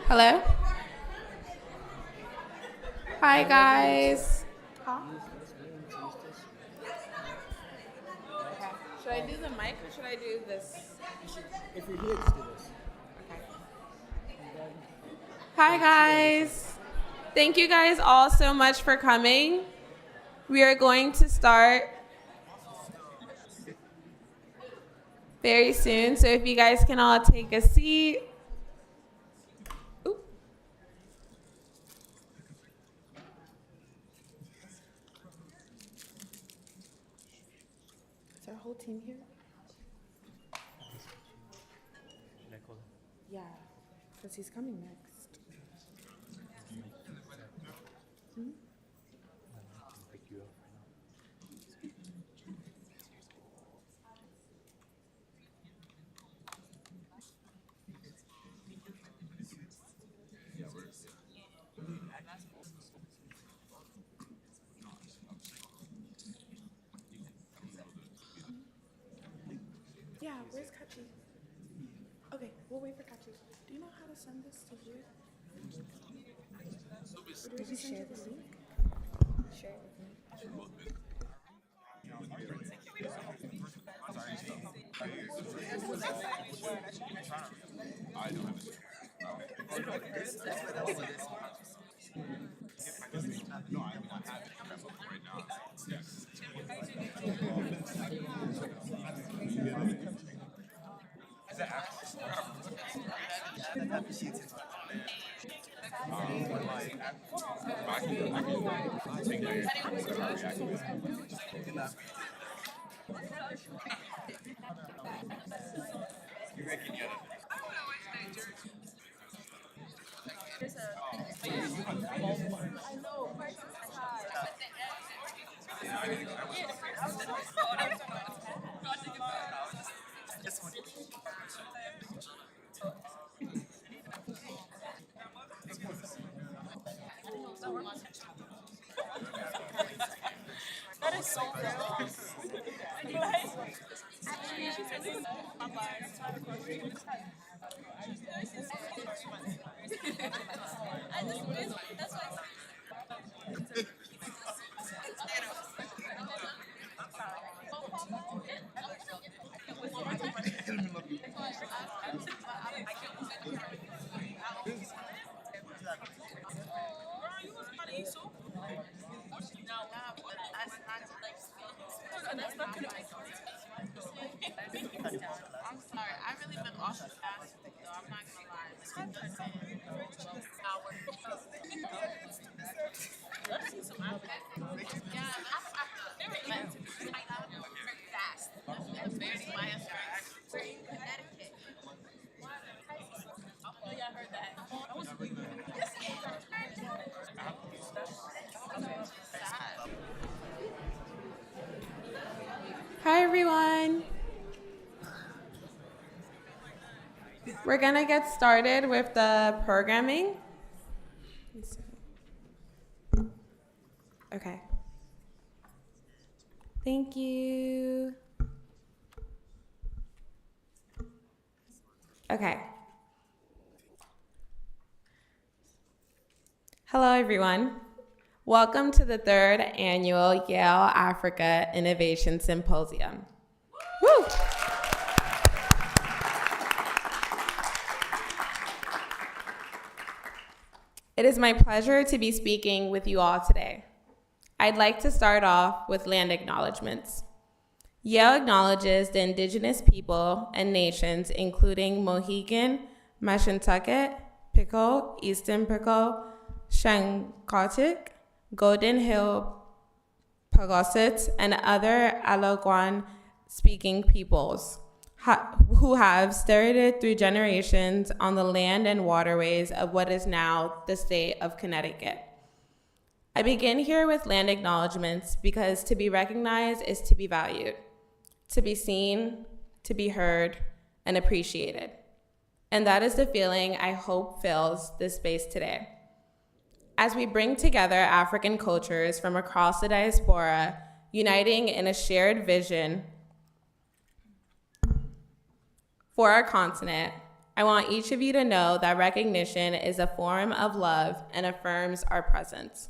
Hello? Hi, guys. Huh? Okay. Should I do the mic or should I do this? If you're here, just do this. Okay. Hi, guys. Thank you guys all so much for coming. We are going to start very soon, so if you guys can all take a seat. Ooh. Is our whole team here? Yeah, because he's coming next. Hmm? Yeah, where's Kachi? Okay, we'll wait for Kachi. Do you know how to send this to you? Did we share the link? Share it with me. I'm sorry. I've really been off the past week, though. I'm not gonna lie. Let's see some outfits. Yeah, they were meant to be fast. That's very YAIS. We're in Connecticut. Oh, yeah, I heard that. Hi, everyone. We're going to get started with the programming. Okay. Thank you. Okay. Hello, everyone. Welcome to the 3rd annual Yale Africa Innovation Symposium. Woo! It is my pleasure to be speaking with you all today. I'd like to start off with land acknowledgements. Yale acknowledges the indigenous people and nations, including Mohegan, Mashantucket, Pico, Eastern Pico, Shankotik, Golden Hill, Pagosset, and other Algonquin-speaking peoples who have stirred through generations on the land and waterways of what is now the state of Connecticut. I begin here with land acknowledgements because to be recognized is to be valued, to be seen, to be heard, and appreciated. And that is the feeling I hope fills this space today. As we bring together African cultures from across the diaspora, uniting in a shared vision for our continent, I want each of you to know that recognition is a form of love and affirms our presence.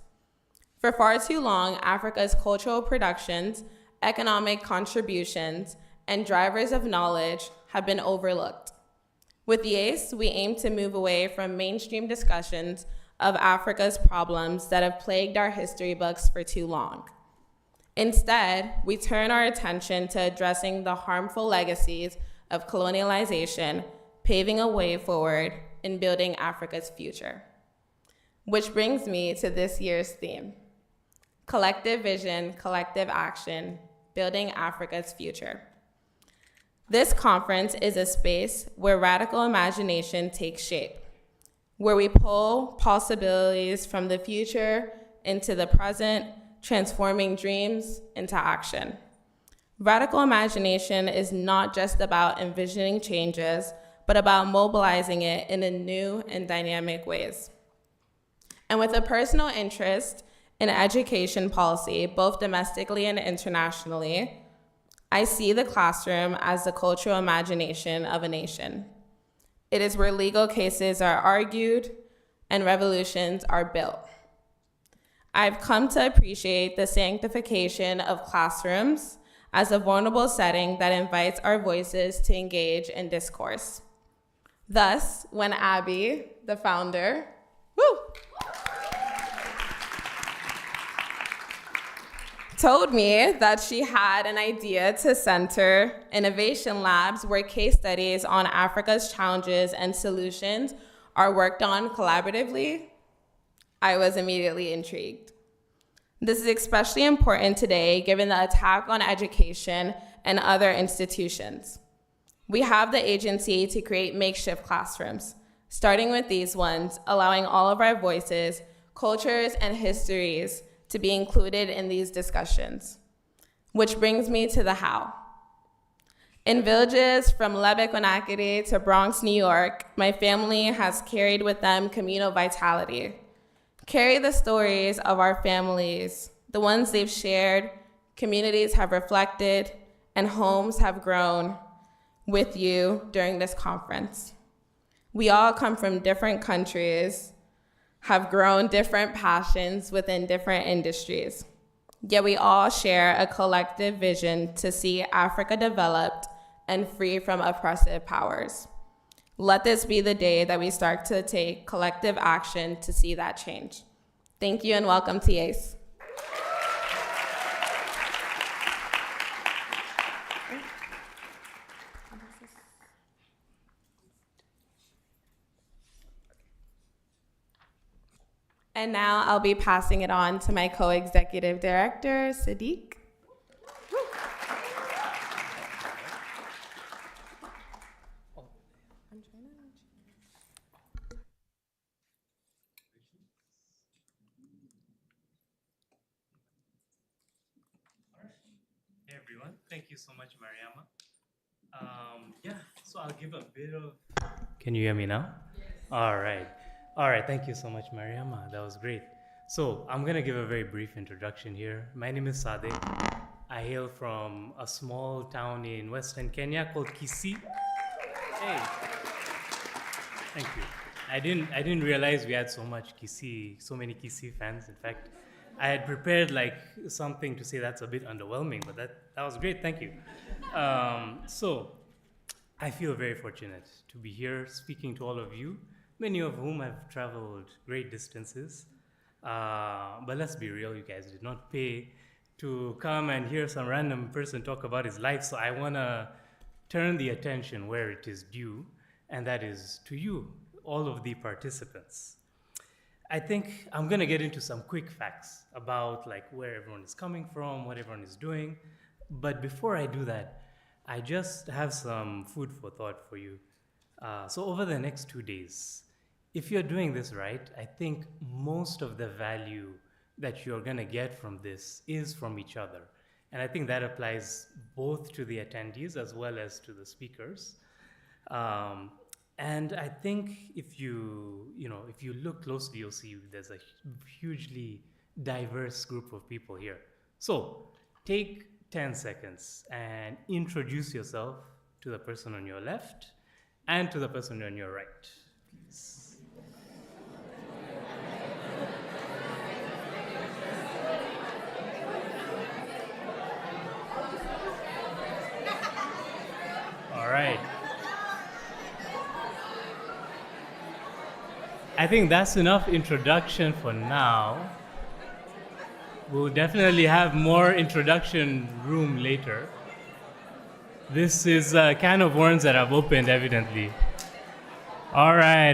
For far too long, Africa's cultural productions, economic contributions, and drivers of knowledge have been overlooked. With YAIS, we aim to move away from mainstream discussions of Africa's problems that have plagued our history books for too long. Instead, we turn our attention to addressing the harmful legacies of colonialization, paving a way forward in building Africa's future. Which brings me to this year's theme: collective vision, collective action, building Africa's future. This conference is a space where radical imagination takes shape, where we pull possibilities from the future into the present, transforming dreams into action. Radical imagination is not just about envisioning changes, but about mobilizing it in new and dynamic ways. And with a personal interest in education policy, both domestically and internationally, I see the classroom as the cultural imagination of a nation. It is where legal cases are argued and revolutions are built. I've come to appreciate the sanctification of classrooms as a vulnerable setting that invites our voices to engage in discourse. Thus, when Abby, the founder, told me that she had an idea to center innovation labs where case studies on Africa's challenges and solutions are worked on collaboratively, I was immediately intrigued. This is especially important today given the attack on education and other institutions. We have the agency to create makeshift classrooms, starting with these ones, allowing all of our voices, cultures, and histories to be included in these discussions. Which brings me to the how. In villages from Lebekonakiri to Bronx, New York, my family has carried with them communal vitality. Carry the stories of our families, the ones they've shared, communities have reflected, and homes have grown with you during this conference. We all come from different countries, have grown different passions within different industries, yet we all share a collective vision to see Africa developed and free from oppressive powers. Let this be the day that we start to take collective action to see that change. Thank you and welcome to YAIS. And now I'll be passing it on to my co-executive director, Sadiq. Hey everyone, thank you so much, Mariama. So I'll give a bit of. Can you hear me now? Yes. All right. Thank you so much, Mariama. That was great. So I'm gonna give a very brief introduction here. My name is Sadiq. I hail from a small town in western Kenya called Kisii. Hey, thank you. I didn't realize we had so many Kisii fans. In fact, I had prepared like something to say that's a bit underwhelming, but that was great. Thank you. So I feel very fortunate to be here speaking to all of you, many of whom have traveled great distances. But let's be real, you guys did not pay to come and hear some random person talk about his life. So I want to turn the attention where it is due, and that is to you, all of the participants. I think I'm going to get into some quick facts about like where everyone is coming from, what everyone is doing. But before I do that, I just have some food for thought for you. So over the next 2 days, if you're doing this right, I think most of the value that you're going to get from this is from each other. And I think that applies both to the attendees as well as to the speakers. And I think if you look closely, you'll see there's a hugely diverse group of people here. So take 10 seconds and introduce yourself to the person on your left and to the person on your right, please. All right. I think that's enough introduction for now. We'll definitely have more introduction room later. This is a can of worms that I've opened, evidently. All right.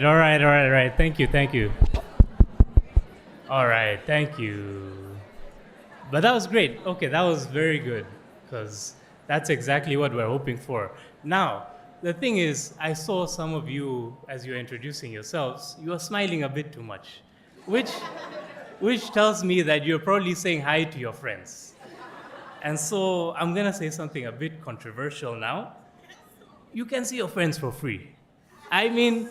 Thank you. All right, thank you. But that was great. Okay, that was very good, because that's exactly what we're hoping for. Now, the thing is, I saw some of you, as you were introducing yourselves, you were smiling a bit too much, which tells me that you're probably saying hi to your friends. And so I'm gonna say something a bit controversial now. You can see your friends for free. I mean,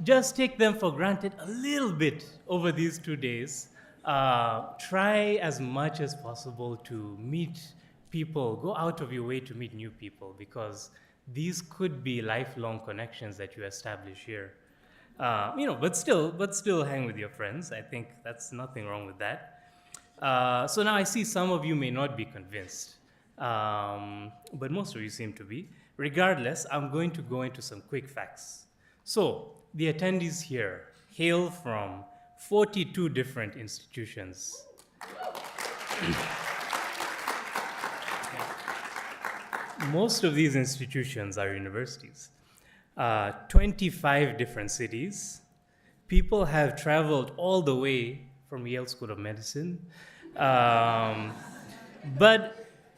just take them for granted a little bit over these 2 days. Try as much as possible to meet people. Go out of your way to meet new people, because these could be lifelong connections that you establish here. But still hang with your friends. I think that's nothing wrong with that. So now I see some of you may not be convinced, but most of you seem to be. Regardless, I'm going to go into some quick facts. So the attendees here hail from 42 different institutions. Most of these institutions are universities. 25 different cities. People have traveled all the way from Yale School of Medicine. But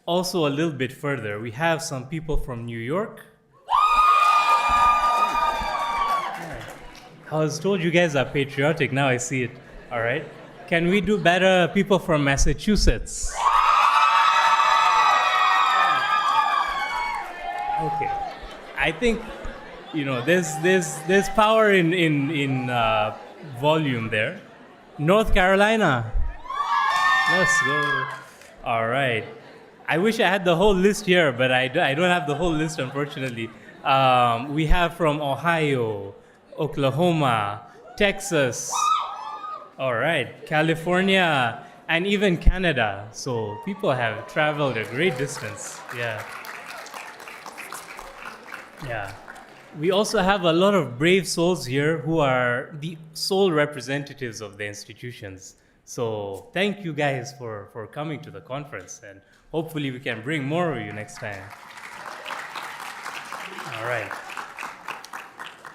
also a little bit further, we have some people from New York. I was told you guys are patriotic, now I see it. All right. Can we do better, people from Massachusetts? Okay. I think, there's power in volume there. North Carolina. Let's go. All right. I wish I had the whole list here, but I don't have the whole list, unfortunately. We have from Ohio, Oklahoma, Texas, all right, California, and even Canada. So people have traveled a great distance. Yeah. We also have a lot of brave souls here who are the sole representatives of the institutions. So thank you guys for coming to the conference, and hopefully we can bring more of you next time. All right.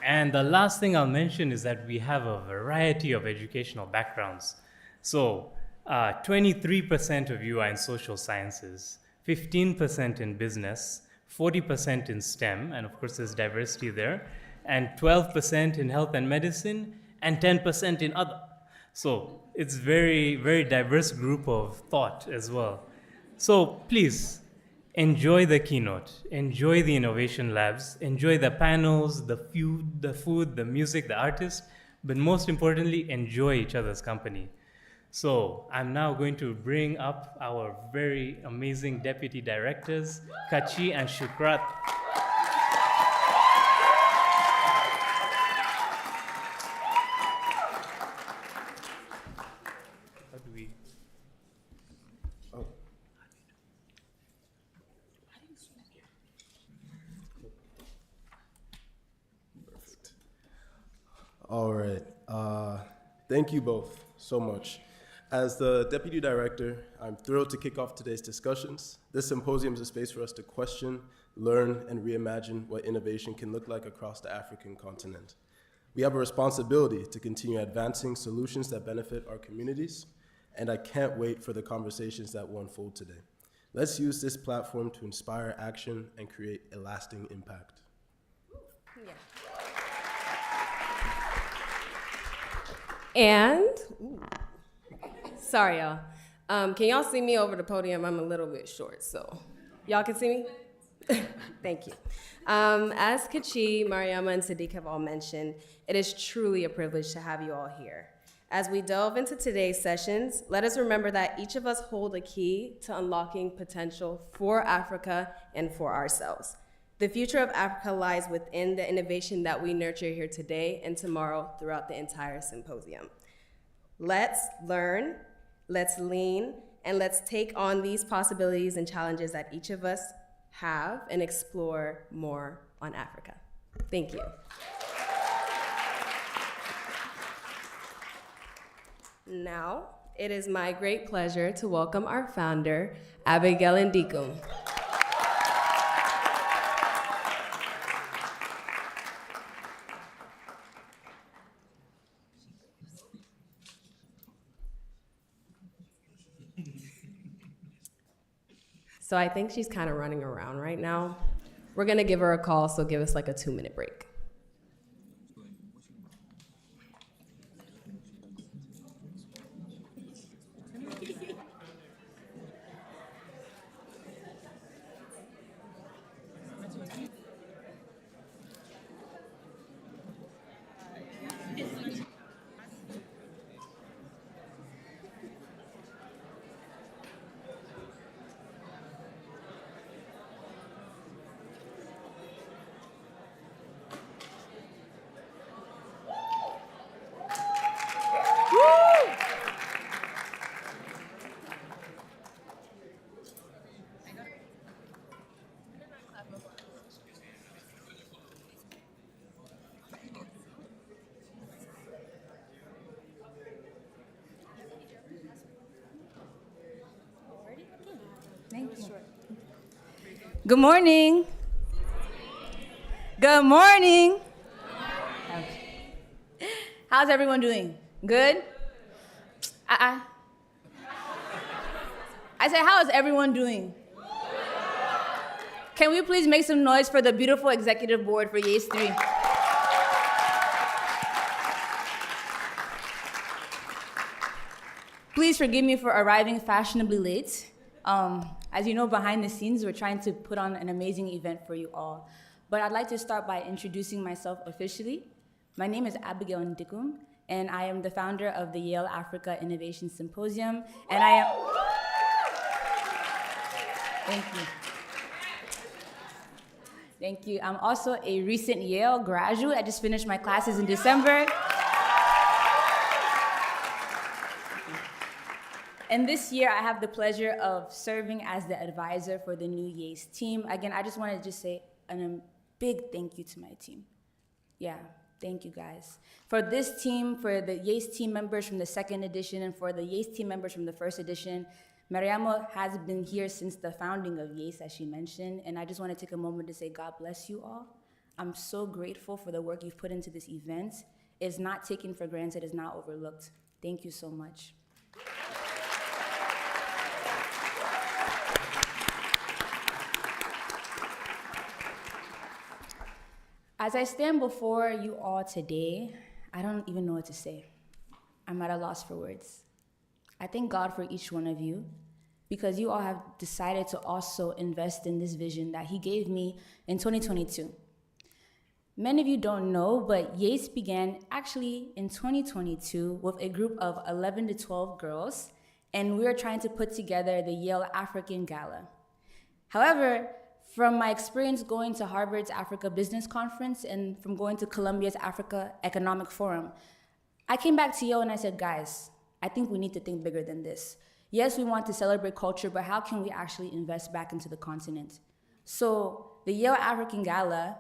And the last thing I'll mention is that we have a variety of educational backgrounds. So 23% of you are in social sciences, 15% in business, 40% in STEM, and of course there's diversity there, and 12% in health and medicine, and 10% in other. So it's very, very diverse group of thought as well. So please, enjoy the keynote, enjoy the innovation labs, enjoy the panels, the food, the music, the artists, but most importantly, enjoy each other's company. So I'm now going to bring up our very amazing deputy directors, Kachi and Shukrat. How do we? All right. Thank you both so much. As the Deputy Director, I'm thrilled to kick off today's discussions. This symposium is a space for us to question, learn, and reimagine what innovation can look like across the African continent. We have a responsibility to continue advancing solutions that benefit our communities, and I can't wait for the conversations that will unfold today. Let's use this platform to inspire action and create a lasting impact. Yeah. And, sorry y'all, can y'all see me over the podium? I'm a little bit short, so y'all can see me? Thank you. As Kachi, Mariama, and Sadiq have all mentioned, it is truly a privilege to have you all here. As we delve into today's sessions, let us remember that each of us hold a key to unlocking potential for Africa and for ourselves. The future of Africa lies within the innovation that we nurture here today and tomorrow throughout the entire symposium. Let's learn, let's lean, and let's take on these possibilities and challenges that each of us have and explore more on Africa. Thank you. Now, it is my great pleasure to welcome our founder, Abigail Ndikum. So I think she's kind of running around right now. We're gonna give her a call, so give us like a 2-minute break. Thank you. Good morning. Good morning. Okay. How's everyone doing? Good? I said, how is everyone doing? Can we please make some noise for the beautiful executive board for YAIS 3? Please forgive me for arriving fashionably late. As you know, behind the scenes, we're trying to put on an amazing event for you all. But I'd like to start by introducing myself officially. My name is Abigail Ndikum, and I am the founder of the Yale Africa Innovation Symposium, and I am... Thank you. Thank you. I'm also a recent Yale graduate. I just finished my classes in December. And this year, I have the pleasure of serving as the advisor for the new YAIS team. Again, I just want to just say a big thank you to my team. Yeah, thank you guys. For this team, for the YAIS team members from the second edition, and for the YAIS team members from the first edition, Mariama has been here since the founding of YAIS, as she mentioned, and I just want to take a moment to say God bless you all. I'm so grateful for the work you've put into this event. It's not taken for granted, it's not overlooked. Thank you so much. As I stand before you all today, I don't even know what to say. I'm at a loss for words. I thank God for each one of you because you all have decided to also invest in this vision that He gave me in 2022. Many of you don't know, but YAIS began actually in 2022 with a group of 11 to 12 girls, and we were trying to put together the Yale African Gala. However, from my experience going to Harvard's Africa Business Conference and from going to Columbia's Africa Economic Forum, I came back to Yale and I said, guys, I think we need to think bigger than this. Yes, we want to celebrate culture, but how can we actually invest back into the continent? So the Yale African Gala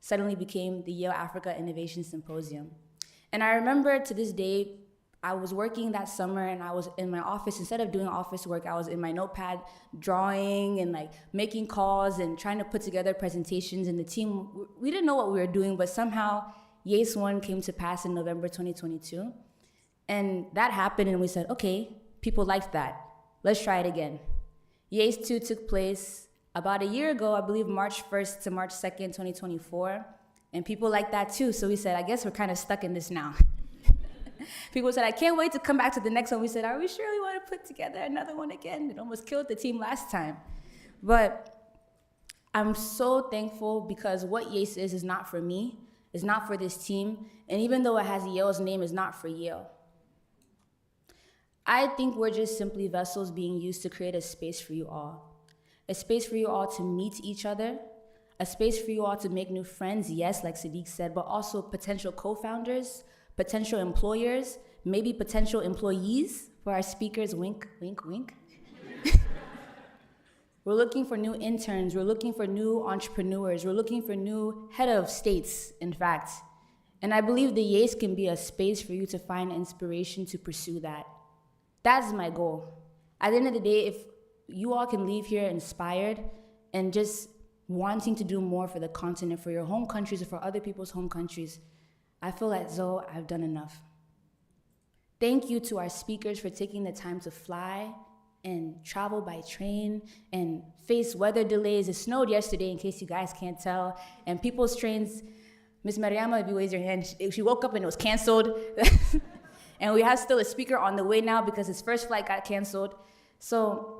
suddenly became the Yale Africa Innovation Symposium. And I remember to this day, I was working that summer and I was in my office. Instead of doing office work, I was in my notepad drawing and like making calls and trying to put together presentations. And the team, we didn't know what we were doing, but somehow YAIS 1 came to pass in November 2022. And that happened and we said, okay, people liked that. Let's try it again. YAIS 2 took place about a year ago, I believe March 1st to March 2nd, 2024. And people liked that too. So we said, I guess we're kind of stuck in this now. People said, I can't wait to come back to the next one. We said, are we sure we want to put together another one again? It almost killed the team last time. But I'm so thankful because what YAIS is not for me, is not for this team. And even though it has Yale's name, it's not for Yale. I think we're just simply vessels being used to create a space for you all. A space for you all to meet each other, a space for you all to make new friends, yes, like Sadiq said, but also potential co-founders, potential employers, maybe potential employees for our speakers, wink, wink, wink. We're looking for new interns, we're looking for new entrepreneurs, we're looking for new head of states, in fact. And I believe the YAIS can be a space for you to find inspiration to pursue that. That's my goal. At the end of the day, if you all can leave here inspired and just wanting to do more for the continent, for your home countries, or for other people's home countries, I feel as though I've done enough. Thank you to our speakers for taking the time to fly and travel by train and face weather delays. It snowed yesterday, in case you guys can't tell, and people's trains, Miss Mariama, if you raise your hand, she woke up and it was canceled. And we have still a speaker on the way now because his first flight got canceled. So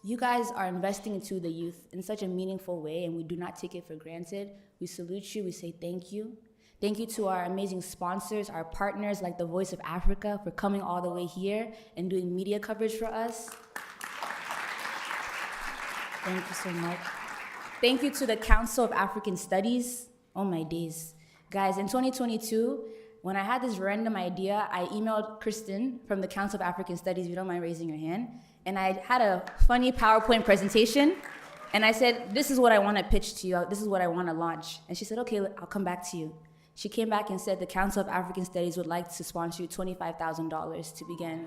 you guys are investing into the youth in such a meaningful way, and we do not take it for granted. We salute you, we say thank you. Thank you to our amazing sponsors, our partners like the Voice of Africa for coming all the way here and doing media coverage for us. Thank you so much. Thank you to the Council of African Studies. Oh my days. Guys, in 2022, when I had this random idea, I emailed Kristen from the Council of African Studies, if you don't mind raising your hand, and I had a funny PowerPoint presentation, and I said, this is what I want to pitch to you, this is what I want to launch. And she said, okay, I'll come back to you. She came back and said the Council of African Studies would like to sponsor you $25,000 to begin.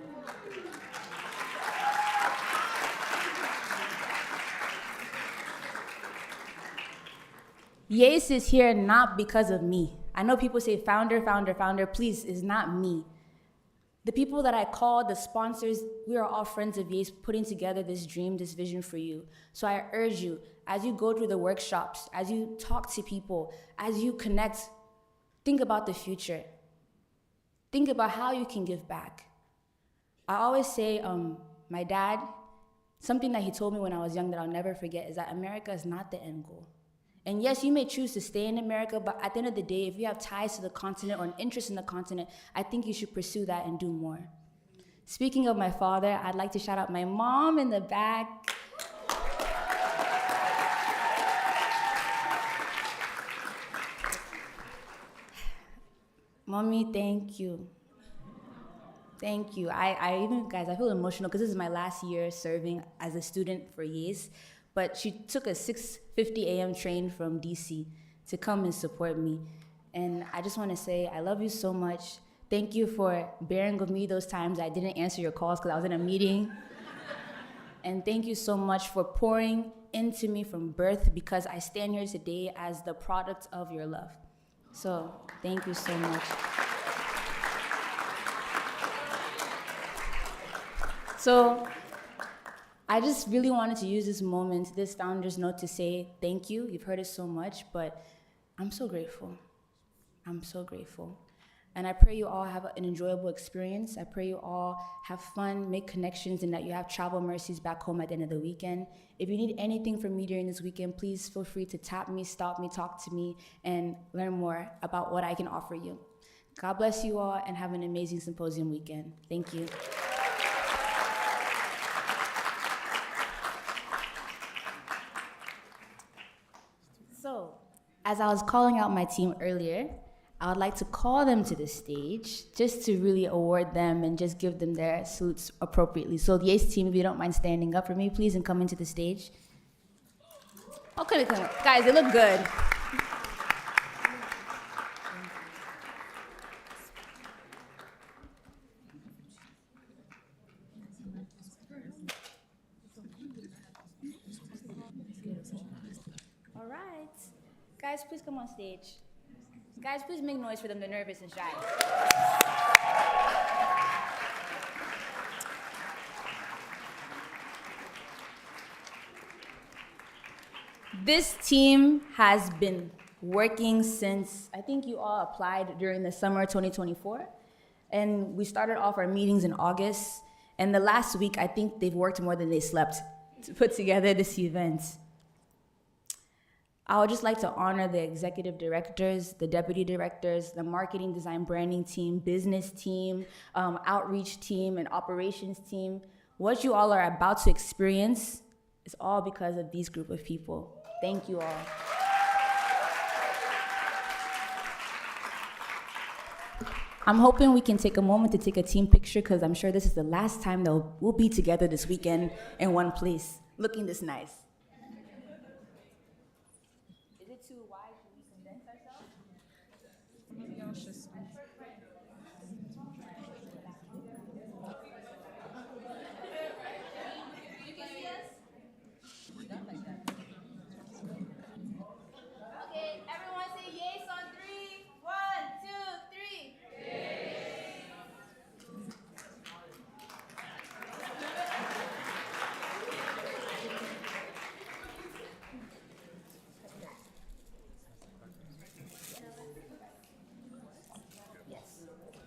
YAIS is here not because of me. I know people say founder, founder, founder. Please, it's not me. The people that I call, the sponsors, we are all friends of YAIS putting together this dream, this vision for you. So I urge you, as you go through the workshops, as you talk to people, as you connect, think about the future. Think about how you can give back. I always say, my dad, something that he told me when I was young that I'll never forget is that America is not the end goal. And yes, you may choose to stay in America, but at the end of the day, if you have ties to the continent or an interest in the continent, I think you should pursue that and do more. Speaking of my father, I'd like to shout out my mom in the back. Mommy, thank you. Thank you. I even, guys, I feel emotional because this is my last year serving as a student for YAIS. But she took a 6:50 a.m. train from DC to come and support me. And I just want to say, I love you so much. Thank you for bearing with me those times I didn't answer your calls because I was in a meeting. And thank you so much for pouring into me from birth, because I stand here today as the product of your love. So thank you so much. So I just really wanted to use this moment, this founder's note, to say thank you. You've heard it so much, but I'm so grateful. I'm so grateful. And I pray you all have an enjoyable experience. I pray you all have fun, make connections, and that you have travel mercies back home at the end of the weekend. If you need anything from me during this weekend, please feel free to tap me, stop me, talk to me, and learn more about what I can offer you. God bless you all, and have an amazing symposium weekend. Thank you. So, as I was calling out my team earlier, I would like to call them to the stage just to really award them and just give them their salutes appropriately. So the YAIS team, if you don't mind standing up for me, please, and come into the stage. Okay, come. Guys, they look good. All right. Guys, please come on stage. Guys, please make noise for them. They're nervous and shy. This team has been working since, I think you all applied during the summer 2024. And we started off our meetings in August. And the last week, I think they've worked more than they slept to put together this event. I would just like to honor the executive directors, the deputy directors, the marketing, design, branding team, business team, outreach team, and operations team. What you all are about to experience is all because of these group of people. Thank you all. I'm hoping we can take a moment to take a team picture because I'm sure this is the last time that we'll be together this weekend in one place, looking this nice. Is it too wide? Should we condense ourselves? Maybe I'll just... You can see us? Okay, everyone say YAIS on 3. 1, 2, 3.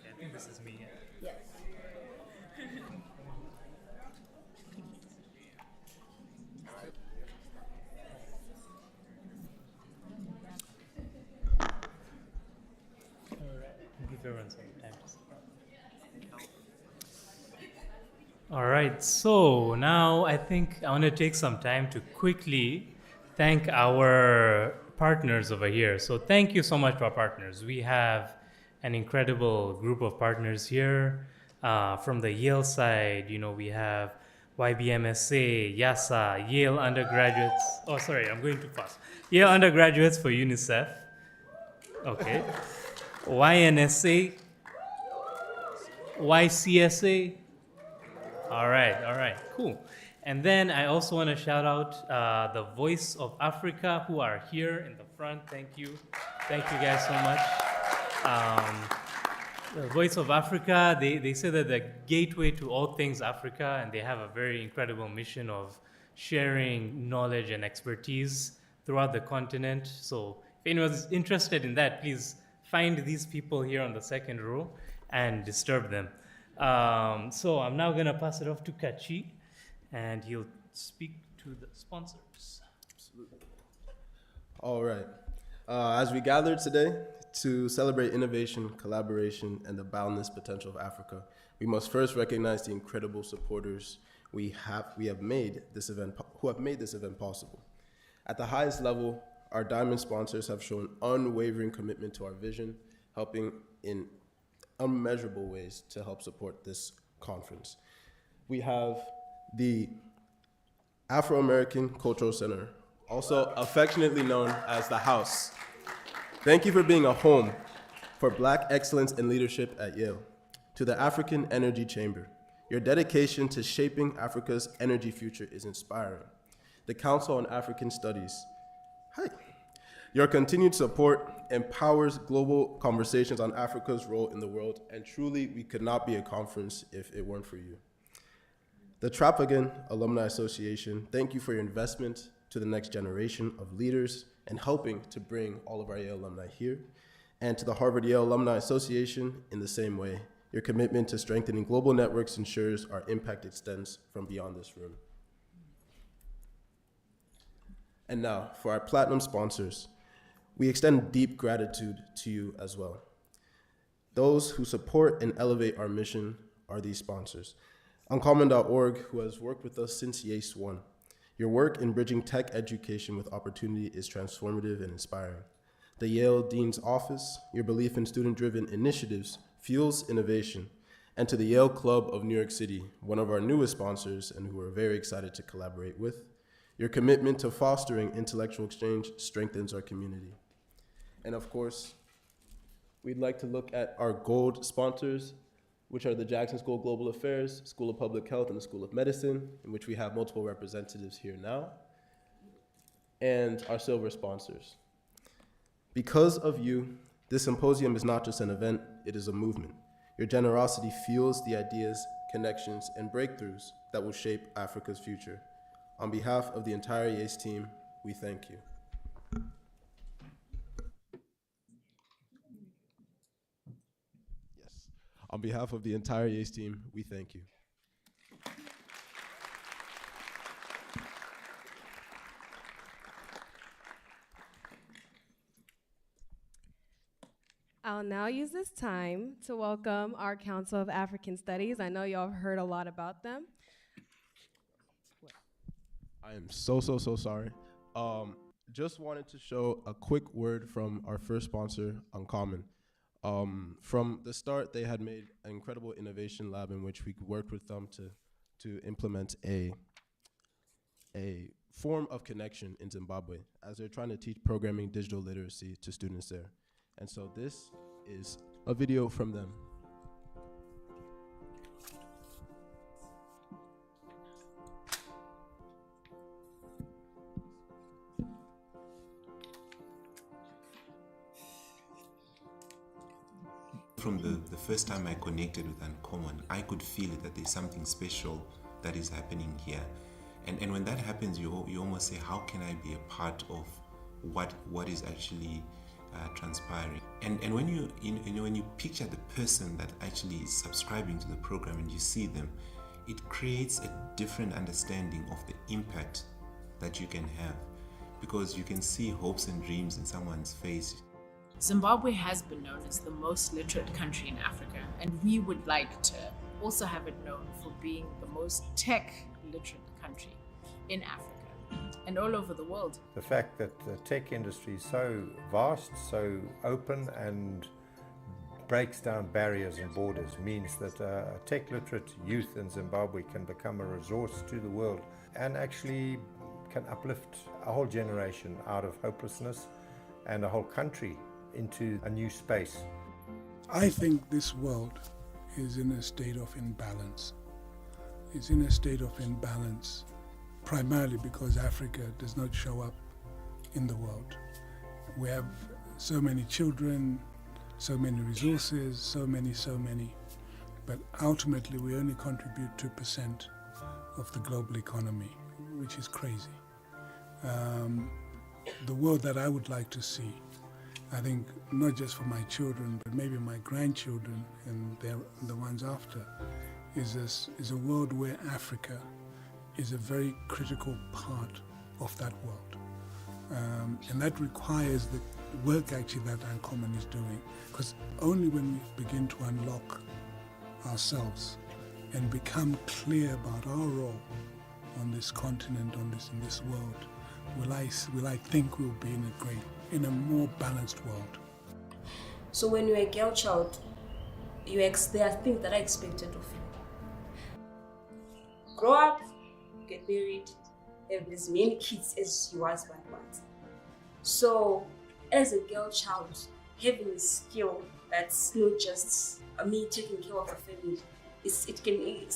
I think this is me. Yes. Give everyone some time to sit down. All right, so now I think I want to take some time to quickly thank our partners over here. So thank you so much to our partners. We have an incredible group of partners here. From the Yale side, we have YBMSA, YASA, Yale undergraduates. Oh, sorry, I'm going too fast. Yale undergraduates for UNICEF. Okay. YNSA, YCSA. All right, cool. And then I also want to shout out the Voice of Africa who are here in the front. Thank you guys so much. The Voice of Africa, they say that the gateway to all things Africa, and they have a very incredible mission of sharing knowledge and expertise throughout the continent. So if anyone's interested in that, please find these people here on the second row and disturb them. So I'm now gonna pass it off to Kachi, and he'll speak to the sponsors. Absolutely. All right. As we gathered today to celebrate innovation, collaboration, and the boundless potential of Africa, we must first recognize the incredible supporters who have made this event possible. At the highest level, our diamond sponsors have shown unwavering commitment to our vision, helping in unmeasurable ways to help support this conference. We have the Afro-American Cultural Center, also affectionately known as the House. Thank you for being a home for Black excellence and leadership at Yale. To the African Energy Chamber, your dedication to shaping Africa's energy future is inspiring. The Council on African Studies, hi. Your continued support empowers global conversations on Africa's role in the world, and truly, we could not be a conference if it weren't for you. The Trapagan Alumni Association, thank you for your investment to the next generation of leaders and helping to bring all of our Yale alumni here. And to the Harvard-Yale Alumni Association, in the same way, your commitment to strengthening global networks ensures our impact extends from beyond this room. And now, for our platinum sponsors, we extend deep gratitude to you as well. Those who support and elevate our mission are these sponsors. Uncommon.org, who has worked with us since YAIS 1. Your work in bridging tech education with opportunity is transformative and inspiring. The Yale Dean's Office, your belief in student-driven initiatives fuels innovation. And to the Yale Club of New York City, one of our newest sponsors and who we're very excited to collaborate with, your commitment to fostering intellectual exchange strengthens our community. And of course, we'd like to look at our gold sponsors, which are the Jackson School of Global Affairs, School of Public Health, and the School of Medicine, in which we have multiple representatives here now, and our silver sponsors. Because of you, this symposium is not just an event, it is a movement. Your generosity fuels the ideas, connections, and breakthroughs that will shape Africa's future. On behalf of the entire YAIS team, we thank you. Yes. On behalf of the entire YAIS team, we thank you. I'll now use this time to welcome our Council of African Studies. I know y'all have heard a lot about them. I am so sorry. Just wanted to show a quick word from our first sponsor, Uncommon. From the start, they had made an incredible innovation lab in which we worked with them to implement a form of connection in Zimbabwe as they're trying to teach programming digital literacy to students there. And so this is a video from them. From the first time I connected with Uncommon, I could feel that there's something special that is happening here. And when that happens, you almost say, how can I be a part of what is actually transpiring? And when when you picture the person that actually is subscribing to the program and you see them, it creates a different understanding of the impact that you can have, because you can see hopes and dreams in someone's face. Zimbabwe has been known as the most literate country in Africa, and we would like to also have it known for being the most tech literate country in Africa and all over the world. The fact that the tech industry is so vast, so open, and breaks down barriers and borders means that a tech literate youth in Zimbabwe can become a resource to the world and actually can uplift a whole generation out of hopelessness and a whole country into a new space. I think this world is in a state of imbalance. It's in a state of imbalance primarily because Africa does not show up in the world. We have so many children, so many resources, so many, but ultimately we only contribute 2% of the global economy, which is crazy. The world that I would like to see, I think not just for my children, but maybe my grandchildren and the ones after, is a world where Africa is a very critical part of that world. And that requires the work actually that Uncommon is doing, because only when we begin to unlock ourselves and become clear about our role on this continent, in this world, will I think we'll be in a more balanced world. So when you're a girl child, there are things that are expected of you. Grow up, get married, have as many kids as your husband wants. So as a girl child, having a skill that's not just me taking care of a family, it's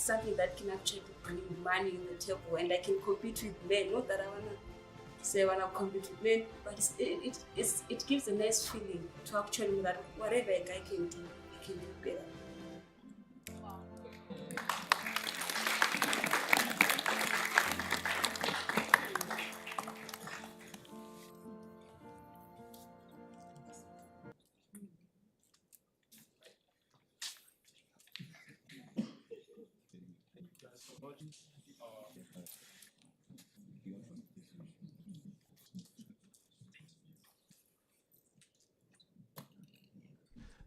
something that can actually bring money on the table, and I can compete with men. Not that I want to compete with men, but it gives a nice feeling to actually know that whatever a guy can do, he can do better.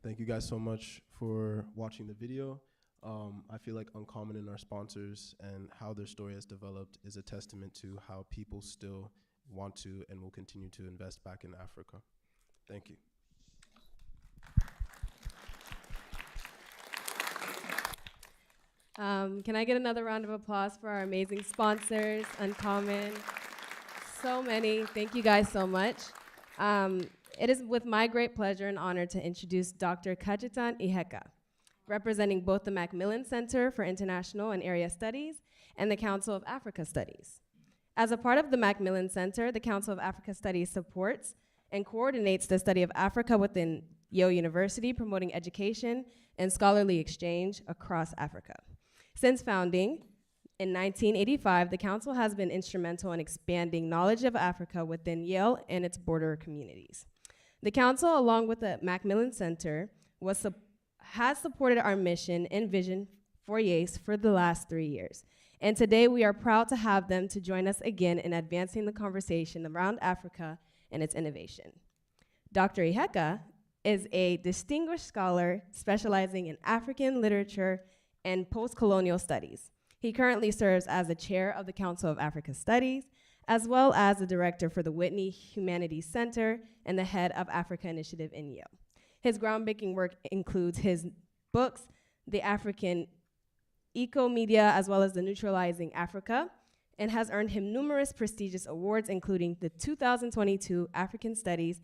Thank you guys so much for watching the video. I feel like Uncommon and our sponsors and how their story has developed is a testament to how people still want to and will continue to invest back in Africa. Thank you. Can I get another round of applause for our amazing sponsors, Uncommon? So many. Thank you guys so much. It is with my great pleasure and honor to introduce Dr. Kajitan Iheka, representing both the Macmillan Center for International and Area Studies and the Council of Africa Studies. As a part of the Macmillan Center, the Council of Africa Studies supports and coordinates the study of Africa within Yale University, promoting education and scholarly exchange across Africa. Since founding in 1985, the Council has been instrumental in expanding knowledge of Africa within Yale and its border communities. The Council, along with the Macmillan Center, has supported our mission and vision for YAIS for the last 3 years. And today we are proud to have them to join us again in advancing the conversation around Africa and its innovation. Dr. Iheka is a distinguished scholar specializing in African literature and post-colonial studies. He currently serves as the chair of the Council of Africa Studies, as well as the director for the Whitney Humanities Center and the head of Africa Initiative in Yale. His groundbreaking work includes his books, The African Eco-Media, as well as The Neutralizing Africa, and has earned him numerous prestigious awards, including the 2022 African Studies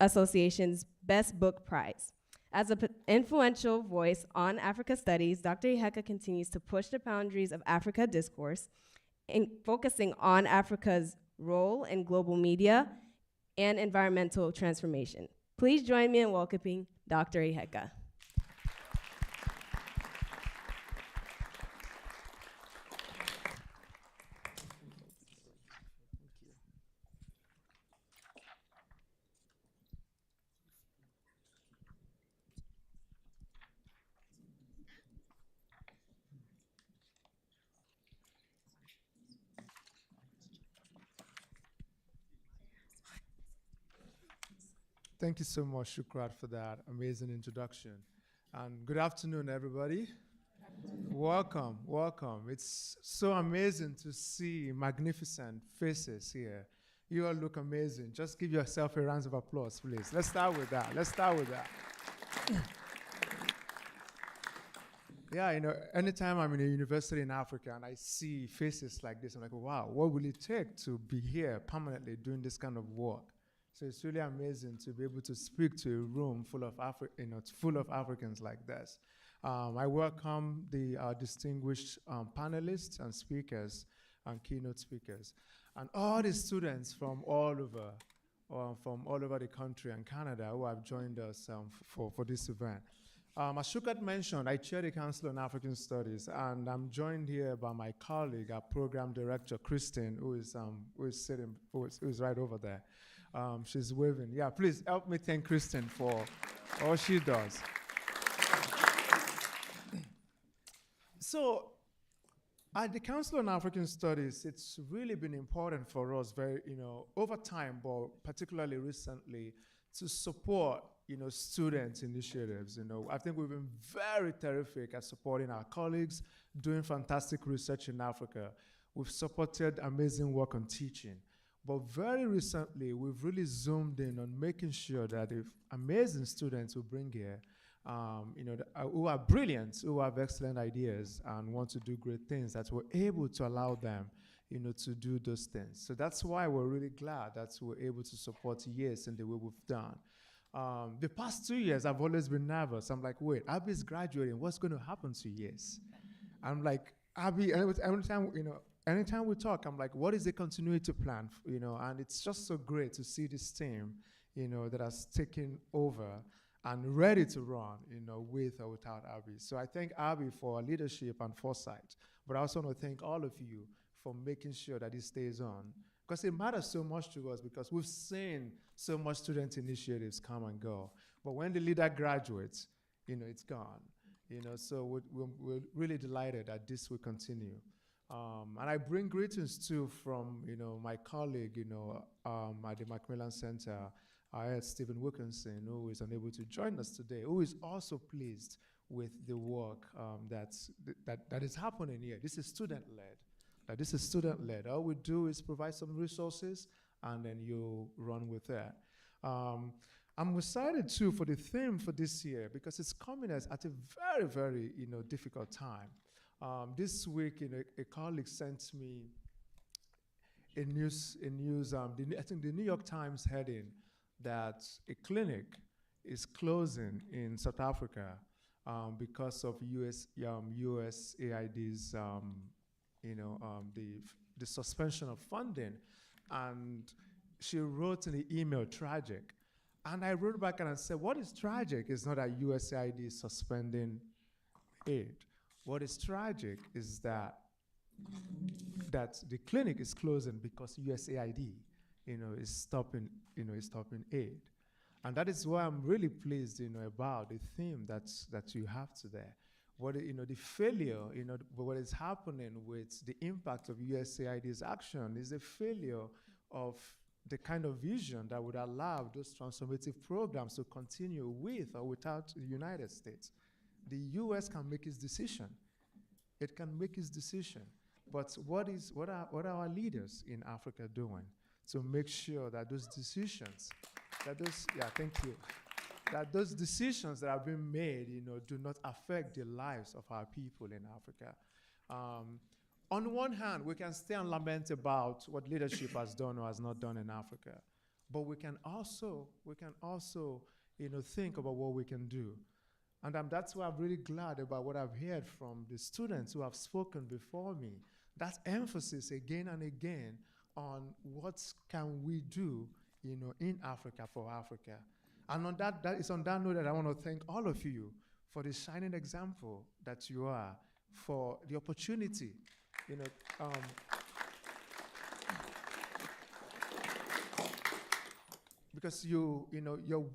Association's Best Book Prize. As an influential voice on Africa Studies, Dr. Iheka continues to push the boundaries of Africa discourse, focusing on Africa's role in global media and environmental transformation. Please join me in welcoming Dr. Iheka. Thank you so much, Shukrat, for that amazing introduction. And good afternoon, everybody. Welcome, welcome. It's so amazing to see magnificent faces here. You all look amazing. Just give yourself a round of applause, please. Let's start with that. Let's start with that. Yeah, you know, anytime I'm in a university in Africa and I see faces like this, I'm like, wow, what will it take to be here permanently doing this kind of work? So it's really amazing to be able to speak to a room full of full of Africans like this. I welcome the distinguished panelists and speakers and keynote speakers, and all the students from all over the country and Canada who have joined us for this event. As Shukrat mentioned, I chair the Council on African Studies, and I'm joined here by my colleague, our program director, Kristen, who is right over there. She's waving. Yeah, please help me thank Kristen for all she does. So, at the Council on African Studies, it's really been important for us over time, but particularly recently, to support, student initiatives. I think we've been very terrific at supporting our colleagues, doing fantastic research in Africa. We've supported amazing work on teaching. But very recently, we've really zoomed in on making sure that if amazing students we bring here, who are brilliant, who have excellent ideas and want to do great things, that we're able to allow them, to do those things. So that's why we're really glad that we're able to support YAIS in the way we've done. The past 2 years, I've always been nervous. I'm like, wait, Abby's graduating. What's going to happen to YAIS? I'm like, Abby, anytime we talk, I'm like, what is the continuity plan? And it's just so great to see this team, that has taken over and ready to run, with or without Abby. So I thank Abby for her leadership and foresight, but I also want to thank all of you for making sure that it stays on. Because it matters so much to us, because we've seen so much student initiatives come and go. But when the leader graduates, it's gone. So we're really delighted that this will continue. And I bring greetings too from, my colleague, at the Macmillan Center, Stephen Wilkinson, who is unable to join us today, who is also pleased with the work that is happening here. This is student-led. All we do is provide some resources, and then you run with that. I'm excited too for the theme for this year because it's coming at a very, very difficult time. This week, a colleague sent me a news. I think the New York Times heading that a clinic is closing in South Africa because of USAID's the suspension of funding, and she wrote in the email tragic, and I wrote back and I said, what is tragic is not that USAID is suspending aid. What is tragic is that the clinic is closing because USAID, is stopping aid, and that is why I'm really pleased, about the theme that you have today. What the failure, what is happening with the impact of USAID's action is a failure of the kind of vision that would allow those transformative programs to continue with or without the United States. The U.S. can make its decision. It can make its decision. But what are our leaders in Africa doing to make sure that those decisions, that those decisions that have been made, do not affect the lives of our people in Africa? On one hand, we can stay and lament about what leadership has done or has not done in Africa, but we can also, think about what we can do. And that's why I'm really glad about what I've heard from the students who have spoken before me. That emphasis again and again on what can we do, in Africa for Africa. And on it's on that note that I want to thank all of you for the shining example that you are, for the opportunity, because your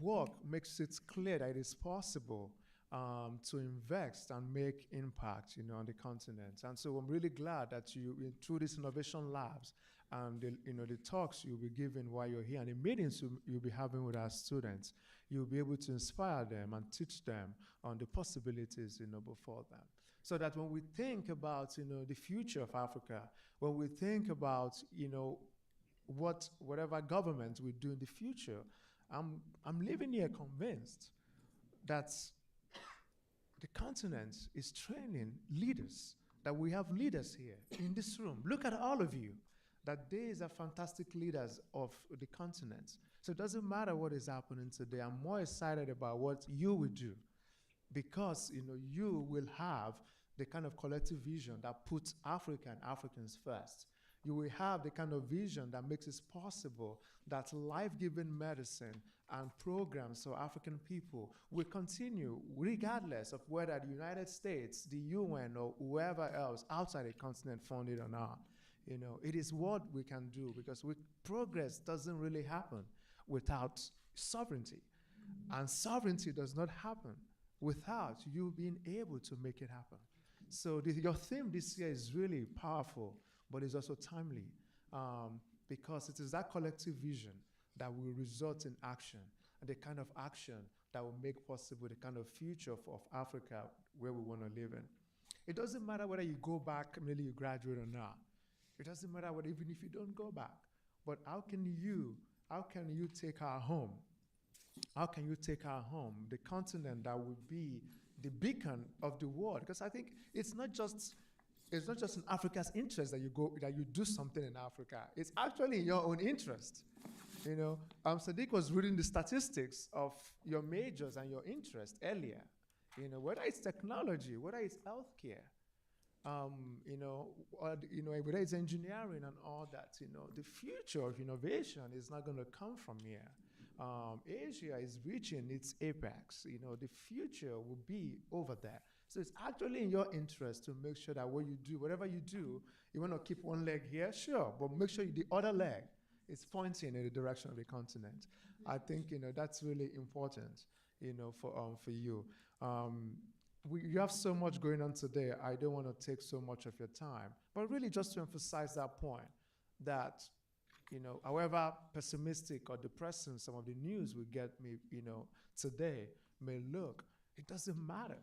work makes it clear that it is possible to invest and make impact, on the continent. And so I'm really glad that you, through these innovation labs and the talks you'll be giving while you're here and the meetings you'll be having with our students, you'll be able to inspire them and teach them on the possibilities, before them. So that when we think about, the future of Africa, when we think about, whatever government we do in the future, I'm living here convinced that the continent is training leaders, that we have leaders here in this room. Look at all of you, that these are fantastic leaders of the continent. So it doesn't matter what is happening today. I'm more excited about what you will do, because you will have the kind of collective vision that puts Africa and Africans first. You will have the kind of vision that makes it possible that life-giving medicine and programs for African people will continue regardless of whether the United States, the UN, or whoever else outside the continent fund it or not. It is what we can do, because progress doesn't really happen without sovereignty. And sovereignty does not happen without you being able to make it happen. So your theme this year is really powerful, but it's also timely, because it is that collective vision that will result in action, and the kind of action that will make possible the kind of future of Africa where we want to live in. It doesn't matter whether you go back, maybe you graduate or not. It doesn't matter even if you don't go back. But how can you take our home? How can you take our home, the continent that will be the beacon of the world? Because I think it's not just in Africa's interest that you do something in Africa. It's actually in your own interest. Sadiq was reading the statistics of your majors and your interest earlier. Whether it's technology, whether it's healthcare, whether it's engineering and all that. The future of innovation is not going to come from here. Asia is reaching its apex. The future will be over there. So it's actually in your interest to make sure that whatever you do, you want to keep one leg here, sure, but make sure the other leg is pointing in the direction of the continent. I think that's really important, for you. you have so much going on today. I don't want to take so much of your time, but really just to emphasize that point that, however pessimistic or depressing some of the news we get today may look, it doesn't matter.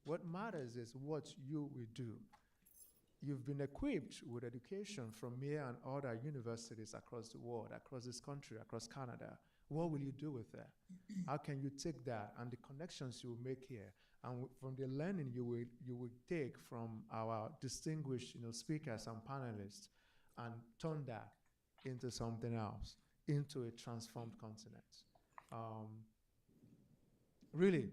What matters is what you will do. You've been equipped with education from Yale and other universities across the world, across this country, across Canada. What will you do with that? How can you take that and the connections you will make here, and from the learning you will take from our distinguished speakers and panelists, and turn that into something else, into a transformed continent? Really,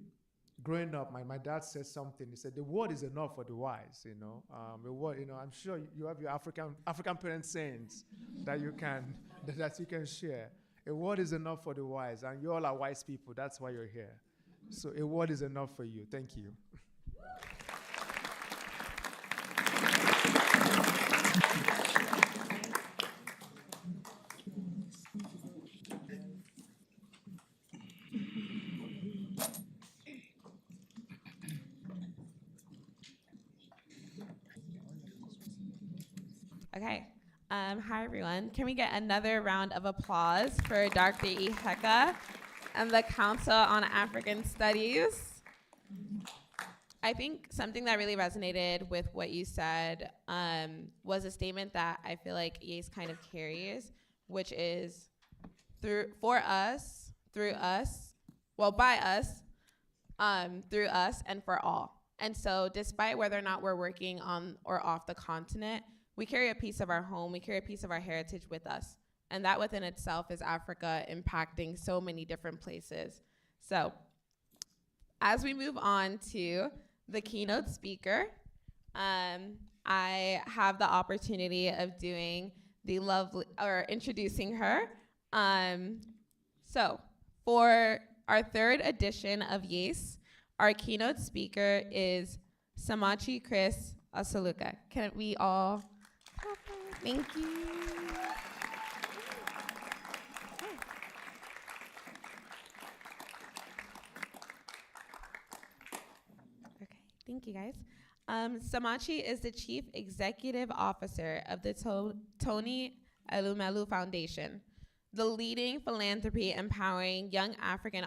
growing up, my dad said something. He said, "The word is enough for the wise." The word. I'm sure you have your African parent sayings that you can share. A word is enough for the wise, and you all are wise people. That's why you're here. So a word is enough for you. Thank you. Okay. Hi, everyone. Can we get another round of applause for Dr. Iheka and the Council on African Studies? I think something that really resonated with what you said was a statement that I feel like YAIS kind of carries, which is by us, through us, and for all. And so despite whether or not we're working on or off the continent, we carry a piece of our home, we carry a piece of our heritage with us. And that within itself is Africa impacting so many different places. So as we move on to the keynote speaker, I have the opportunity of introducing her. So for our third edition of YAIS, our keynote speaker is Samachi Chris Asaluka. Can we all? Thank you. Okay, thank you guys. Samachi is the Chief Executive Officer of the Tony Elumelu Foundation, the leading philanthropy empowering young African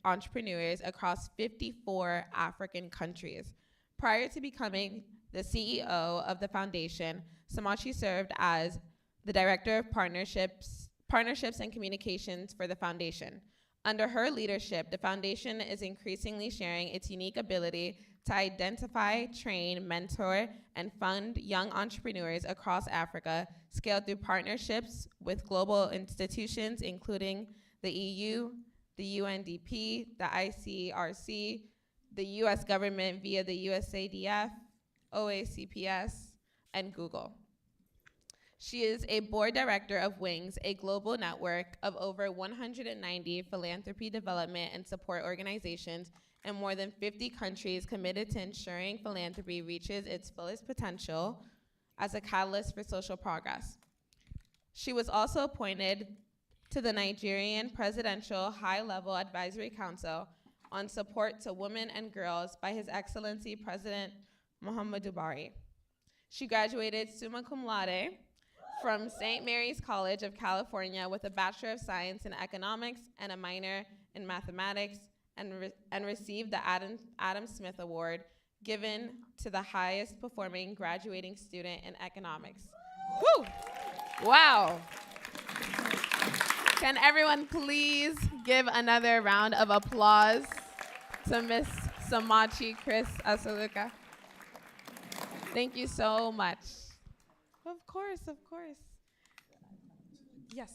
entrepreneurs across 54 African countries. Prior to becoming the CEO of the foundation, Samachi served as the Director of Partnerships and Communications for the foundation. Under her leadership, the foundation is increasingly sharing its unique ability to identify, train, mentor, and fund young entrepreneurs across Africa, scaled through partnerships with global institutions, including the EU, the UNDP, the ICRC, the US government via the USADF, OACPS, and Google. She is a board director of WINGS, a global network of over 190 philanthropy, development, and support organizations in more than 50 countries committed to ensuring philanthropy reaches its fullest potential as a catalyst for social progress. She was also appointed to the Nigerian Presidential High-Level Advisory Council on support to women and girls by His Excellency President Muhammadu Buhari. She graduated summa cum laude from St. Mary's College of California with a Bachelor of Science in Economics and a minor in Mathematics, and received the Adam Smith Award, given to the highest performing graduating student in economics. Woo! Wow. Can everyone please give another round of applause to Miss Samachi Chris Asaluka? Thank you so much. Of course, of course. Yes.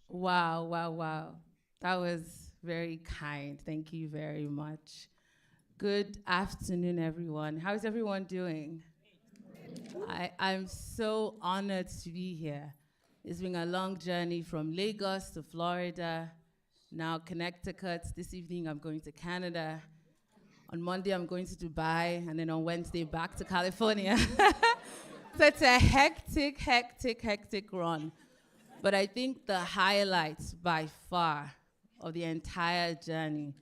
Wow, wow, wow. That was very kind. Thank you very much. Good afternoon, everyone. How's everyone doing? I'm so honored to be here. It's been a long journey from Lagos to Florida, now Connecticut. This evening I'm going to Canada On Monday, I'm going to Dubai, and then on Wednesday, back to California. So it's a hectic run. But I think the highlight by far of the entire journey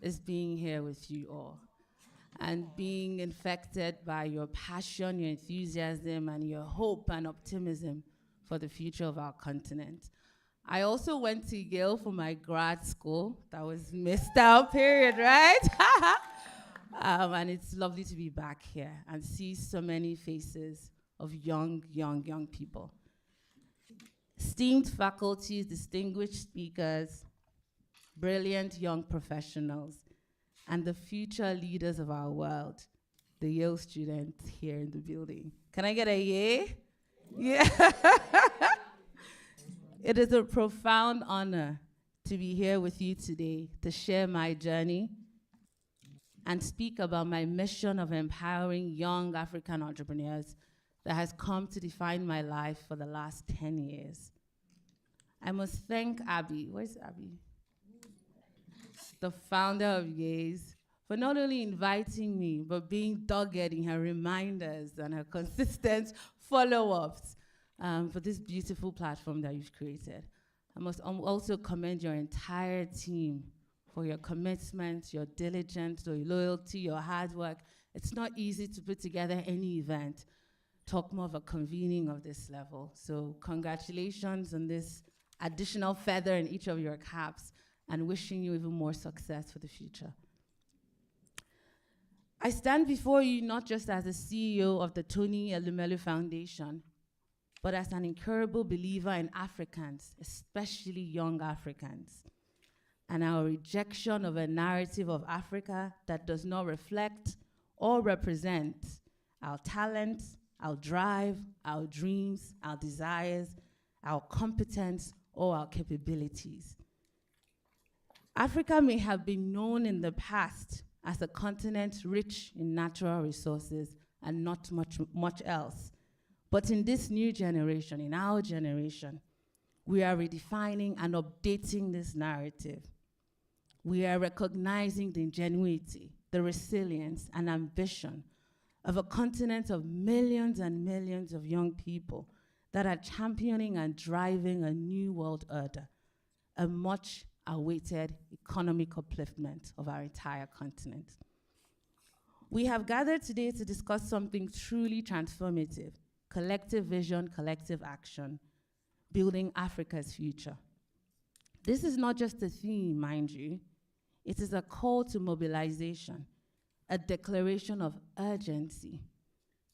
is being here with you all and being infected by your passion, your enthusiasm, and your hope and optimism for the future of our continent. I also went to Yale for my grad school. That was missed out period, right? And it's lovely to be back here and see so many faces of young people. Esteemed faculty, distinguished speakers, brilliant young professionals, and the future leaders of our world, the Yale students here in the building. Can I get a yay? Yeah. It is a profound honor to be here with you today to share my journey and speak about my mission of empowering young African entrepreneurs that has come to define my life for the last 10 years. I must thank Abby, where's Abby? The founder of YAIS, for not only inviting me, but being dogged in her reminders and her consistent follow-ups for this beautiful platform that you've created. I must also commend your entire team for your commitment, your diligence, your loyalty, your hard work. It's not easy to put together any event, talk more of a convening of this level. So congratulations on this additional feather in each of your caps, and wishing you even more success for the future. I stand before you not just as the CEO of the Tony Elumelu Foundation, but as an incurable believer in Africans, especially young Africans, and our rejection of a narrative of Africa that does not reflect or represent our talents, our drive, our dreams, our desires, our competence, or our capabilities. Africa may have been known in the past as a continent rich in natural resources and not much else. But in this new generation, in our generation, we are redefining and updating this narrative. We are recognizing the ingenuity, the resilience, and ambition of a continent of millions and millions of young people that are championing and driving a new world order, a much awaited economic upliftment of our entire continent. We have gathered today to discuss something truly transformative: collective vision, collective action, building Africa's future. This is not just a theme, mind you. It is a call to mobilization, a declaration of urgency,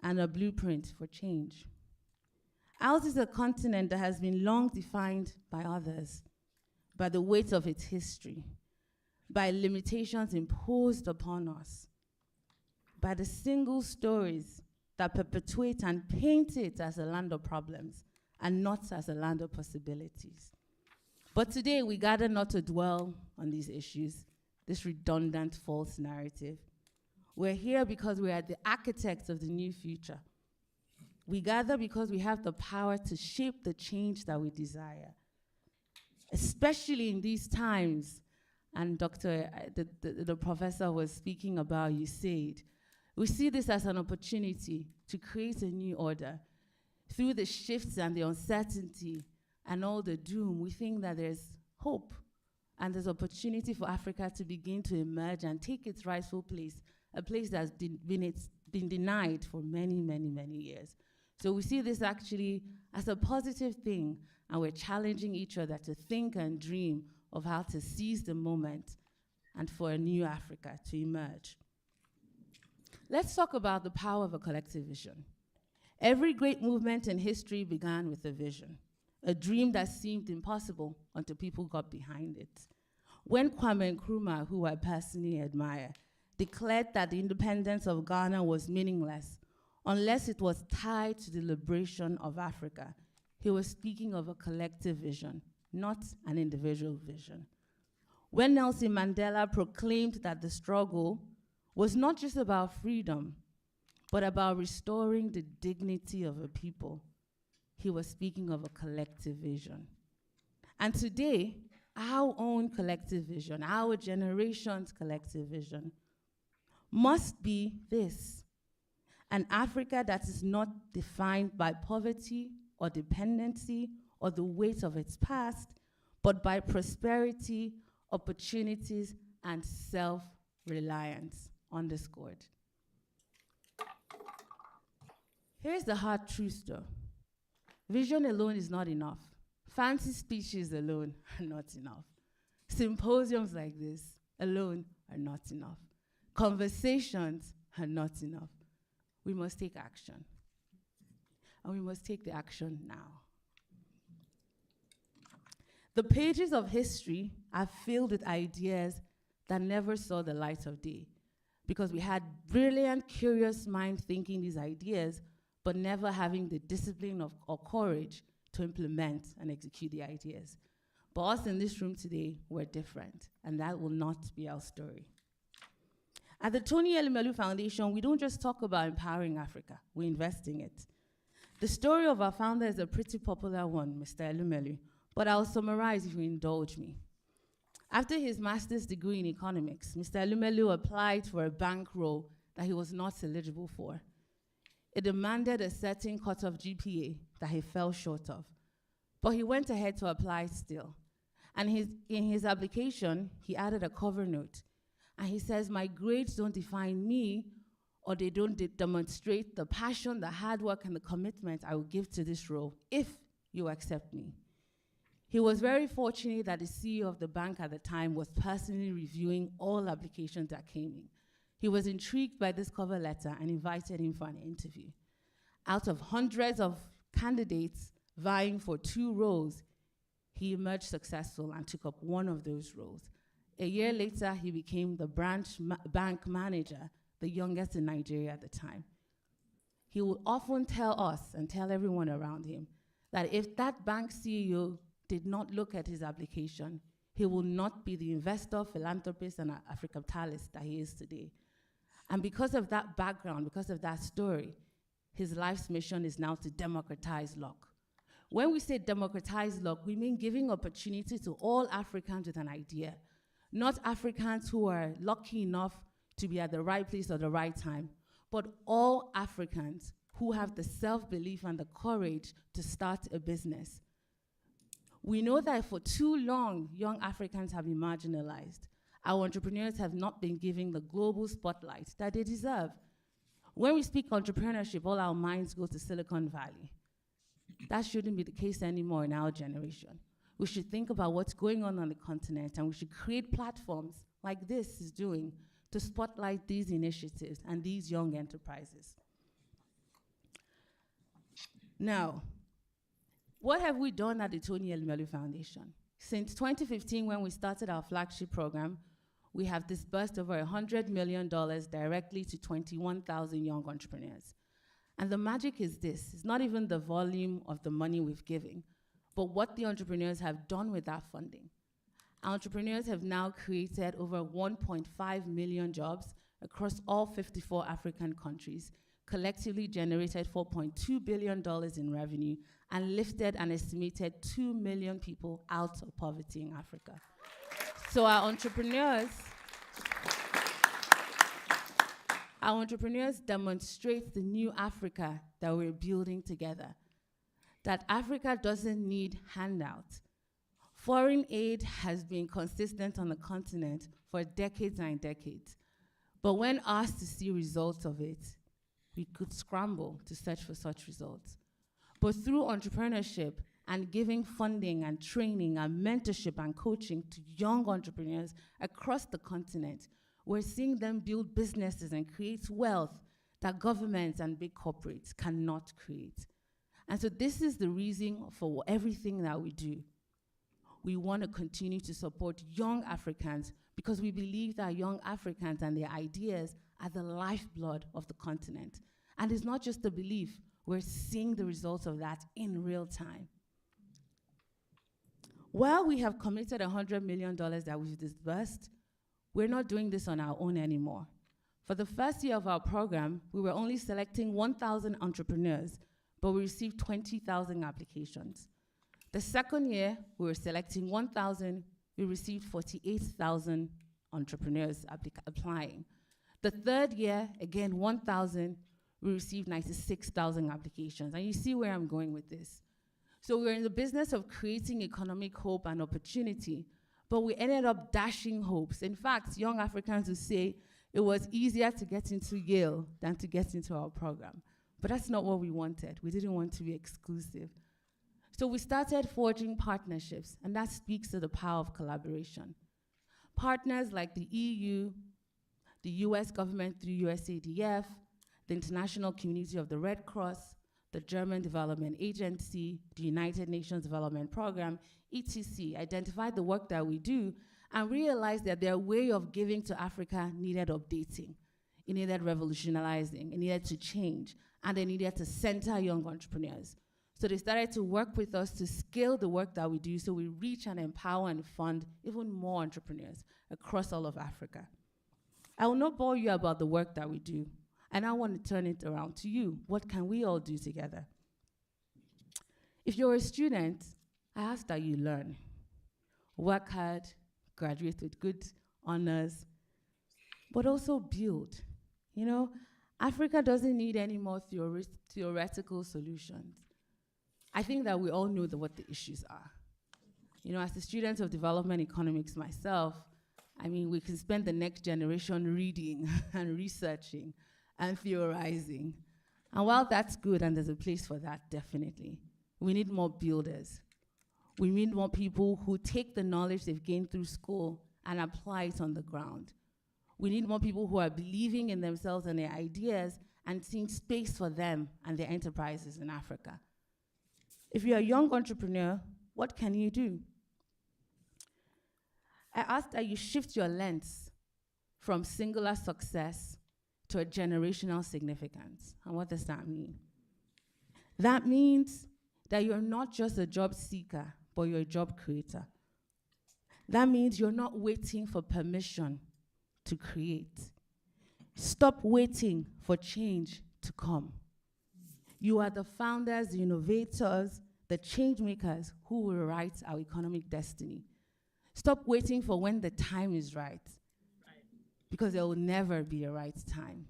and a blueprint for change. Ours is a continent that has been long defined by others, by the weight of its history, by limitations imposed upon us, by the single stories that perpetuate and paint it as a land of problems and not as a land of possibilities. But today we gather not to dwell on these issues, this redundant false narrative. We're here because we are the architects of the new future. We gather because we have the power to shape the change that we desire, especially in these times. And the professor was speaking about USAID. We see this as an opportunity to create a new order. Through the shifts and the uncertainty and all the doom, we think that there's hope and there's opportunity for Africa to begin to emerge and take its rightful place, a place that's been denied for many, many, many years. So we see this actually as a positive thing, and we're challenging each other to think and dream of how to seize the moment and for a new Africa to emerge. Let's talk about the power of a collective vision. Every great movement in history began with a vision, a dream that seemed impossible until people got behind it. When Kwame Nkrumah, who I personally admire, declared that the independence of Ghana was meaningless unless it was tied to the liberation of Africa, he was speaking of a collective vision, not an individual vision. When Nelson Mandela proclaimed that the struggle was not just about freedom, but about restoring the dignity of a people, he was speaking of a collective vision. And today, our own collective vision, our generation's collective vision, must be this: an Africa that is not defined by poverty or dependency or the weight of its past, but by prosperity, opportunities, and self-reliance, underscored. Here's the hard truth though. Vision alone is not enough. Fancy speeches alone are not enough. Symposiums like this alone are not enough. Conversations are not enough. We must take action. And we must take the action now. The pages of history are filled with ideas that never saw the light of day, because we had brilliant, curious minds thinking these ideas, but never having the discipline or courage to implement and execute the ideas. But us in this room today, we're different, and that will not be our story. At the Tony Elumelu Foundation, we don't just talk about empowering Africa, we invest in it. The story of our founder is a pretty popular one, Mr. Elumelu, but I'll summarize if you indulge me. After his master's degree in economics, Mr. Elumelu applied for a bank role that he was not eligible for. It demanded a certain cut-off GPA that he fell short of, but he went ahead to apply still. And in his application, he added a cover note, and he says, "My grades don't define me, or they don't demonstrate the passion, the hard work, and the commitment I will give to this role if you accept me." He was very fortunate that the CEO of the bank at the time was personally reviewing all applications that came in. He was intrigued by this cover letter and invited him for an interview. Out of hundreds of candidates vying for 2 roles, he emerged successful and took up one of those roles. A year later, he became the bank manager, the youngest in Nigeria at the time. He would often tell us and tell everyone around him that if that bank CEO did not look at his application, he will not be the investor, philanthropist, and Africatalist that he is today. And because of that background, because of that story, his life's mission is now to democratize luck. When we say democratize luck, we mean giving opportunity to all Africans with an idea, not Africans who are lucky enough to be at the right place at the right time, but all Africans who have the self-belief and the courage to start a business. We know that for too long, young Africans have been marginalized. Our entrepreneurs have not been given the global spotlight that they deserve. When we speak entrepreneurship, all our minds go to Silicon Valley. That shouldn't be the case anymore in our generation. We should think about what's going on the continent, and we should create platforms like this is doing to spotlight these initiatives and these young enterprises. Now, what have we done at the Tony Elumelu Foundation? Since 2015, when we started our flagship program, we have disbursed over $100 million directly to 21,000 young entrepreneurs. And the magic is this: it's not even the volume of the money we've given, but what the entrepreneurs have done with that funding. Our entrepreneurs have now created over 1.5 million jobs across all 54 African countries, collectively generated $4.2 billion in revenue, and lifted an estimated 2 million people out of poverty in Africa. So our entrepreneurs demonstrate the new Africa that we're building together, that Africa doesn't need handouts. Foreign aid has been consistent on the continent for decades and decades, but when asked to see results of it, we could scramble to search for such results. But through entrepreneurship and giving funding and training and mentorship and coaching to young entrepreneurs across the continent, we're seeing them build businesses and create wealth that governments and big corporates cannot create. And so this is the reason for everything that we do. We want to continue to support young Africans because we believe that young Africans and their ideas are the lifeblood of the continent. And it's not just a belief, we're seeing the results of that in real time. While we have committed $100 million that we've disbursed, we're not doing this on our own anymore. For the first year of our program, we were only selecting 1,000 entrepreneurs, but we received 20,000 applications. The second year, we were selecting 1,000, we received 48,000 entrepreneurs applying. The third year, again, 1,000, we received 96,000 applications. And you see where I'm going with this. So we're in the business of creating economic hope and opportunity, but we ended up dashing hopes. In fact, young Africans will say it was easier to get into Yale than to get into our program. But that's not what we wanted. We didn't want to be exclusive. So we started forging partnerships, and that speaks to the power of collaboration. Partners like the EU, the US government through USADF, the international community of the Red Cross, the German Development Agency, the United Nations Development Program, etc., identified the work that we do and realized that their way of giving to Africa needed updating. It needed revolutionizing, it needed to change, and they needed to center young entrepreneurs. So they started to work with us to scale the work that we do so we reach and empower and fund even more entrepreneurs across all of Africa. I will not bore you about the work that we do, and I want to turn it around to you. What can we all do together? If you're a student, I ask that you learn. Work hard, graduate with good honors, but also build. You know, Africa doesn't need any more theoretical solutions. I think that we all know what the issues are. You know, as a student of development economics myself, I mean, we can spend the next generation reading and researching and theorizing. And while that's good, and there's a place for that, definitely, we need more builders. We need more people who take the knowledge they've gained through school and apply it on the ground. We need more people who are believing in themselves and their ideas and seeing space for them and their enterprises in Africa. If you're a young entrepreneur, what can you do? I ask that you shift your lens from singular success to a generational significance. And what does that mean? That means that you're not just a job seeker, but you're a job creator. That means you're not waiting for permission to create. Stop waiting for change to come. You are the founders, the innovators, the change makers who will write our economic destiny. Stop waiting for when the time is right, because there will never be a right time.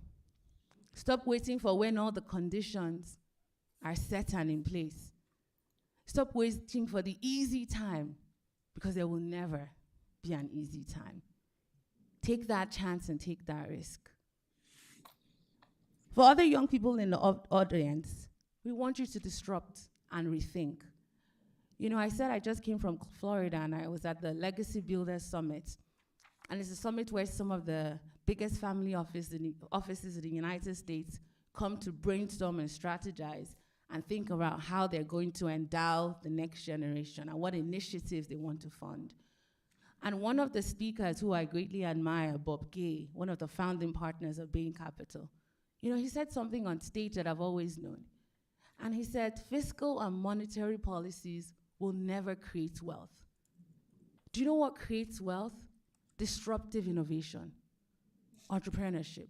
Stop waiting for when all the conditions are set and in place. Stop waiting for the easy time, because there will never be an easy time. Take that chance and take that risk. For other young people in the audience, we want you to disrupt and rethink. You know, I said I just came from Florida and I was at the Legacy Builders Summit. And it's a summit where some of the biggest family offices in the United States come to brainstorm and strategize and think about how they're going to endow the next generation and what initiatives they want to fund. And one of the speakers who I greatly admire, Bob Gay, one of the founding partners of Bain Capital, you know, he said something on stage that I've always known. And he said, fiscal and monetary policies will never create wealth. Do you know what creates wealth? Disruptive innovation, entrepreneurship.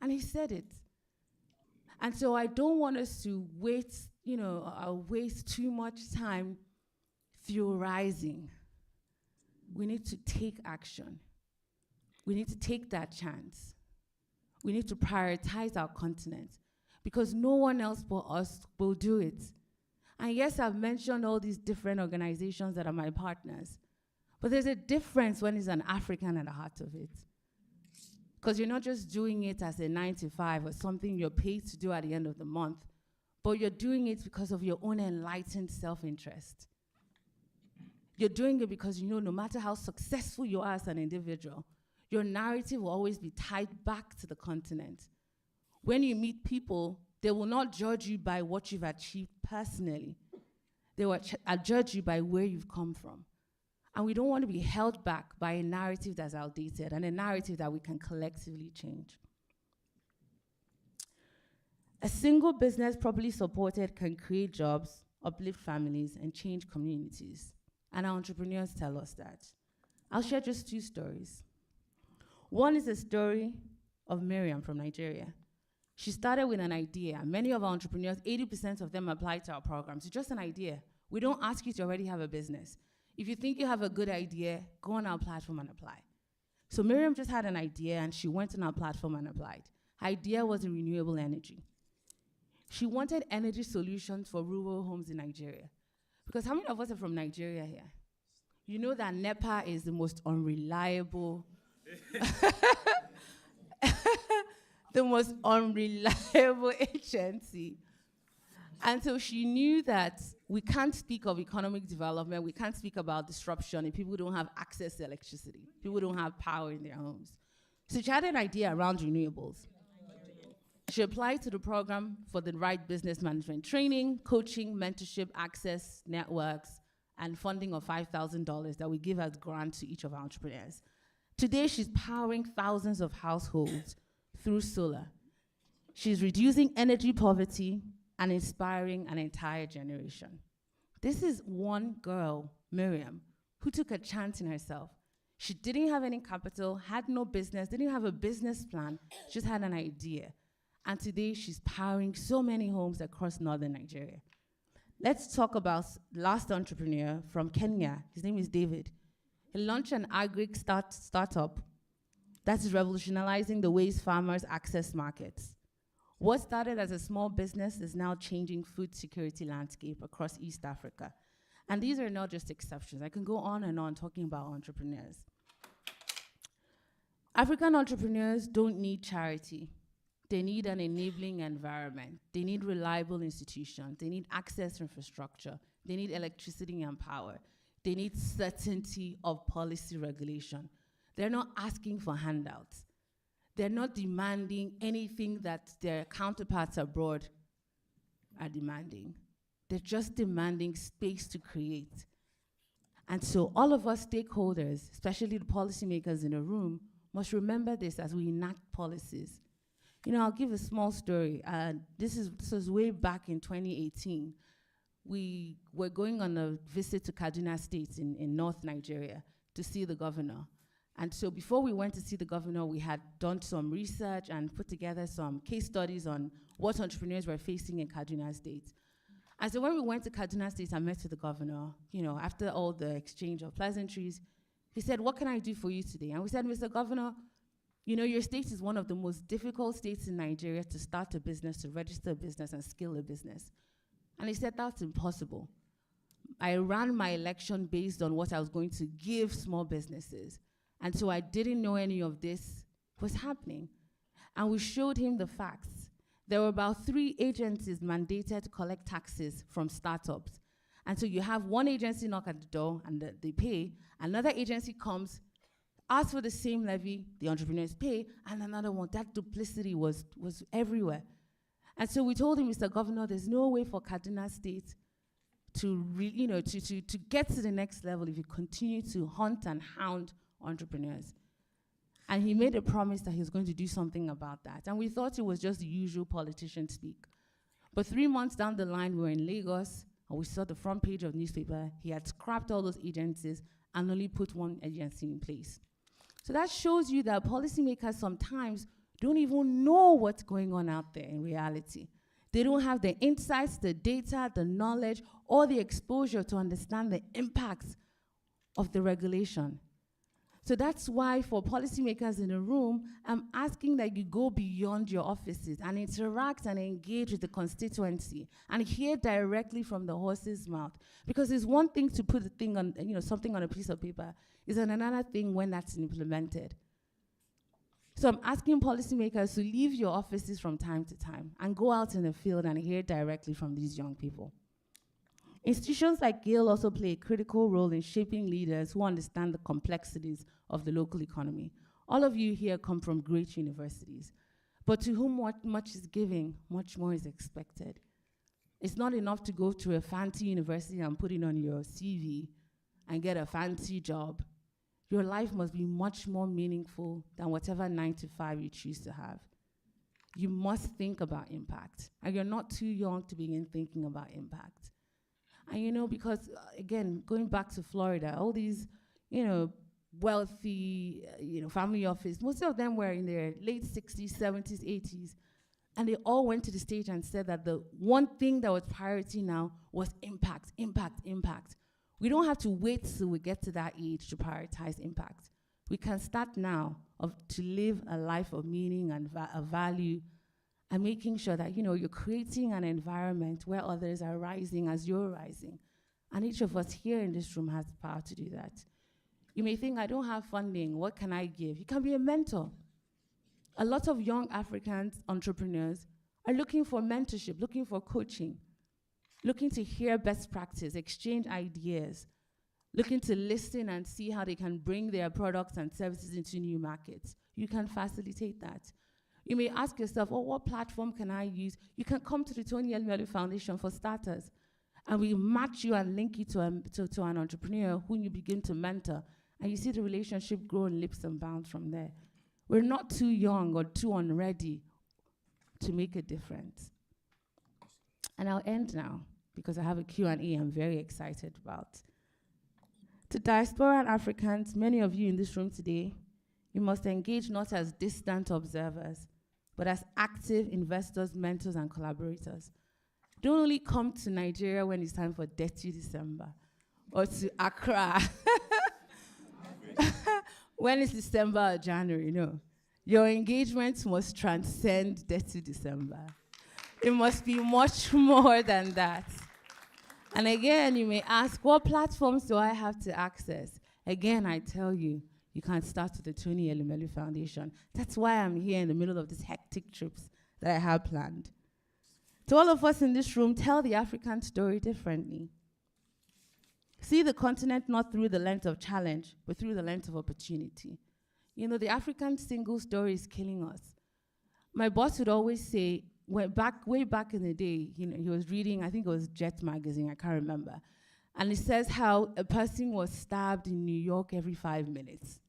And he said it. And so I don't want us to waste too much time theorizing. We need to take action. We need to take that chance. We need to prioritize our continent, because no one else but us will do it. And yes, I've mentioned all these different organizations that are my partners, but there's a difference when it's an African at the heart of it. Because you're not just doing it as a 9-to-5 or something you're paid to do at the end of the month, but you're doing it because of your own enlightened self-interest. You're doing it because you know no matter how successful you are as an individual, your narrative will always be tied back to the continent. When you meet people, they will not judge you by what you've achieved personally. They will judge you by where you've come from. And we don't want to be held back by a narrative that's outdated and a narrative that we can collectively change. A single business properly supported can create jobs, uplift families, and change communities. And our entrepreneurs tell us that. I'll share just 2 stories. One is a story of Miriam from Nigeria. She started with an idea. Many of our entrepreneurs, 80% of them apply to our programs. It's just an idea. We don't ask you to already have a business. If you think you have a good idea, go on our platform and apply. So Miriam just had an idea and she went on our platform and applied. Her idea was in renewable energy. She wanted energy solutions for rural homes in Nigeria. Because how many of us are from Nigeria here? You know that NEPA is the most unreliable, the most unreliable agency. And so she knew that we can't speak of economic development, we can't speak about disruption if people don't have access to electricity, people don't have power in their homes. So she had an idea around renewables. She applied to the program for the right business management training, coaching, mentorship, access, networks, and funding of $5,000 that we give as grant to each of our entrepreneurs. Today, she's powering thousands of households through solar. She's reducing energy poverty and inspiring an entire generation. This is one girl, Miriam, who took a chance in herself. She didn't have any capital, had no business, didn't have a business plan, just had an idea. And today, she's powering so many homes across northern Nigeria. Let's talk about last entrepreneur from Kenya. His name is David. He launched an agri startup that is revolutionizing the ways farmers access markets. What started as a small business is now changing food security landscape across East Africa. And these are not just exceptions. I can go on and on talking about entrepreneurs. African entrepreneurs don't need charity. They need an enabling environment. They need reliable institutions. They need access to infrastructure. They need electricity and power. They need certainty of policy regulation. They're not asking for handouts. They're not demanding anything that their counterparts abroad are demanding. They're just demanding space to create. And so all of us stakeholders, especially the policymakers in the room, must remember this as we enact policies. You know, I'll give a small story. This was way back in 2018. We were going on a visit to Kaduna State in North Nigeria to see the governor. And so before we went to see the governor, we had done some research and put together some case studies on what entrepreneurs were facing in Kaduna State. And so when we went to Kaduna State and met with the governor, you know, after all the exchange of pleasantries, he said, "What can I do for you today?" And we said, "Mr. Governor, you know, your state is one of the most difficult states in Nigeria to start a business, to register a business, and scale a business." And he said, "That's impossible. I ran my election based on what I was going to give small businesses. And so I didn't know any of this was happening." And we showed him the facts. There were about 3 agencies mandated to collect taxes from startups. And so you have one agency knock at the door and they pay, another agency comes, asks for the same levy, the entrepreneurs pay, and another one. That duplicity was everywhere. And so we told him, "Mr. Governor, there's no way for Kaduna State to get to the next level if you continue to hunt and hound entrepreneurs." And he made a promise that he was going to do something about that. And we thought it was just the usual politician speak. But 3 months down the line, we were in Lagos, and we saw the front page of the newspaper. He had scrapped all those agencies and only put one agency in place. So that shows you that policymakers sometimes don't even know what's going on out there in reality. They don't have the insights, the data, the knowledge, or the exposure to understand the impacts of the regulation. So that's why for policymakers in the room, I'm asking that you go beyond your offices and interact and engage with the constituency and hear directly from the horse's mouth. Because it's one thing to put a thing on, something on a piece of paper. It's another thing when that's implemented. So I'm asking policymakers to leave your offices from time to time and go out in the field and hear directly from these young people. Institutions like Yale also play a critical role in shaping leaders who understand the complexities of the local economy. All of you here come from great universities, but to whom much is given, much more is expected. It's not enough to go to a fancy university and put it on your CV and get a fancy job. Your life must be much more meaningful than whatever 9 to 5 you choose to have. You must think about impact, and you're not too young to begin thinking about impact. And because again, going back to Florida, all these, wealthy, family office, most of them were in their late 60s, 70s, 80s, and they all went to the stage and said that the one thing that was priority now was impact, impact, impact. We don't have to wait till we get to that age to prioritize impact. We can start now to live a life of meaning and of value, and making sure that, you're creating an environment where others are rising as you're rising. And each of us here in this room has the power to do that. You may think, I don't have funding, what can I give? You can be a mentor. A lot of young African entrepreneurs are looking for mentorship, looking for coaching, looking to hear best practice, exchange ideas, looking to listen and see how they can bring their products and services into new markets. You can facilitate that. You may ask yourself, what platform can I use? You can come to the Tony Elumelu Foundation for starters, and we match you and link you to an entrepreneur who you begin to mentor, and you see the relationship grow in leaps and bounds from there. We're not too young or too unready to make a difference. And I'll end now, because I have a Q&A I'm very excited about. To diaspora and Africans, many of you in this room today, you must engage not as distant observers, but as active investors, mentors, and collaborators. Don't only come to Nigeria when it's time for Dirty December, or to Accra when it's December or January, no. Your engagement must transcend Dirty December. It must be much more than that. And again, you may ask, what platforms do I have to access? Again, I tell you, you can start with the Tony Elumelu Foundation. That's why I'm here in the middle of these hectic trips that I have planned. To all of us in this room, tell the African story differently. See the continent not through the lens of challenge, but through the lens of opportunity. The African single story is killing us. My boss would always say, way back in the day, he was reading, I think it was Jet magazine, I can't remember. And it says how a person was stabbed in New York every 5 minutes.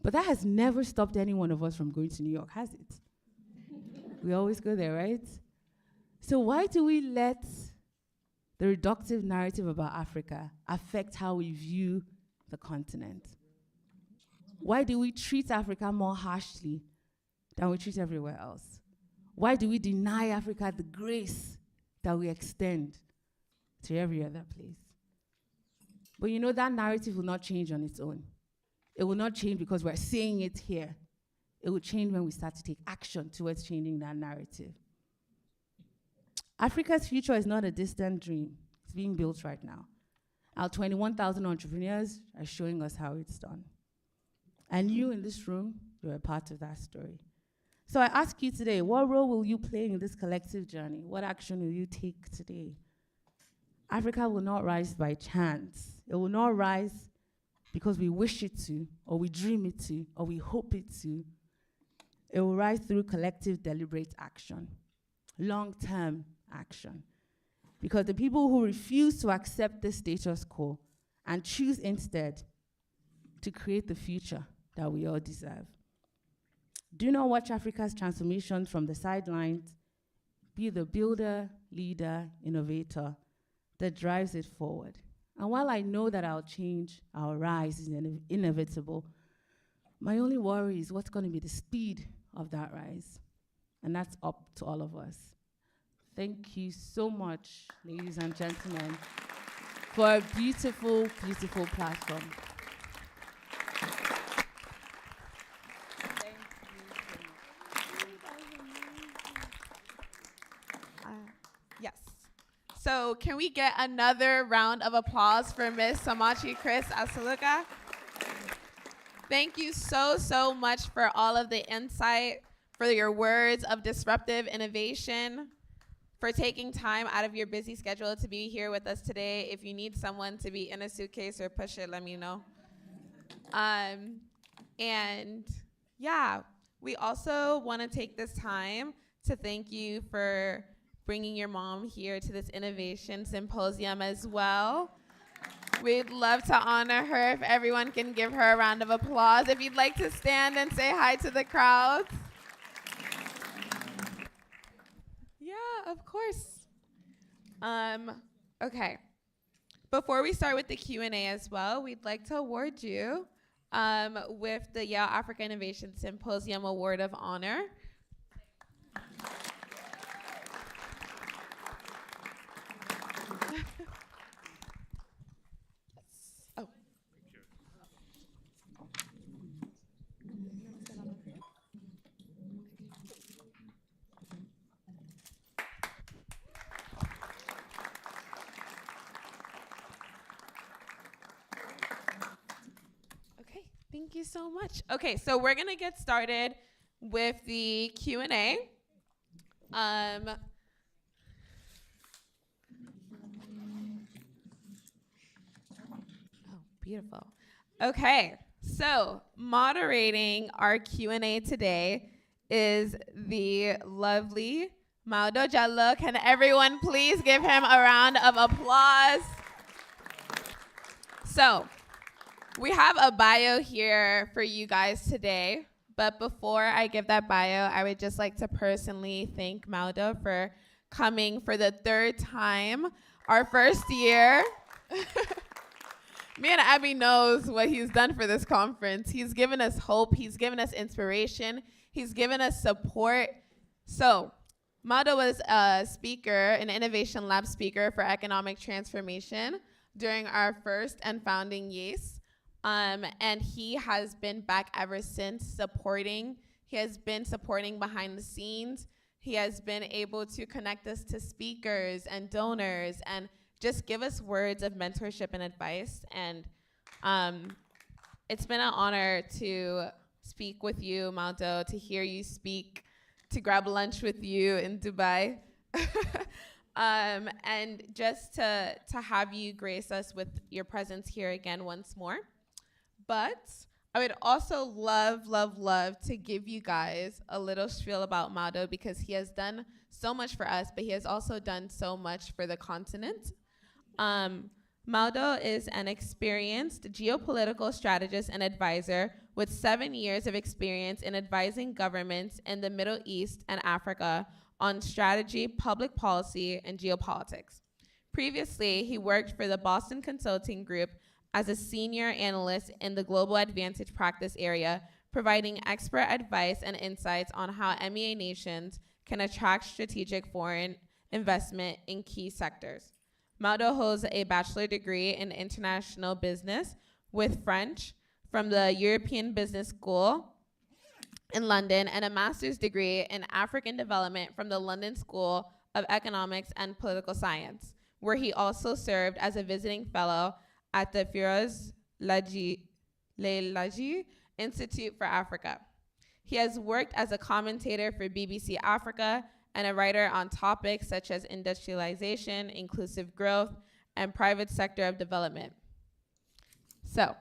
But that has never stopped any one of us from going to New York, has it? We always go there, right? So why do we let the reductive narrative about Africa affect how we view the continent? Why do we treat Africa more harshly than we treat everywhere else? Why do we deny Africa the grace that we extend to every other place? But that narrative will not change on its own. It will not change because we're saying it here. It will change when we start to take action towards changing that narrative. Africa's future is not a distant dream. It's being built right now. Our 21,000 entrepreneurs are showing us how it's done. And you in this room, you're a part of that story. So I ask you today, what role will you play in this collective journey? What action will you take today? Africa will not rise by chance. It will not rise because we wish it to, or we dream it to, or we hope it to. It will rise through collective, deliberate action, long-term action. Because the people who refuse to accept the status quo and choose instead to create the future that we all deserve. Do not watch Africa's transformation from the sidelines. Be the builder, leader, innovator that drives it forward. And while I know that our change, our rise is inevitable, my only worry is what's going to be the speed of that rise. And that's up to all of us. Thank you so much, ladies and gentlemen, for a beautiful, beautiful platform. Yes. So can we get another round of applause for Ms. Samachi Chris Asaluka? Thank you so, so much for all of the insight, for your words of disruptive innovation, for taking time out of your busy schedule to be here with us today. If you need someone to be in a suitcase or push it, let me know. And yeah, we also want to take this time to thank you for bringing your mom here to this innovation symposium as well. We'd love to honor her. If everyone can give her a round of applause. If you'd like to stand and say hi to the crowd. Yeah, of course. Okay. Before we start with the Q&A as well, we'd like to award you with the Yale Africa Innovation Symposium Award of Honor. Thank you so much. Okay, so we're gonna get started with the Q&A. Oh, beautiful. Okay, so moderating our Q&A today is the lovely Maudo Jallo. Can everyone please give him a round of applause? So, we have a bio here for you guys today, but before I give that bio, I would just like to personally thank Maudo for coming for the third time. Our first year, me and Abby knows what he's done for this conference. He's given us hope, he's given us inspiration, he's given us support. So, Maudo was a speaker, an innovation lab speaker for economic transformation during our first and founding YAIS. And he has been back ever since supporting. He has been supporting behind the scenes. He has been able to connect us to speakers and donors and just give us words of mentorship and advice. And it's been an honor to speak with you, Maudo, to hear you speak, to grab lunch with you in Dubai. And just to have you grace us with your presence here again once more. But I would also love to give you guys a little spiel about Maudo because he has done so much for us, but he has also done so much for the continent. Maudo is an experienced geopolitical strategist and advisor with 7 years of experience in advising governments in the Middle East and Africa on strategy, public policy, and geopolitics. Previously, he worked for the Boston Consulting Group as a senior analyst in the Global Advantage practice area, providing expert advice and insights on how MEA nations can attract strategic foreign investment in key sectors. Maudo holds a bachelor degree in international business with French from the European Business School in London and a master's degree in African development from the London School of Economics and Political Science, where he also served as a visiting fellow at the Firoz Laji Institute for Africa. He has worked as a commentator for BBC Africa and a writer on topics such as industrialization, inclusive growth, and private sector of development. So,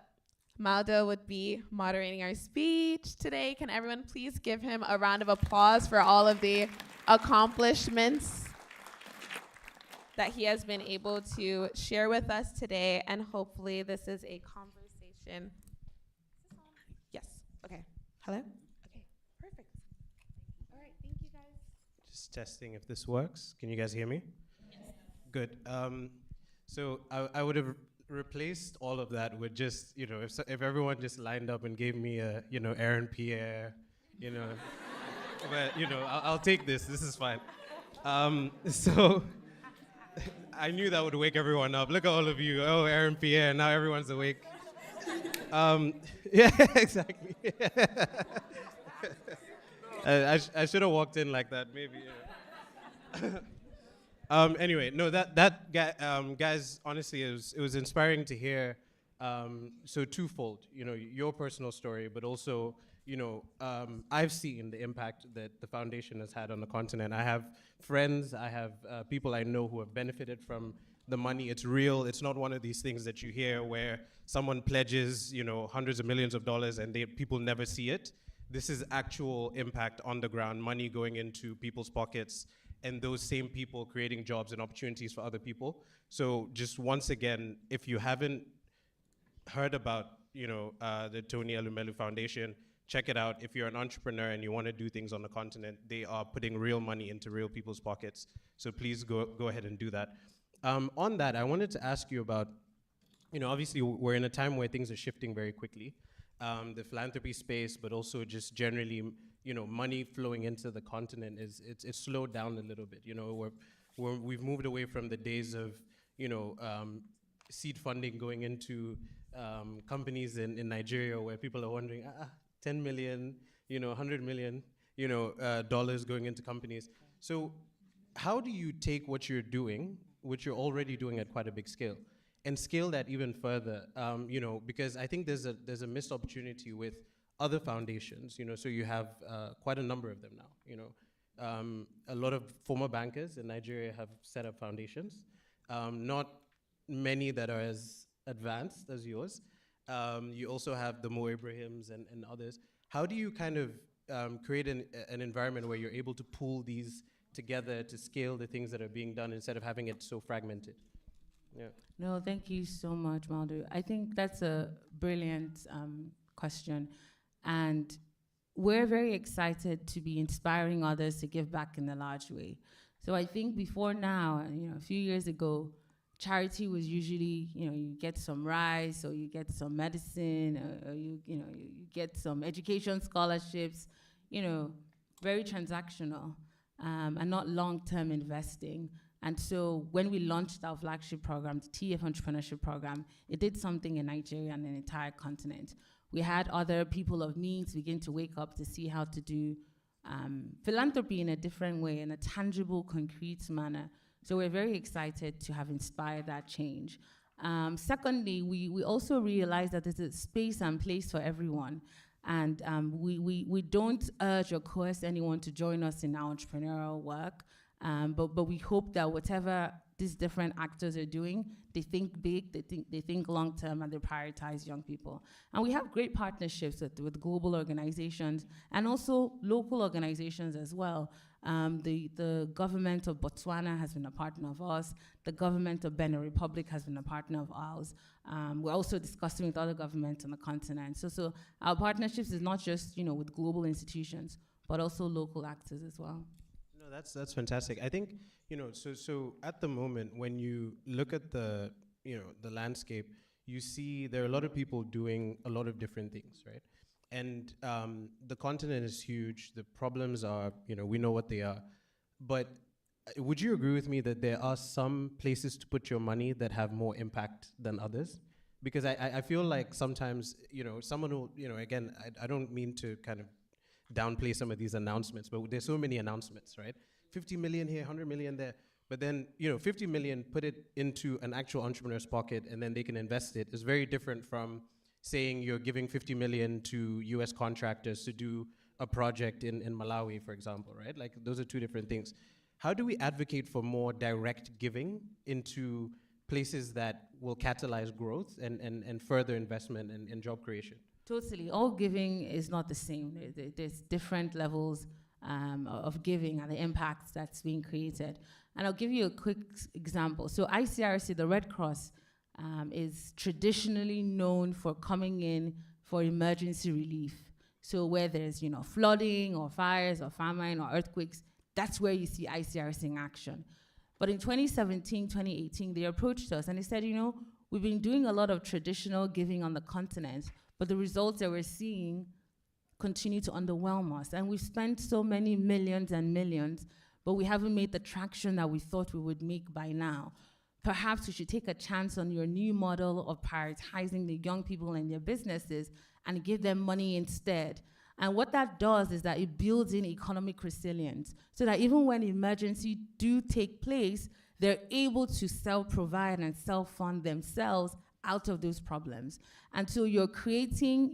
Maudo would be moderating our speech today. Can everyone please give him a round of applause for all of the accomplishments that he has been able to share with us today, and hopefully this is a conversation. Yes, okay. Hello? Okay, perfect. All right, thank you guys. Just testing if this works. Can you guys hear me? Yes. Good. So I would have replaced all of that with just, if everyone just lined up and gave me a, Aaron Pierre, but, I'll take this. This is fine. So I knew that would wake everyone up. Look at all of you. Oh, Aaron Pierre. Now everyone's awake. Yeah, exactly. I should have walked in like that, maybe. Yeah. Anyway, no, that guys, honestly, it was inspiring to hear. So twofold, your personal story, but also, I've seen the impact that the foundation has had on the continent. I have friends, I have people I know who have benefited from the money. It's real. It's not one of these things that you hear where someone pledges, hundreds of millions of dollars and people never see it. This is actual impact on the ground, money going into people's pockets, and those same people creating jobs and opportunities for other people. So just once again, if you haven't heard about, the Tony Elumelu Foundation, check it out. If you're an entrepreneur and you want to do things on the continent, they are putting real money into real people's pockets. So please go ahead and do that. On that, I wanted to ask you about, obviously we're in a time where things are shifting very quickly. The philanthropy space, but also just generally, money flowing into the continent it's slowed down a little bit. We've moved away from the days of, seed funding going into companies in Nigeria where people are wondering, 10 million, 100 million, dollars going into companies. So how do you take what you're doing, which you're already doing at quite a big scale, and scale that even further, because I think there's a missed opportunity with other foundations, so you have quite a number of them now, a lot of former bankers in Nigeria have set up foundations, not many that are as advanced as yours. You also have the Mo Ibrahims and others. How do you kind of create an environment where you're able to pool these together to scale the things that are being done instead of having it so fragmented? Yeah. No, thank you so much, Maldu. I think that's a brilliant question. And we're very excited to be inspiring others to give back in a large way. So I think before now, a few years ago, charity was usually, you get some rice, or you get some medicine, or you get some education scholarships, very transactional, and not long-term investing. And so when we launched our flagship program, the TF Entrepreneurship Program, it did something in Nigeria and the entire continent. We had other people of means begin to wake up to see how to do philanthropy in a different way, in a tangible, concrete manner. So we're very excited to have inspired that change. Secondly, we also realize that there's a space and place for everyone. And we don't urge or coerce anyone to join us in our entrepreneurial work. But we hope that whatever these different actors are doing, they think big, they think long term, and they prioritize young people. And we have great partnerships with global organizations and also local organizations as well. The government of Botswana has been a partner of ours. The government of Benin Republic has been a partner of ours. We're also discussing with other governments on the continent. So our partnerships is not just with global institutions, but also local actors as well. No, that's fantastic. I think so at the moment when you look at the landscape, you see there are a lot of people doing a lot of different things, right? And the continent is huge. The problems are, we know what they are. But would you agree with me that there are some places to put your money that have more impact than others? Because I feel like sometimes, someone will, again, I don't mean to kind of downplay some of these announcements, but there's so many announcements, right? 50 million here, 100 million there. But then, 50 million, put it into an actual entrepreneur's pocket and then they can invest it is very different from saying you're giving 50 million to US contractors to do a project in Malawi, for example, right? Like those are two different things. How do we advocate for more direct giving into places that will catalyze growth and further investment and job creation? Totally. All giving is not the same. There's different levels of giving and the impact that's being created. And I'll give you a quick example. So ICRC, the Red Cross, is traditionally known for coming in for emergency relief. So where there's flooding or fires or famine or earthquakes, that's where you see ICRC in action. But in 2017, 2018, they approached us and they said, we've been doing a lot of traditional giving on the continent, but the results that we're seeing continue to underwhelm us. And we've spent so many millions and millions, but we haven't made the traction that we thought we would make by now. Perhaps we should take a chance on your new model of prioritizing the young people in their businesses and give them money instead. And what that does is that it builds in economic resilience so that even when emergencies do take place, they're able to self-provide and self-fund themselves out of those problems. And so you're creating,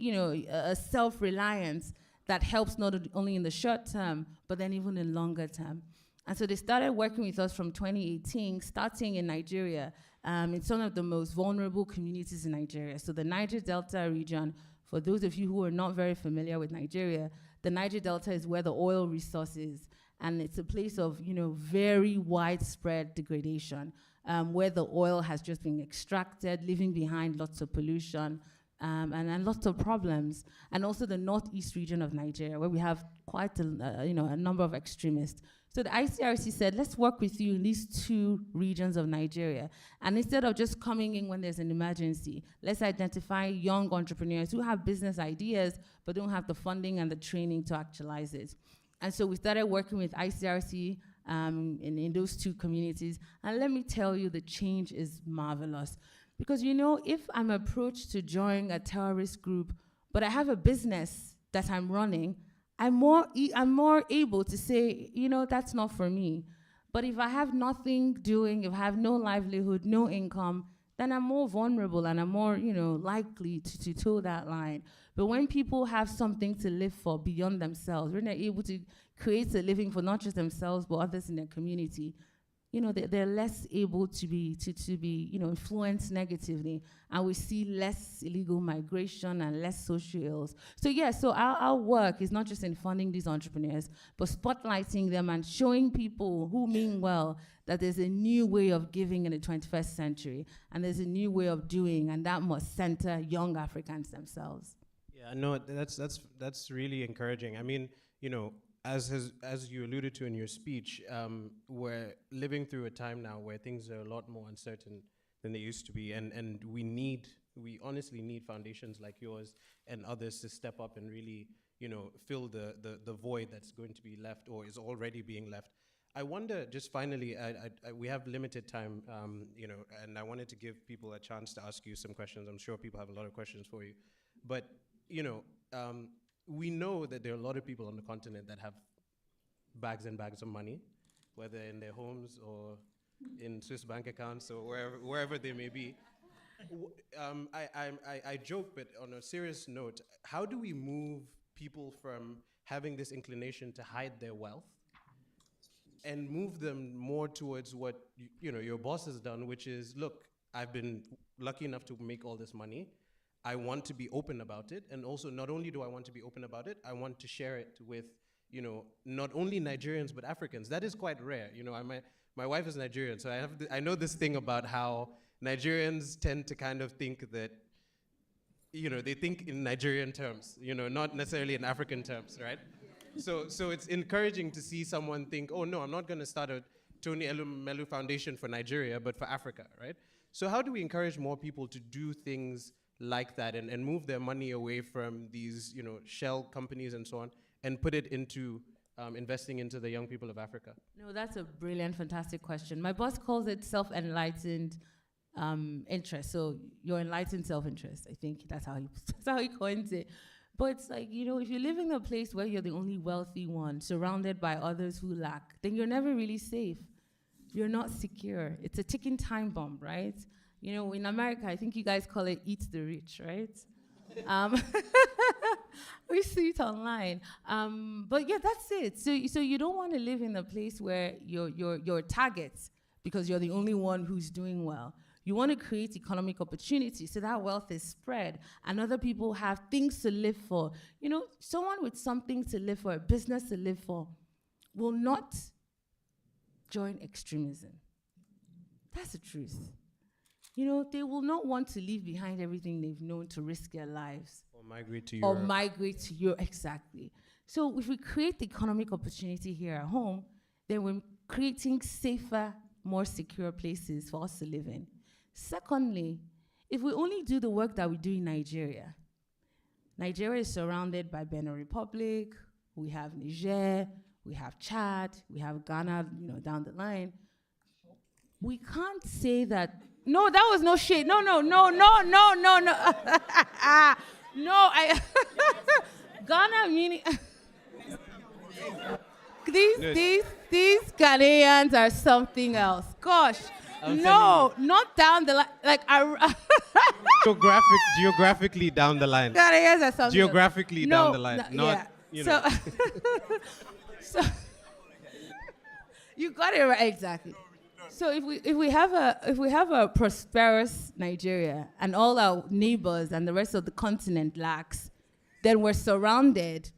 a self-reliance that helps not only in the short term, but then even in longer term. And so they started working with us from 2018, starting in Nigeria, in some of the most vulnerable communities in Nigeria. So the Niger Delta region, for those of you who are not very familiar with Nigeria, the Niger Delta is where the oil resource is. And it's a place of, very widespread degradation, where the oil has just been extracted, leaving behind lots of pollution, and lots of problems. And also the northeast region of Nigeria, where we have quite a number of extremists. So the ICRC said, let's work with you in these two regions of Nigeria. And instead of just coming in when there's an emergency, let's identify young entrepreneurs who have business ideas, but don't have the funding and the training to actualize it. And so we started working with ICRC in those two communities. And let me tell you, the change is marvelous. Because if I'm approached to join a terrorist group, but I have a business that I'm running, I'm more able to say, that's not for me. But if I have nothing doing, if I have no livelihood, no income, then I'm more vulnerable and I'm more, likely to toe that line. But when people have something to live for beyond themselves, when they're able to create a living for not just themselves but others in their community, they're less able to be influenced negatively, and we see less illegal migration and less social ills. So our work is not just in funding these entrepreneurs, but spotlighting them and showing people who mean well that there's a new way of giving in the 21st century, and there's a new way of doing, and that must center young Africans themselves. Yeah, no, that's really encouraging. I mean, as you alluded to in your speech, we're living through a time now where things are a lot more uncertain than they used to be, and we honestly need foundations like yours and others to step up and really, fill the void that's going to be left or is already being left. I wonder, just finally, we have limited time, and I wanted to give people a chance to ask you some questions. I'm sure people have a lot of questions for you, but we know that there are a lot of people on the continent that have bags and bags of money, whether in their homes or in Swiss bank accounts or wherever they may be. I joke, but on a serious note, how do we move people from having this inclination to hide their wealth and move them more towards what your boss has done, which is, look, I've been lucky enough to make all this money. I want to be open about it, and also not only do I want to be open about it, I want to share it with, not only Nigerians but Africans. That is quite rare. My wife is Nigerian, so I know this thing about how Nigerians tend to kind of think that, they think in Nigerian terms, not necessarily in African terms, right? So it's encouraging to see someone think, oh no, I'm not going to start a Tony Elumelu Foundation for Nigeria, but for Africa, right? So how do we encourage more people to do things like that and move their money away from these, shell companies and so on, and put it into investing into the young people of Africa? No, that's a brilliant, fantastic question. My boss calls it self-enlightened interest. So your enlightened self-interest, I think that's how he coins it. But it's like, if you live in a place where you're the only wealthy one, surrounded by others who lack, then you're never really safe. You're not secure. It's a ticking time bomb, right? In America, I think you guys call it eat the rich, right? We see it online. But yeah, that's it. So you don't want to live in a place where you're targets because you're the only one who's doing well. You want to create economic opportunity so that wealth is spread and other people have things to live for. Someone with something to live for, a business to live for, will not join extremism. That's the truth. They will not want to leave behind everything they've known to risk their lives. Or migrate to Europe. Or migrate to Europe, exactly. So if we create economic opportunity here at home, then we're creating safer, more secure places for us to live in. Secondly, if we only do the work that we do in Nigeria, Nigeria is surrounded by Benin Republic, we have Niger, we have Chad, we have Ghana, down the line. We can't say that. No, that was no shade. No. Ghana meaning these Ghanaians are something else. Gosh, no, not down the line. Like geographically down the line. Ghanaians are something. Geographically down the line, not yeah. So you got it right, exactly. So if we have a prosperous Nigeria and all our neighbors and the rest of the continent lacks, then we're surrounded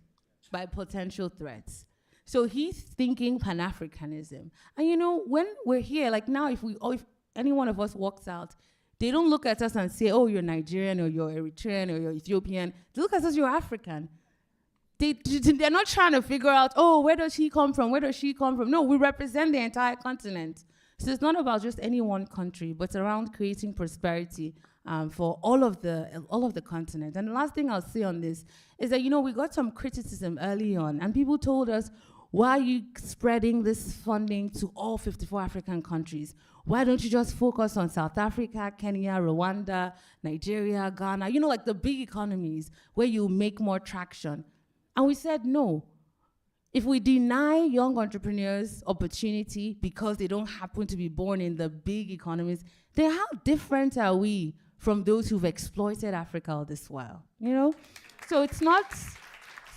by potential threats. So he's thinking Pan-Africanism. And when we're here, like now, if any one of us walks out, they don't look at us and say, oh, you're Nigerian or you're Eritrean or you're Ethiopian. They look at us, you're African. They're not trying to figure out, oh, where does he come from? Where does she come from? No, we represent the entire continent. So it's not about just any one country, but around creating prosperity for all of the continent. And the last thing I'll say on this is that, we got some criticism early on, and people told us, why are you spreading this funding to all 54 African countries? Why don't you just focus on South Africa, Kenya, Rwanda, Nigeria, Ghana, like the big economies where you make more traction? And we said, no. If we deny young entrepreneurs opportunity because they don't happen to be born in the big economies, then how different are we from those who've exploited Africa all this while? You know? So it's not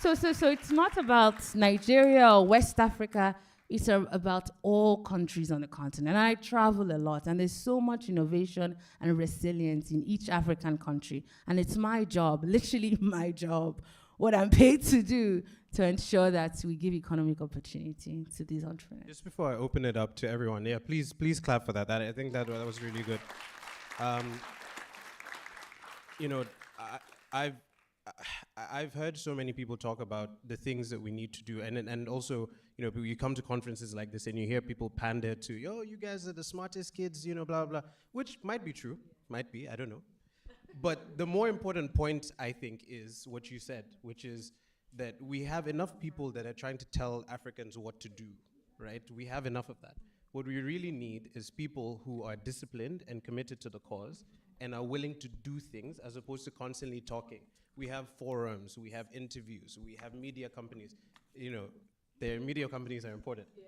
it's not about Nigeria or West Africa. It's about all countries on the continent. And I travel a lot, and there's so much innovation and resilience in each African country. And it's my job, literally my job, what I'm paid to do, to ensure that we give economic opportunity to these entrepreneurs. Just before I open it up to everyone, yeah, please clap for that. I think that was really good. You know, I've heard so many people talk about the things that we need to do, and also, you know, you come to conferences like this and you hear people pander to, yo, you guys are the smartest kids, you know, blah, blah, blah, which might be true, might be, I don't know. But the more important point, I think, is what you said, which is that we have enough people that are trying to tell Africans what to do, right? We have enough of that. What we really need is people who are disciplined and committed to the cause and are willing to do things as opposed to constantly talking. We have forums, we have interviews, we have media companies. You know, their media companies are important. Yeah.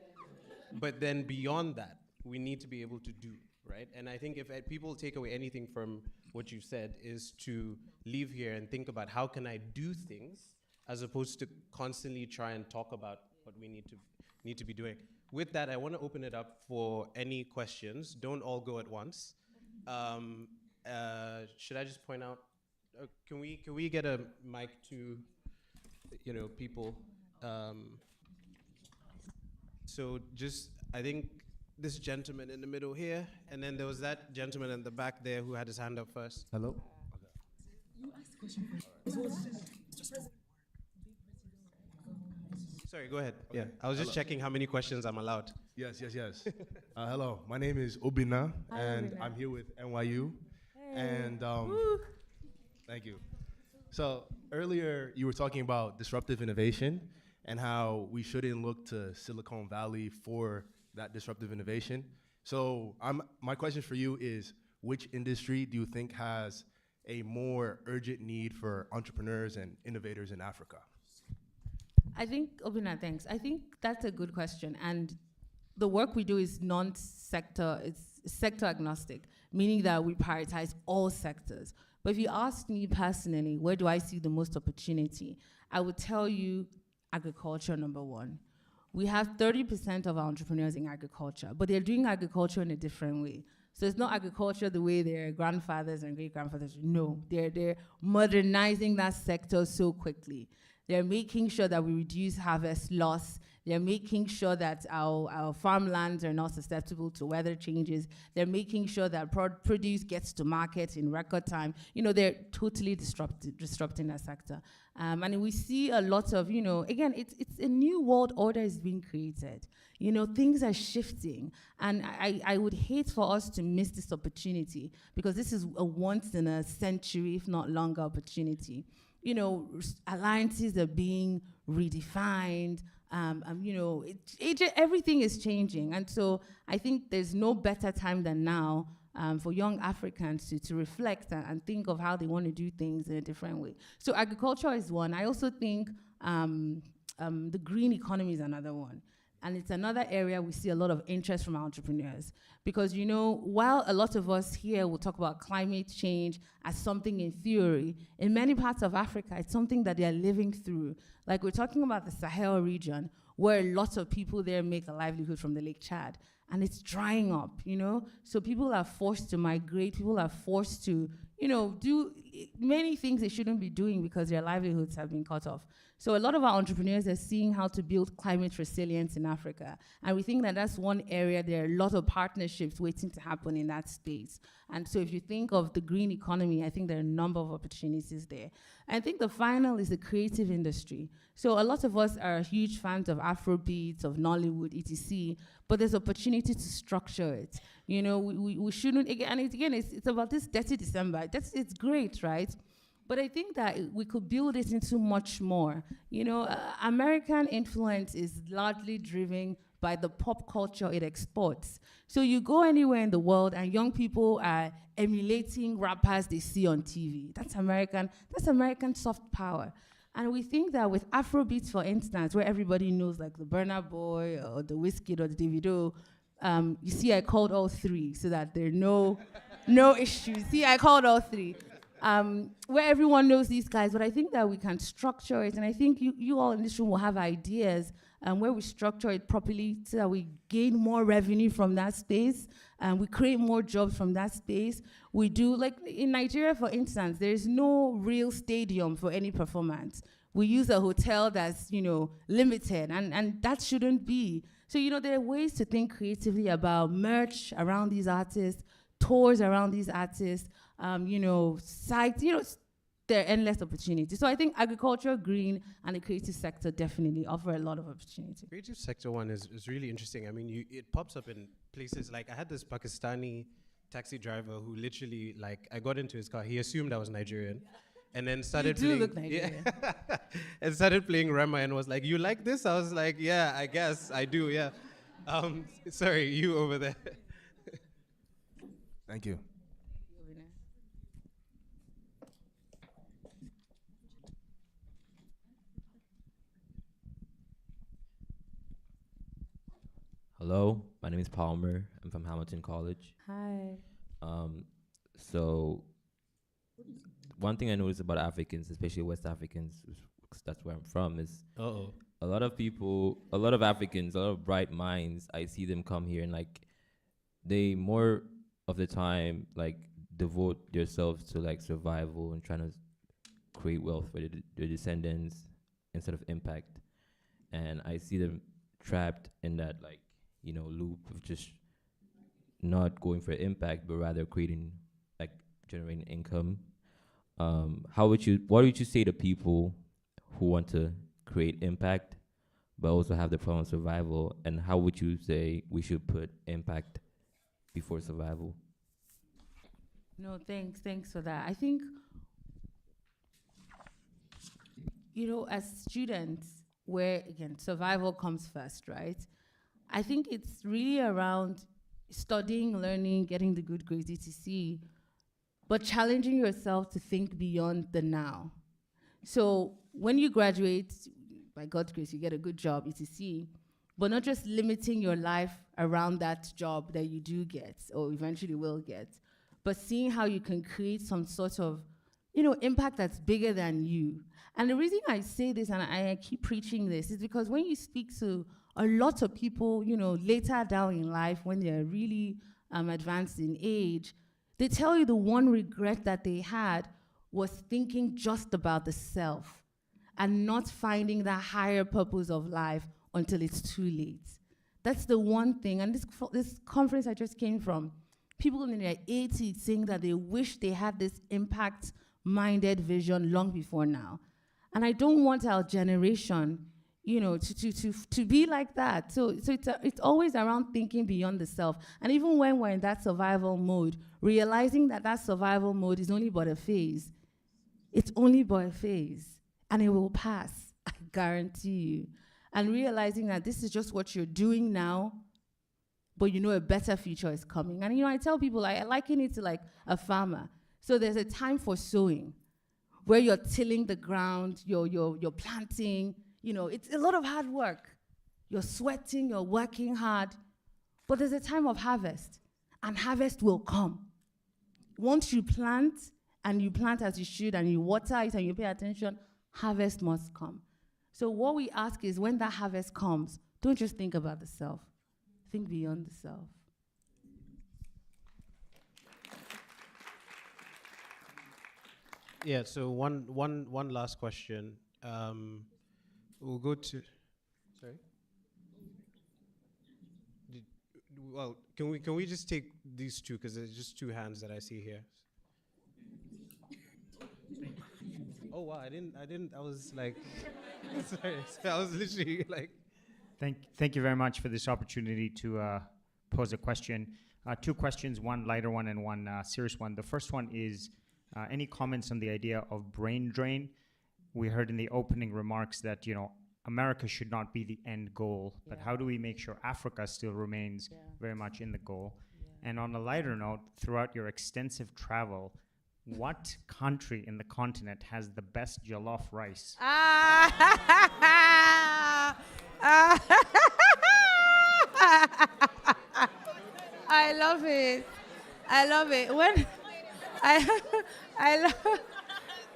But then beyond that, we need to be able to do, right? And I think if people take away anything from what you said is to leave here and think about how can I do things as opposed to constantly try and talk about what we need to be doing. With that, I want to open it up for any questions. Don't all go at once. Should I just point out? Can we get a mic to, you know, people? So just, I think this gentleman in the middle here, and then there was that gentleman in the back there who had his hand up first. Hello. You asked the question first. Sorry, go ahead. Okay. Yeah, I was just Hello. checking how many questions I'm allowed. Yes. Hello, my name is Obina, Hi, and Obina. I'm here with NYU. Hey. And thank you. So earlier you were talking about disruptive innovation and how we shouldn't look to Silicon Valley for that disruptive innovation. So my question for you is, which industry do you think has a more urgent need for entrepreneurs and innovators in Africa? I think, Obina, thanks. I think that's a good question. And the work we do is non-sector, it's sector agnostic, meaning that we prioritize all sectors. But if you ask me personally, where do I see the most opportunity? I would tell you agriculture, number one. We have 30% of our entrepreneurs in agriculture, but they're doing agriculture in a different way. So it's not agriculture the way their grandfathers and great-grandfathers. No, they're modernizing that sector so quickly. They're making sure that we reduce harvest loss. They're making sure that our farmlands are not susceptible to weather changes. They're making sure that produce gets to market in record time. You know, they're totally disrupting that sector. And we see a lot of, you know, again, it's a new world order is being created. You know, things are shifting. And I would hate for us to miss this opportunity because this is a once in a century, if not longer, opportunity. You know, alliances are being redefined. You know, everything is changing. And so I think there's no better time than now for young Africans to reflect and think of how they want to do things in a different way. So agriculture is one. I also think the green economy is another one. And it's another area we see a lot of interest from our entrepreneurs. Because, you know, while a lot of us here will talk about climate change as something in theory, in many parts of Africa, it's something that they're living through. Like we're talking about the Sahel region, where lots of people there make a livelihood from the Lake Chad. And it's drying up, you know? So people are forced to migrate, people are forced to, you know, do many things they shouldn't be doing because their livelihoods have been cut off. So a lot of our entrepreneurs are seeing how to build climate resilience in Africa. And we think that that's one area, there are a lot of partnerships waiting to happen in that space. And so if you think of the green economy, I think there are a number of opportunities there. I think the final is the creative industry. So a lot of us are huge fans of Afrobeats, of Nollywood, etc. But there's opportunity to structure it. You know, we shouldn't, again, it's about this dirty December. It's great, right? But I think that we could build it into much more. You know, American influence is largely driven by the pop culture it exports. So you go anywhere in the world and young people are emulating rappers they see on TV. That's American soft power. And we think that with Afrobeats, for instance, where everybody knows like the Burna Boy or the Wizkid or the Davido, you see I called all three so that there are no issues. See, I called all three. Where everyone knows these guys, but I think that we can structure it, and I think you all in this room will have ideas where we structure it properly so that we gain more revenue from that space, and we create more jobs from that space. We do, like in Nigeria, for instance, there's no real stadium for any performance. We use a hotel that's, limited, and that shouldn't be. So, there are ways to think creatively about merch around these artists, tours around these artists, sites, there are endless opportunities. So I think agriculture, green, and the creative sector definitely offer a lot of opportunity. Creative sector one is really interesting. I mean, it pops up in places like I had this Pakistani taxi driver who literally, like, I got into his car. He assumed I was Nigerian, and then started playing. Look Nigerian. Yeah, and started playing Rema and was like, "You like this?" I was like, "Yeah, I guess I do." Yeah. Sorry, you over there. Thank you. Hello, my name is Palmer. I'm from Hamilton College. Hi. So one thing I noticed about Africans, especially West Africans, 'cause that's where I'm from, is a lot of people, a lot of Africans, a lot of bright minds, I see them come here and like they more of the time like devote themselves to like survival and trying to create wealth for their descendants instead of impact. And I see them trapped in that like, loop of just not going for impact, but rather creating, like, generating income. What would you say to people who want to create impact, but also have the problem of survival? And how would you say we should put impact before survival? No, thanks for that. I think, as students, where, again, survival comes first, right? I think it's really around studying, learning, getting the good grades, etc., but challenging yourself to think beyond the now. So when you graduate, by God's grace, you get a good job, etc., but not just limiting your life around that job that you do get or eventually will get, but seeing how you can create some sort of, impact that's bigger than you. And the reason I say this and I keep preaching this is because when you speak to a lot of people, later down in life, when they're really advanced in age, they tell you the one regret that they had was thinking just about the self and not finding that higher purpose of life until it's too late. That's the one thing. And this conference I just came from, people in their 80s saying that they wish they had this impact-minded vision long before now. And I don't want our generation, to be like that. So it's always around thinking beyond the self. And even when we're in that survival mode, realizing that survival mode is only but a phase. It's only but a phase. And it will pass, I guarantee you. And realizing that this is just what you're doing now, but a better future is coming. And I tell people, I liken it to like a farmer. So there's a time for sowing, where you're tilling the ground, you're planting, it's a lot of hard work. You're sweating, you're working hard, but there's a time of harvest, and harvest will come. Once you plant, and you plant as you should, and you water it, and you pay attention, harvest must come. So what we ask is, when that harvest comes, don't just think about the self. Think beyond the self. Yeah, so one last question. We'll go to, sorry? Well, can we just take these two, because there's just two hands that I see here. Oh wow, I was like, sorry, I was literally like. Thank you very much for this opportunity to pose a question. Two questions, one lighter one and one serious one. The first one is, any comments on the idea of brain drain? We heard in the opening remarks that, America should not be the end goal, but how do we make sure Africa still remains very much in the goal? And on a lighter note, throughout your extensive travel, What country in the continent has the best jollof rice? I love it. I love it. When I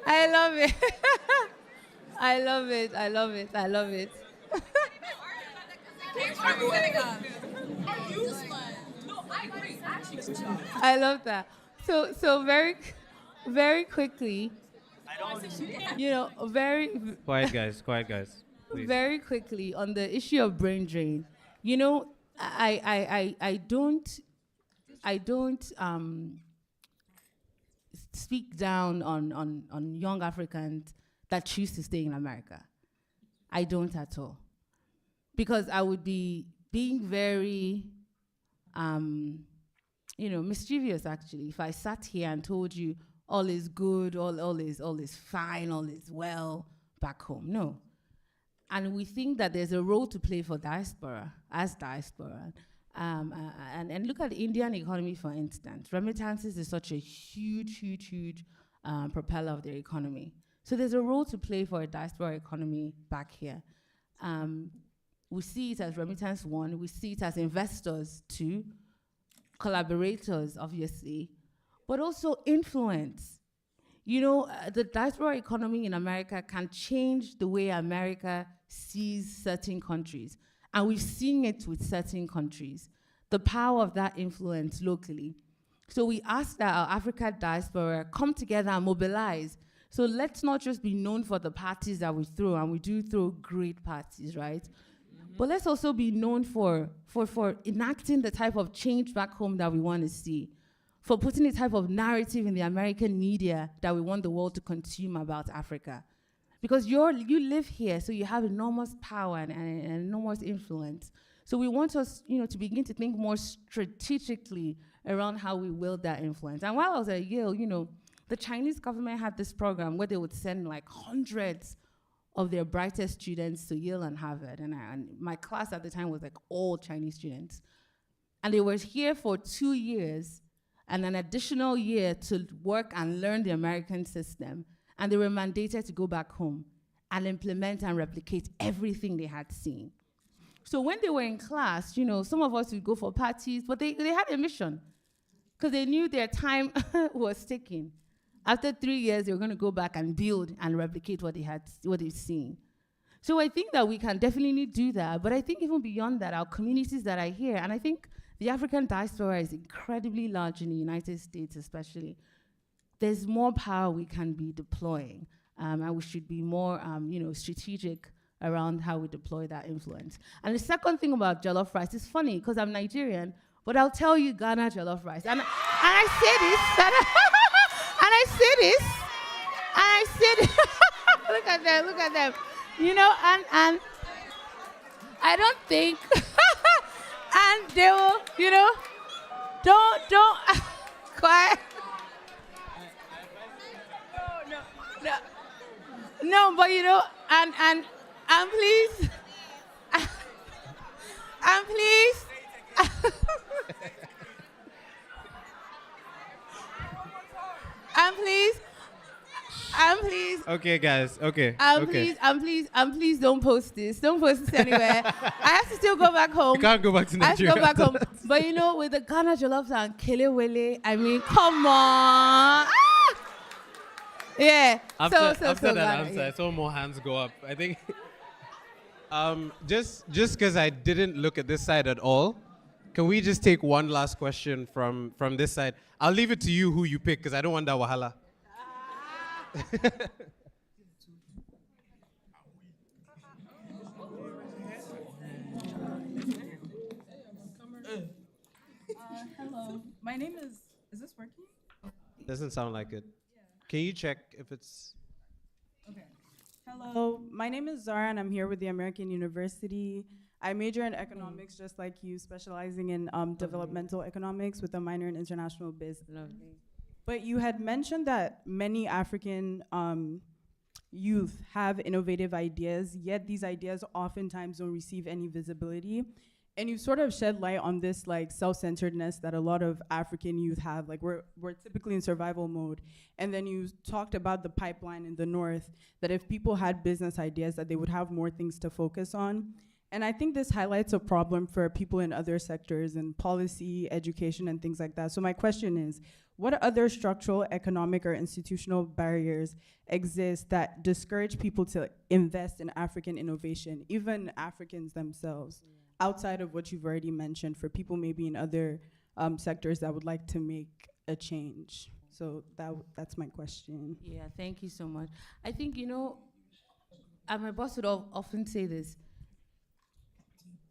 I love it. I love it. I love it. I love it. I love that. So very quickly, Quiet guys, please. very quickly on the issue of brain drain. I don't speak down on young Africans that choose to stay in America. I don't at all. Because I would be being very mischievous actually if I sat here and told you all is good, all is fine, all is well back home. No. And we think that there's a role to play for diaspora. And look at the Indian economy, for instance. Remittances is such a huge propeller of their economy. So there's a role to play for a diaspora economy back here. We see it as remittance one, we see it as investors two, collaborators, obviously, but also influence. The diaspora economy in America can change the way America sees certain countries. And we've seen it with certain countries, the power of that influence locally. So we ask that our African diaspora come together and mobilize. So let's not just be known for the parties that we throw, and we do throw great parties, right? But let's also be known for enacting the type of change back home that we want to see, for putting the type of narrative in the American media that we want the world to consume about Africa. Because you live here, so you have enormous power and enormous influence. So we want us, to begin to think more strategically around how we wield that influence. And while I was at Yale, the Chinese government had this program where they would send like hundreds of their brightest students to Yale and Harvard. And my class at the time was like all Chinese students. And they were here for 2 years and an additional year to work and learn the American system. And they were mandated to go back home and implement and replicate everything they had seen. So when they were in class, some of us would go for parties, but they had a mission because they knew their time was ticking. After 3 years, they were going to go back and build and replicate what they've seen. So I think that we can definitely do that. But I think even beyond that, our communities that are here, and I think the African diaspora is incredibly large in the United States especially. There's more power we can be deploying. And we should be more strategic around how we deploy that influence. And the second thing about jollof rice is funny because I'm Nigerian, but I'll tell you Ghana jollof rice. And I say this, look at them, and I don't think, and they will, don't, quiet. No, but and please, and please, and please. Okay, guys. Okay. Please don't post this. Don't post this anywhere. I have to still go back home. You can't go back to Nigeria. I have to go back home. But with the Ghana jollof and kelewele, I mean, come on. Yeah. After that Ghana, answer, yeah. I saw more hands go up. I think just because I didn't look at this side at all, can we just take one last question from this side? I'll leave it to you who you pick because I don't want that wahala. Hello. My name is this working? Doesn't sound like it. Can you check if it's... Okay. Hello, my name is Zara and I'm here with the American University. I major in economics just like you, specializing in developmental economics with a minor in international business. But you had mentioned that many African youth have innovative ideas, yet these ideas oftentimes don't receive any visibility. And you sort of shed light on this like self-centeredness that a lot of African youth have. Like we're typically in survival mode. And then you talked about the pipeline in the north, that if people had business ideas, that they would have more things to focus on. And I think this highlights a problem for people in other sectors in policy, education, and things like that. So my question is, what other structural, economic, or institutional barriers exist that discourage people to invest in African innovation, even Africans themselves, outside of what you've already mentioned, for people maybe in other sectors that would like to make a change? So that's my question. Yeah, thank you so much. I think, and my boss would often say this,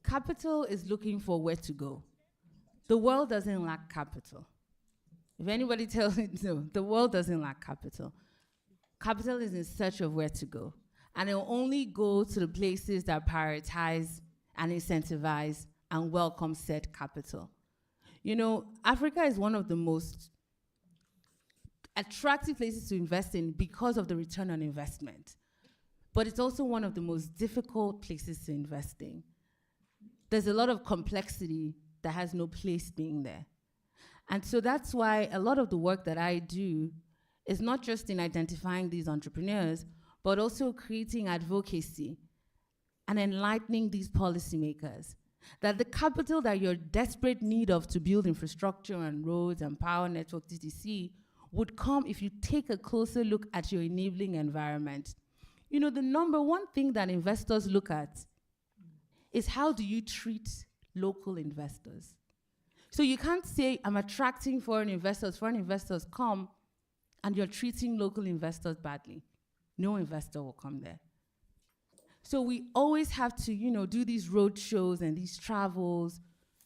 capital is looking for where to go. The world doesn't lack capital. If anybody tells you no, the world doesn't lack capital. Capital is in search of where to go. And it will only go to the places that prioritize and incentivize and welcome said capital. Africa is one of the most attractive places to invest in because of the return on investment. But it's also one of the most difficult places to invest in. There's a lot of complexity that has no place being there. And so that's why a lot of the work that I do is not just in identifying these entrepreneurs, but also creating advocacy and enlightening these policymakers that the capital that you're in desperate need of to build infrastructure and roads and power networks, etc., would come if you take a closer look at your enabling environment. The number one thing that investors look at is how do you treat local investors? So you can't say, I'm attracting foreign investors come, and you're treating local investors badly. No investor will come there. So we always have to, do these road shows and these travels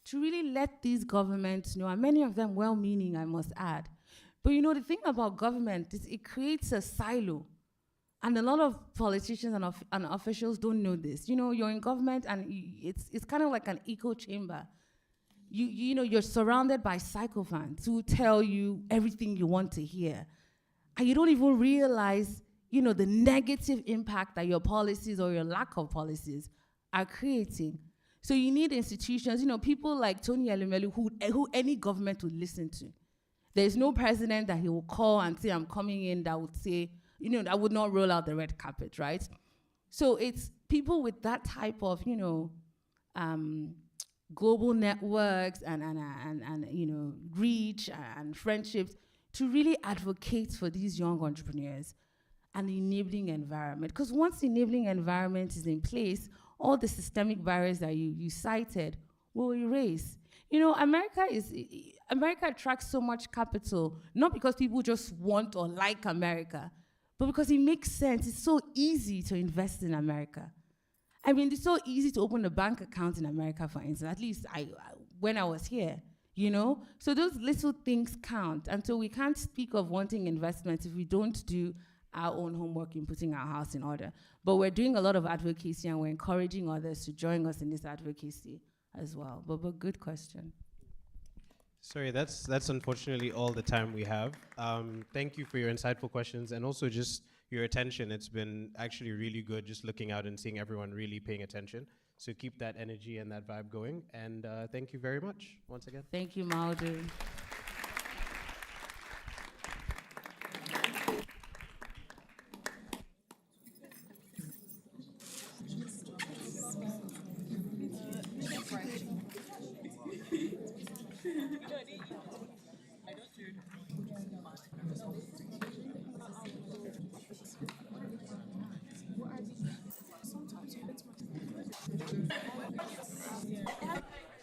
to really let these governments know, and many of them well-meaning, I must add. But the thing about government is it creates a silo. And a lot of politicians and officials don't know this. You're in government and it's kind of like an echo chamber. You're surrounded by sycophants who tell you everything you want to hear. And you don't even realize, the negative impact that your policies or your lack of policies are creating. So you need institutions, people like Tony Elumelu who any government would listen to. There's no president that he will call and say, I'm coming in, that would say, that would not roll out the red carpet, right? So it's people with that type of, global networks and reach and friendships to really advocate for these young entrepreneurs and the enabling environment. Because once the enabling environment is in place, all the systemic barriers that you cited will erase. America attracts so much capital, not because people just want or like America, but because it makes sense. It's so easy to invest in America. I mean, it's so easy to open a bank account in America, for instance, at least when I was here, So those little things count. And so we can't speak of wanting investments if we don't do our own homework in putting our house in order. But we're doing a lot of advocacy and we're encouraging others to join us in this advocacy as well. But good question. Sorry, that's unfortunately all the time we have. Thank you for your insightful questions and also just your attention. It's been actually really good just looking out and seeing everyone really paying attention. So keep that energy and that vibe going. And thank you very much once again. Thank you, Maudu.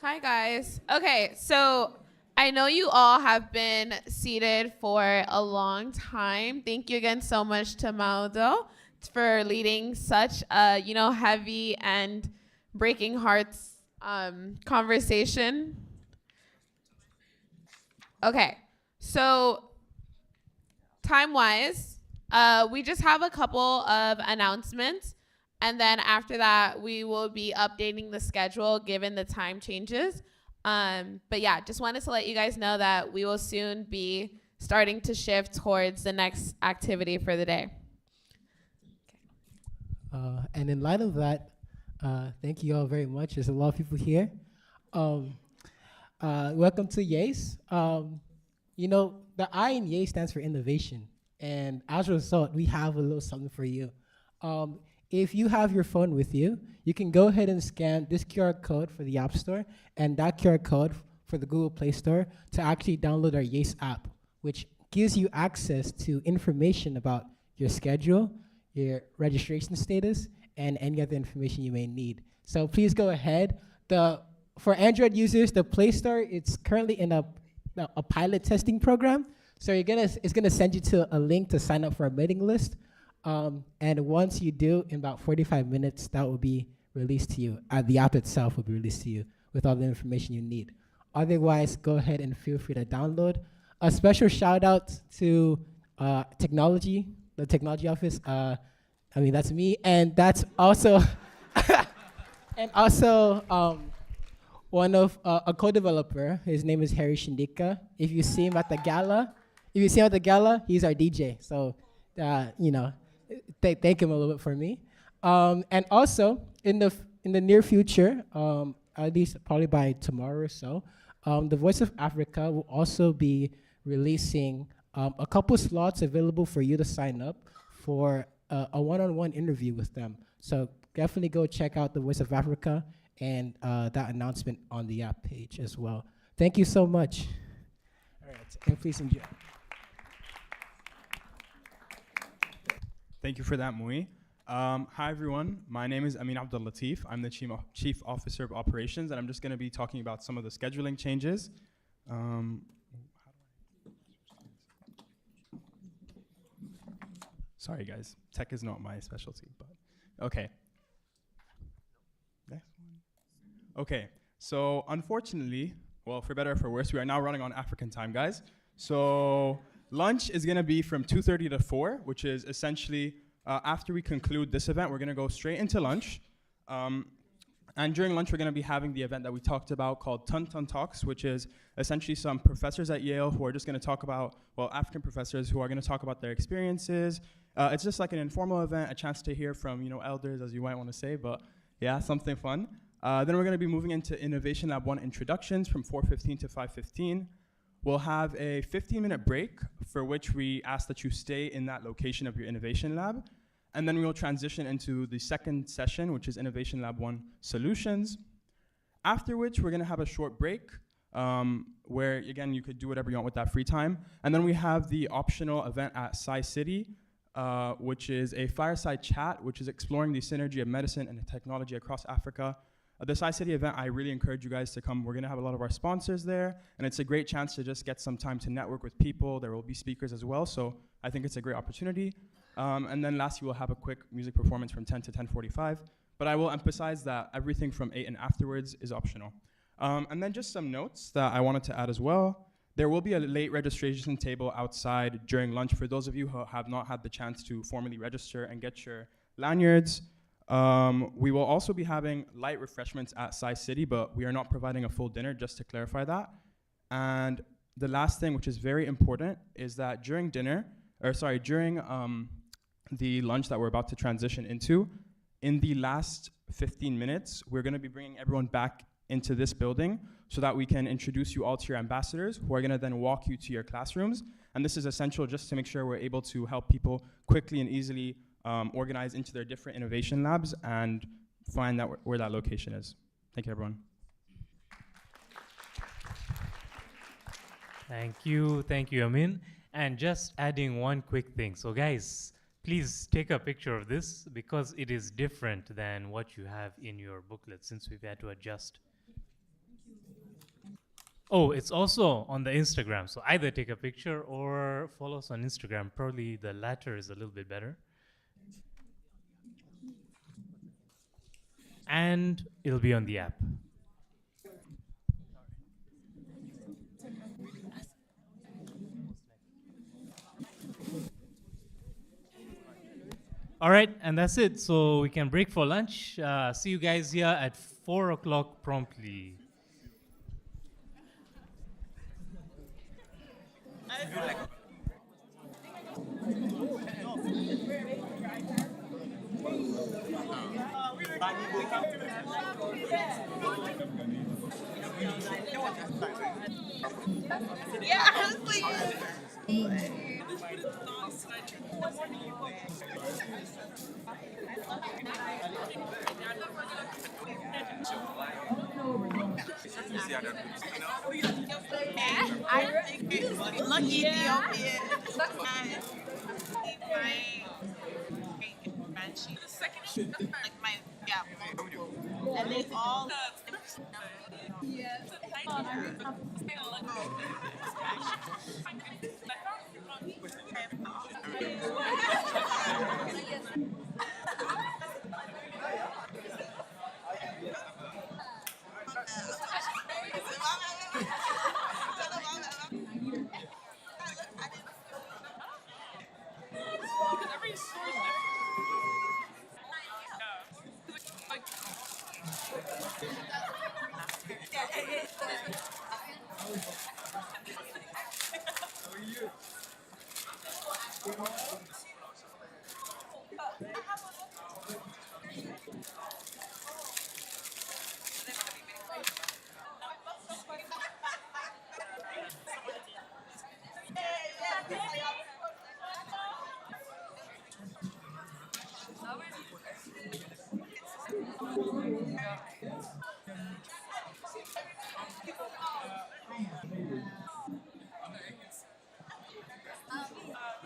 Hi, guys. Okay, so I know you all have been seated for a long time. Thank you again so much to Maudo for leading such a, heavy and breaking hearts conversation. Okay, so time-wise, we just have a couple of announcements. And then after that, we will be updating the schedule given the time changes. But yeah, just wanted to let you guys know that we will soon be starting to shift towards the next activity for the day. And in light of that, thank you all very much. There's a lot of people here. Um, Welcome to YAIS. The I in YAIS stands for innovation. And as a result, we have a little something for you. If you have your phone with you, you can go ahead and scan this QR code for the App Store and that QR code for the Google Play Store to actually download our YAIS app, which gives you access to information about your schedule, your registration status, and any other information you may need. So please go ahead. For Android users, the Play Store, it's currently in a pilot testing program. So it's gonna send you to a link to sign up for a mailing list. And once you do, in about 45 minutes, that will be released to you. The app itself will be released to you with all the information you need. Otherwise, go ahead and feel free to download. A special shout out to technology, the technology office. That's me, and that's also, one of a co-developer. His name is Harry Shindika. If you see him at the gala, he's our DJ. So, thank him a little bit for me. And also in the near future, at least probably by tomorrow or so, the Voice of Africa will also be releasing a couple slots available for you to sign up for a one-on-one interview with them. So definitely go check out the Voice of Africa and that announcement on the app page as well. Thank you so much. All right, and please enjoy. Thank you for that, Mui. Hi, everyone. My name is Amin Abdul Latif. I'm the Chief Officer of Operations, and I'm just going to be talking about some of the scheduling changes. Sorry, guys. Tech is not my specialty, but okay. Next one. Okay, so unfortunately, well, for better or for worse, we are now running on African time, guys. So lunch is going to be from 2:30 to 4, which is essentially after we conclude this event, we're going to go straight into lunch. And during lunch, we're going to be having the event that we talked about called Ton Ton Talks, which is essentially some professors at Yale who are just going to talk about, well, African professors who are going to talk about their experiences. It's just like an informal event, a chance to hear from, elders, as you might want to say, but yeah, something fun. Then we're going to be moving into Innovation Lab 1 introductions from 4:15 to 5:15. We'll have a 15-minute break for which we ask that you stay in that location of your innovation lab. And then we will transition into the second session, which is Innovation Lab 1 Solutions. After which, we're gonna have a short break where, again, you could do whatever you want with that free time. And then we have the optional event at Sci-City, which is a fireside chat, which is exploring the synergy of medicine and technology across Africa. The Sci-City event, I really encourage you guys to come. We're gonna have a lot of our sponsors there, and it's a great chance to just get some time to network with people. There will be speakers as well, so I think it's a great opportunity. And then lastly, we'll have a quick music performance from 10 to 10:45, but I will emphasize that everything from 8 and afterwards is optional. And then just some notes that I wanted to add as well. There will be a late registration table outside during lunch for those of you who have not had the chance to formally register and get your lanyards. We will also be having light refreshments at Sci-City, but we are not providing a full dinner, just to clarify that. And the last thing, which is very important, is that during the lunch that we're about to transition into, in the last 15 minutes, we're gonna be bringing everyone back into this building so that we can introduce you all to your ambassadors who are gonna then walk you to your classrooms. And this is essential just to make sure we're able to help people quickly and easily organize into their different innovation labs and find out where that location is. Thank you, everyone. Thank you, Amin. And just adding one quick thing. So guys, please take a picture of this because it is different than what you have in your booklet since we've had to adjust. Oh, it's also on the Instagram. So either take a picture or follow us on Instagram. Probably the latter is a little bit better. And it'll be on the app. All right, and that's it. So we can break for lunch. See you guys here at 4 o'clock promptly. Yeah, honestly. Lucky Ethiopian. Like my and they all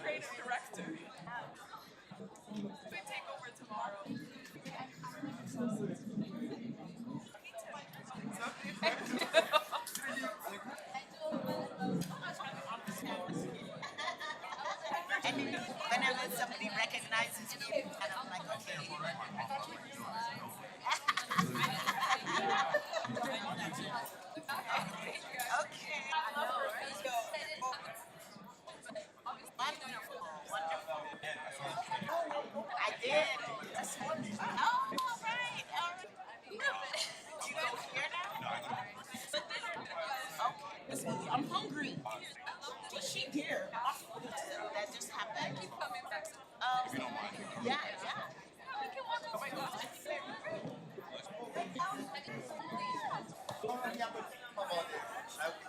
creative director. We take over tomorrow. And whenever somebody recognizes me, and I'm like, okay. Okay. Wonderful, wonderful. I did. Oh, all right, all right. Do you go here now? Okay. I'm hungry. What's she here? That just happened. Yeah, yeah. Oh my gosh.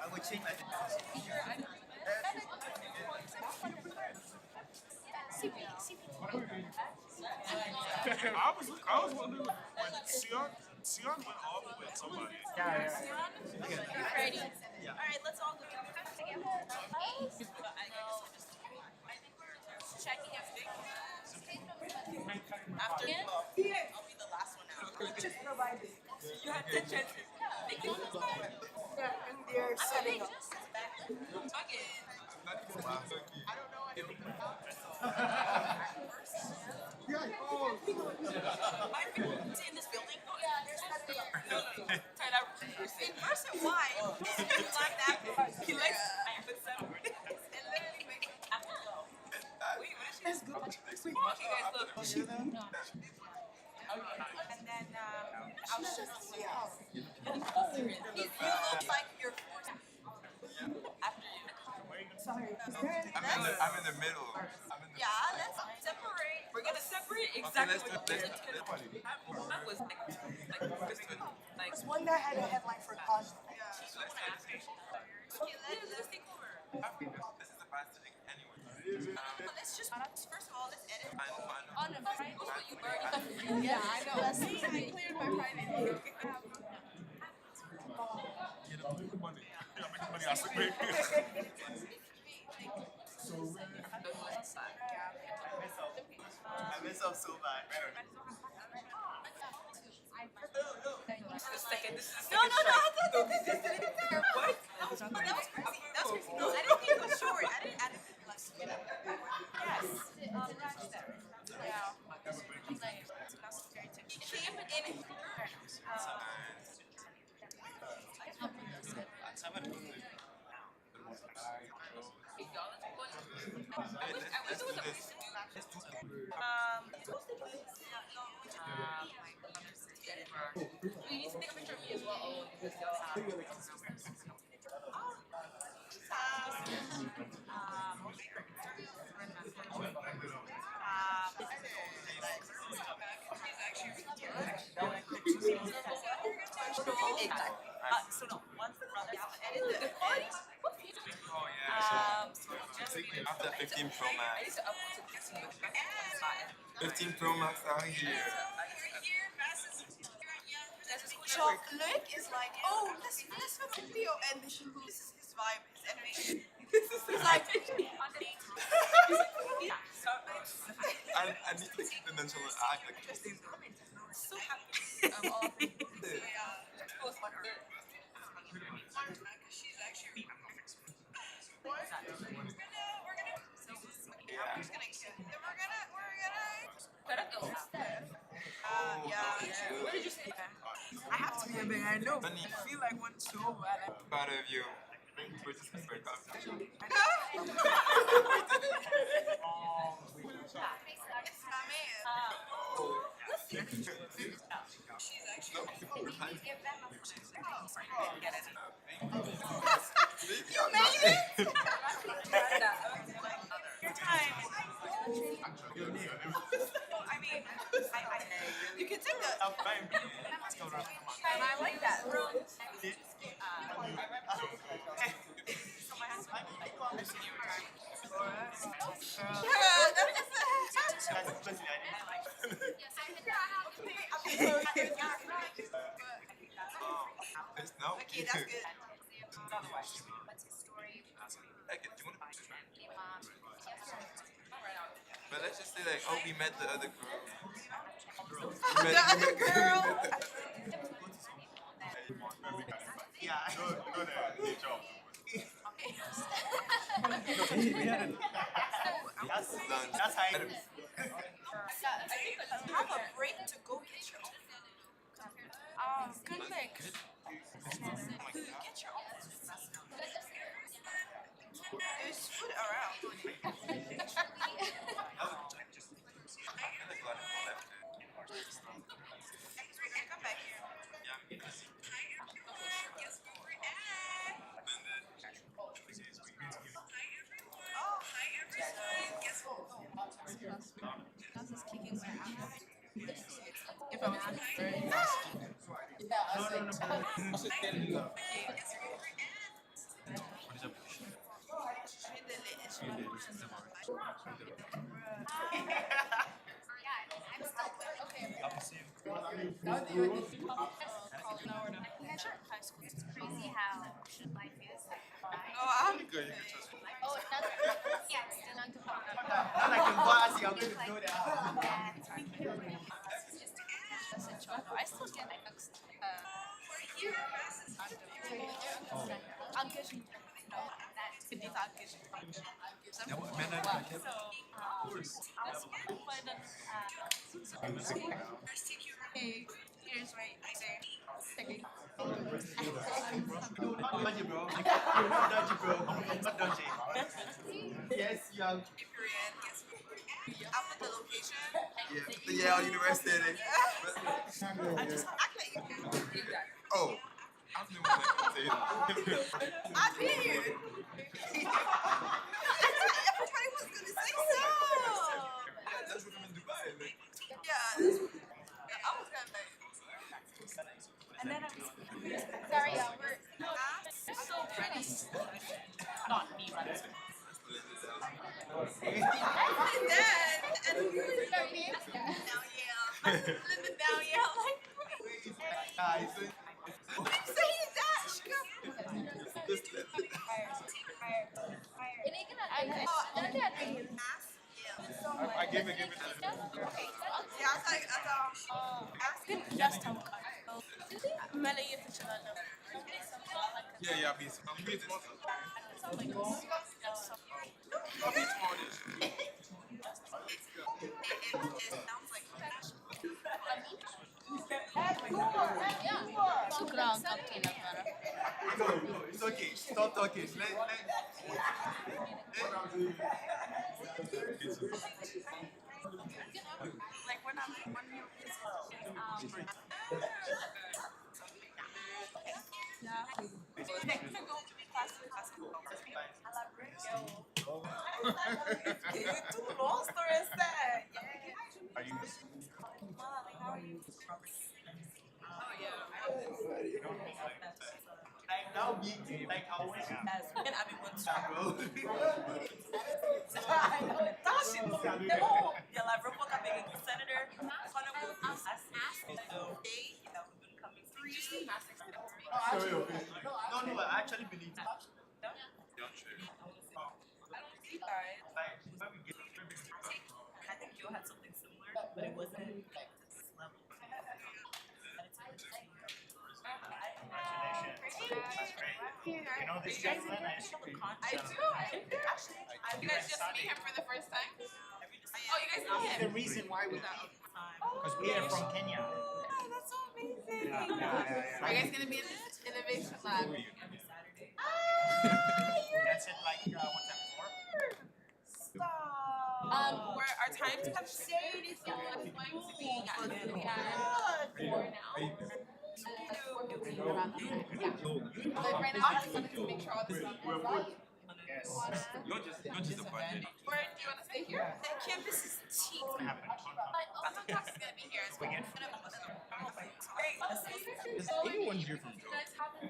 I would change my I was wondering when Sion went all the way with somebody. Ready. All right, let's all go. Checking everything. After I'll be the last one out. Just provide it. You have 10 chances. Yeah, and they're setting up. I don't know anything. In this building? In person, why? He like that. He likes and literally make it have to go. Wait, what is she? Okay, guys, look. And then I'll show you. You look like you're forced. After you. Sorry. I'm in the middle. Yeah, let's separate. We're gonna separate exactly what that was like one that had a headline for cause. Okay, let's take over. This is the best thing anyway. Let's just first of all let's edit. On a Friday. You already yeah, I know. Let's see. I cleared my Friday. I mess up so bad. No, I thought this is what? That was crazy. That was crazy. No, I didn't think it was short. I didn't less. Yes. Yeah. He came in. We need to take a picture of me as well. So no, After 15 Pro Max. 15 Pro Max out here. So Luke is like, oh, let's film a video, and this is his vibe, his energy. He's like, I need to keep the nonchalant act like so happy. I'm all close on her. She's actually. I'm just gonna kill. Then we're gonna. Yeah. What did you say? I have to be a big. I know. I feel like one so bad. proud of you. We're just a great conversation. You made it! I mean, you can take that. I like that. Okay, that's good. But let's just say like, oh, we met the other girl. The other girl. Yeah. That's how it is. Have a break to go get your own food. Good mix. Get your own food. There's food around. Come back here. If I was very nasty. It's crazy how life is. Oh, I'm good. Oh, another. Yeah, it's still on I still get my books. Here's right there. Yes, young. I'll put the location. Yeah, the Yale University. I just act like you. Oh, I'm the one that can say it. I've been here. Everybody was gonna say so. That's what I'm in Dubai. Like. Yeah, I was gonna like. And then I was. Sorry, we're so ready. Not me, right? And then, and we were now, yeah. Living now, yeah. Like, what are you saying that? I give it. Yeah, I was like, asking just how Yeah, please. I'm busy. No, it's okay. Stop talking. like when I'm one year too long story is sad. Are you? Oh yeah. Like always. And Abby wants to. Yeah, like report that being a senator. Connor will ask day that we've been coming through. No, I actually believe that. I think you had something similar, but it wasn't like this level. You know this gentleman? I used to be. I do. Actually, You guys just meet him for the first time? Oh, you guys know He's him? the reason why we, because we are from Kenya. Oh, that's so amazing. Yeah. Are you guys gonna be in this innovation lab? That's it, like, what time, 4? Our times have shifted, so it's going to be at 4 now. But right now, I just wanted to make sure all the speakers are. Not just a budget. Or do you want to stay here? The campus is cheap. Some talks is going to be here as well. Is anyone here from Joe?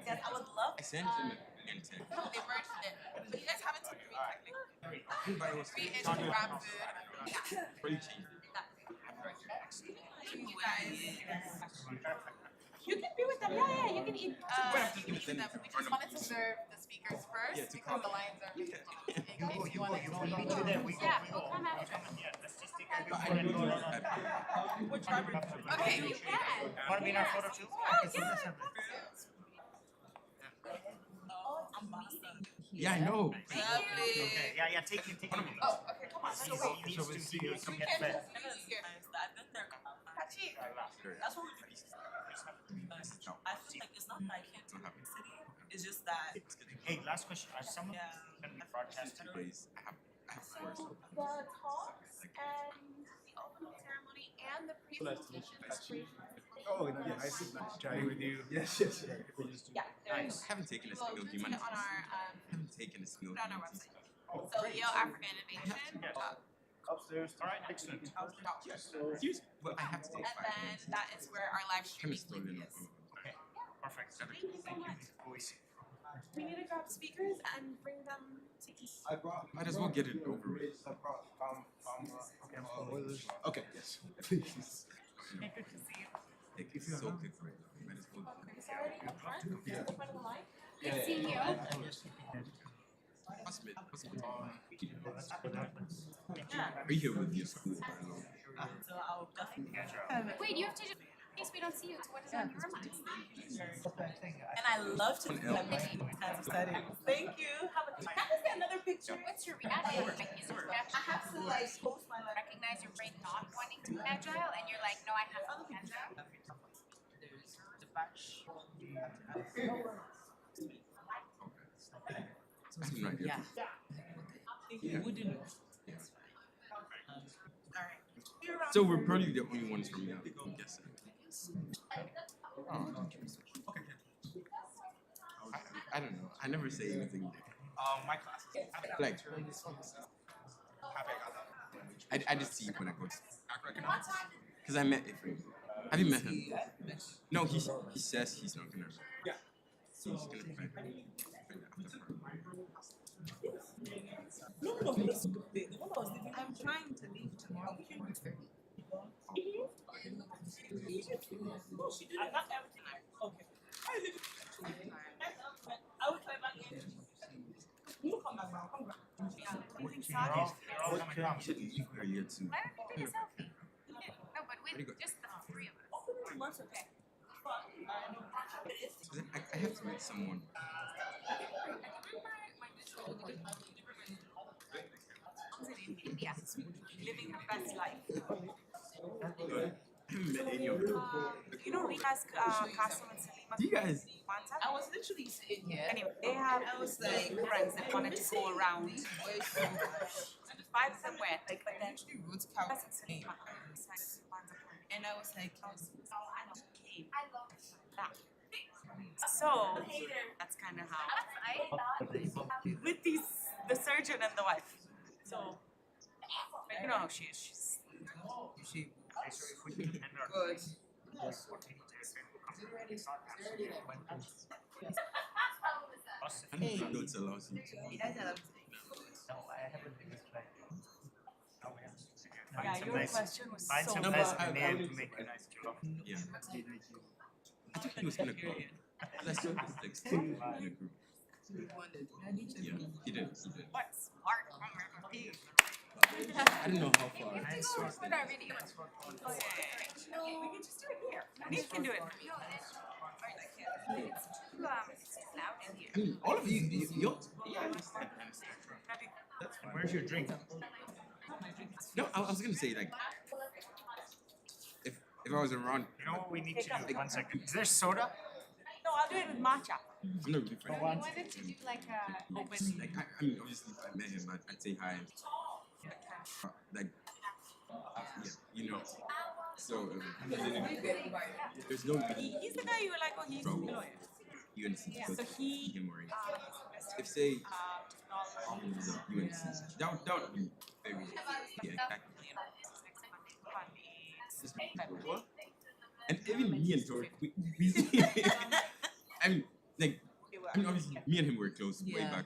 Yes, I would love. I sent him an text. They merged it. But you guys haven't taken me technically. But it was 3 is to grab food. pretty cheap. You guys. You can be with them. Yeah, you can eat. You can eat them. We just wanted to serve the speakers first because the lines are really long. If you wanted to eat them. Yeah, we'll come after. Let's just take a photo and go. Okay, you can. Want to be in our photo too? Oh, yeah. Yeah, I know. Okay, yeah, take it. Oh, okay, come on. So wait, these two studios come get fed. That's what we I feel like it's not that I can't do it in the city. It's just that. Hey, last question. Are some of them going to be broadcasted? I have four. The talks and the opening ceremony and the presentation. Oh, yeah, I see. Nice chatting with you. Yes. Yeah, I haven't taken a Well, single we'll put it humanities. on our, I haven't taken a single put it on our humanities. website. So Yale Africa Innovation. Upstairs. All right, excellent. But I have to take And then that is where our live streaming chemistry. link is. Okay, perfect. Thank you so much. We need to grab speakers and bring them to eat. Might as well get it over with. Okay, yes. Please. Good to see you. Like, it's so quick right now. Might as well. Is that already up front? Yeah. In front of the line? Yeah. Good seeing you. What's it? Are you here with your school? So I'll definitely. Wait, you have to just, in case we don't see you, so what is on your mind? And I love to do that. That's exciting. Thank you. Can I get another picture? What's your reaction? I have to like post my recognize your brain not wanting to be agile, and you're like, no, I have to be agile. Something right here. You wouldn't. So we're probably the only ones from Yale, I'm guessing. I don't know. I never say anything there. My class. Like, I just see when I go to because I met Ephraim. Have you met him? No, he says he's not gonna. Yeah. He's gonna find after. I'm trying to leave tomorrow. I got everything. Okay. I will try back in. You come back now. Come back. You should leave earlier too. Why don't we take a selfie? No, but with just the three of us. Months, okay. I have to meet someone. India, living her best life. I haven't met any of them. You know Rita's castle in Salima? You guys. I was literally sitting here. Anyway, they have like friends that wanted to go around. The 5 of them went, like, but then roots cows in Salima. And I was like, I came. I love That. So that's kind of how with the surgeon and the wife. So you know how she is. She's good. I don't think it's a lawsuit. No, I haven't been tried. Yeah, your question was Find so some No, nice but I man would- to make a nice job. Yeah. I think he was gonna go. Let's go. Like, still in a group. Yeah, he did. What smart conversation. I don't know how far. With our video. Oh, yeah. We can just do it here. You can do it. It's too loud in here. I mean, all of you, yeah, I understand. That's fine. Where's your drink? No, I was gonna say like, if I was around, You know what we need to do? like, 1 second. Is there soda? No, I'll do it with matcha. I'm not really We friendly. wanted to do like a open. Like, I mean, obviously, if I met him, I'd say hi. Like, yeah, you know. So, there's no He's the guy you were like, oh, he's a trouble. lawyer. UNC. Yeah, so he, him or if say UNC, that would be very yeah, exactly. And even me and Tori, we I mean, like, I mean, obviously, me and him were close way back,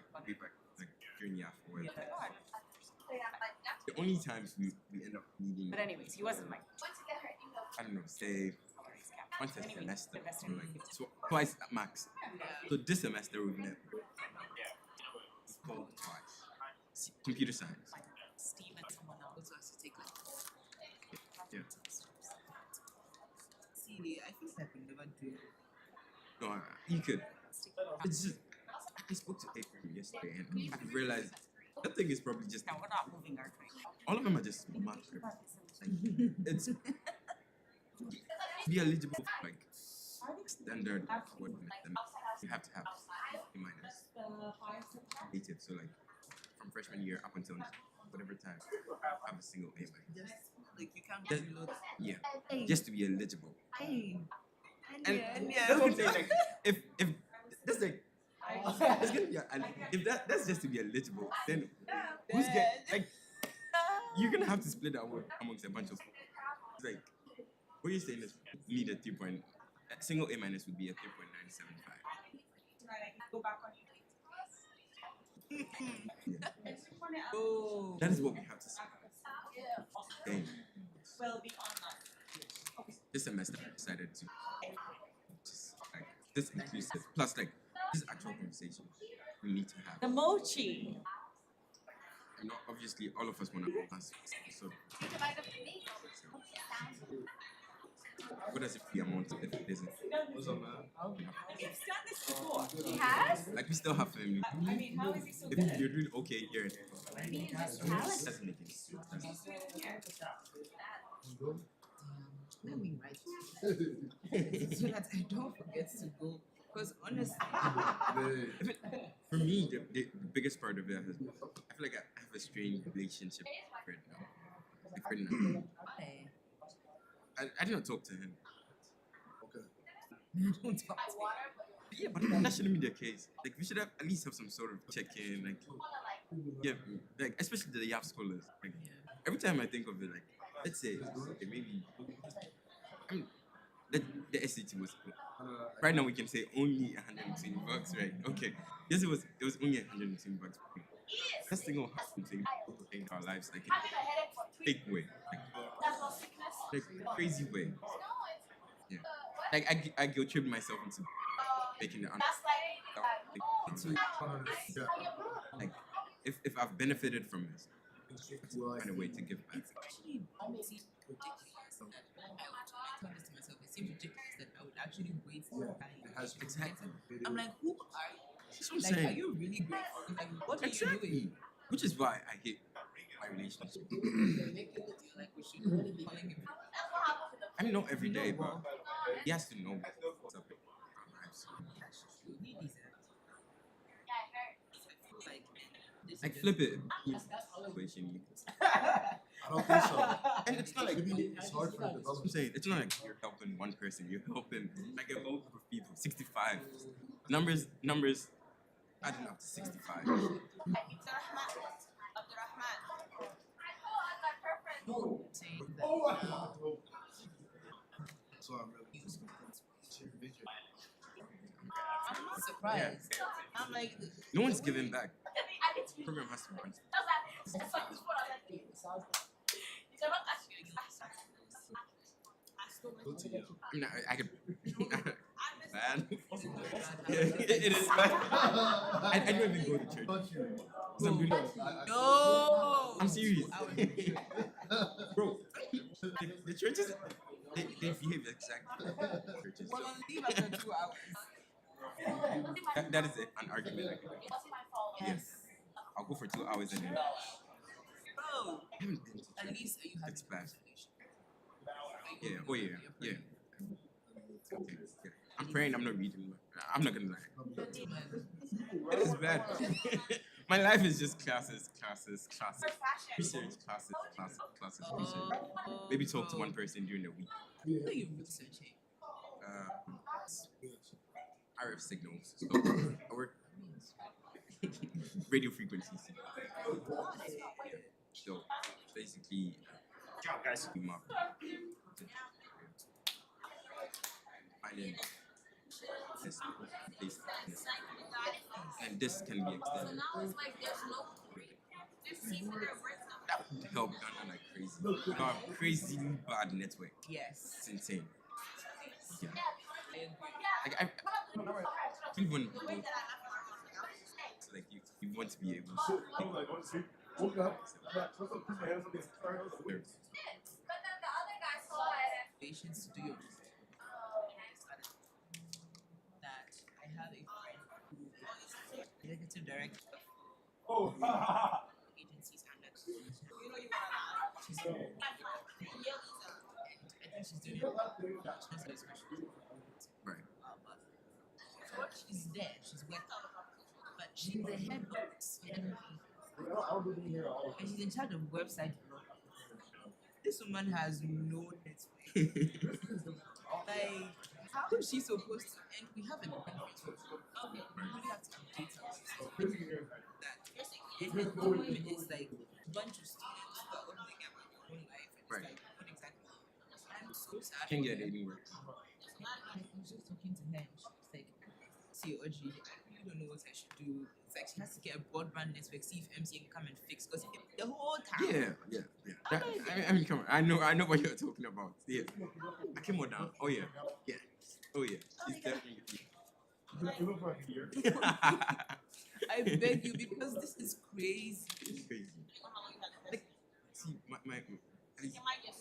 like during Yale or whatever. The only times we end up meeting. But anyways, he wasn't like. I don't know, say once a semester, or like twice at max. So this semester we met. It's called twice. Computer science. Steve and someone else has to take like. Yeah. See, I feel like we never do. No, you could. It's just I spoke to April yesterday and I realized that thing is probably just. No, we're not moving our train. All of them are just smart. Like, it's to be eligible for like standard what you have to have A minus native. So like from freshman year up until whatever time, have a single A minus. Like you can't Just, do loads. yeah, just to be eligible. Hey. And Yeah. that's what I'm saying. Like if that's like. It's gonna be if that's just to be eligible, then who's like you're gonna have to split that amongst a bunch of it's like what you're saying is you need a 3 point a single A minus would be a 3.975. Go back on Oh. That is what we have to say. Dang. Well, be online. This semester I decided to just like this inclusive plus like this actual conversation we need to have. The mochi. And obviously all of us want to answer. So what does it be amount to if it isn't? We've done this before. He has? Like we still have family. I mean, how is he so If good? you're doing okay here, I mean, just it doesn't make any sense. He's doing it here. Let me write it so that I don't forget to go. Because honestly, For me, the biggest part of it is I feel like I have a strange relationship right now. Like right now. okay. I did not talk to him. Don't talk to Yeah, but that shouldn't be the case. Like we should have at least have some sort of check-in. Like yeah, like especially the YAF scholars. Like every time I think of it, like let's say okay, maybe I mean the SAT was right now we can say only $120, right? Okay. Yes, it was only $120. That's the thing will happen to in our lives like in a big way. Like crazy way. Yeah. Like I guilt trip myself into making the like if I've benefited from this, find a way to give back. actually seems ridiculous that I would tell this to myself. It seems ridiculous that I would actually wait for Exactly. I'm like, who are you? That's what I'm Like, saying. are you really grateful? Like, what are you Exactly. doing? Which is why I hate my relationship. They make it look like we should be calling him. I mean, not every day, but he has to know what's up in our lives. He deserves it. I feel like this Like is flip it. Situation. I don't think so. And it's not like it's hard for I'm saying it's not like you're helping one person. You're helping like a whole group of people. 65 numbers. Adding up to 65. I'm not surprised. surprised. I'm like, No one's giving back. Program has to run. I mean, I could. Bad. It is bad. I don't even go to church. 'Cause I'm doing no. I'm serious. Bro, the churches, they behave exactly like churches. We're gonna leave after 2 hours. That is an argument I can make. Yes. I'll go for 2 hours and then. Bro, I haven't been to at church. least you have It's bad. Yeah. Oh yeah. Yeah. Okay. Yeah. I'm praying. I'm not reading. I'm not gonna lie. It is bad. My life is just classes. Research classes. Research. Maybe talk to one person during the week. What are you researching? RF signals. So I work radio frequencies. So basically, guys. Finding this place, and this can be extended. That would help Ghana like crazy. We have a crazy bad network. Yes. It's insane. Yeah. Like I feel when people, so like you want to be able to. Patience to do your research. That I have a friend who is executive director of agencies and she's and I think she's doing it. Right. But she's there, she's working. But she's the head of CNP. And she's in charge of website development. This woman has no network. Like, how is she supposed to? And we have a benefit. We really have to update ourselves. That and at the moment it's like a bunch of students who are only getting their own life. And Right. it's like, what exactly? I'm so sad. Can't get anywhere. I was just talking to her and she's like, see, Audrey, I really don't know what I should do. It's like she has to get a broadband network, see if MTN can come and fix. Because the whole time. Yeah. That, I mean, come on. I know what you're talking about. Yeah. I came on down. Oh yeah. Oh yeah. It's definitely. I beg you, because this is crazy. It's crazy. Like, see,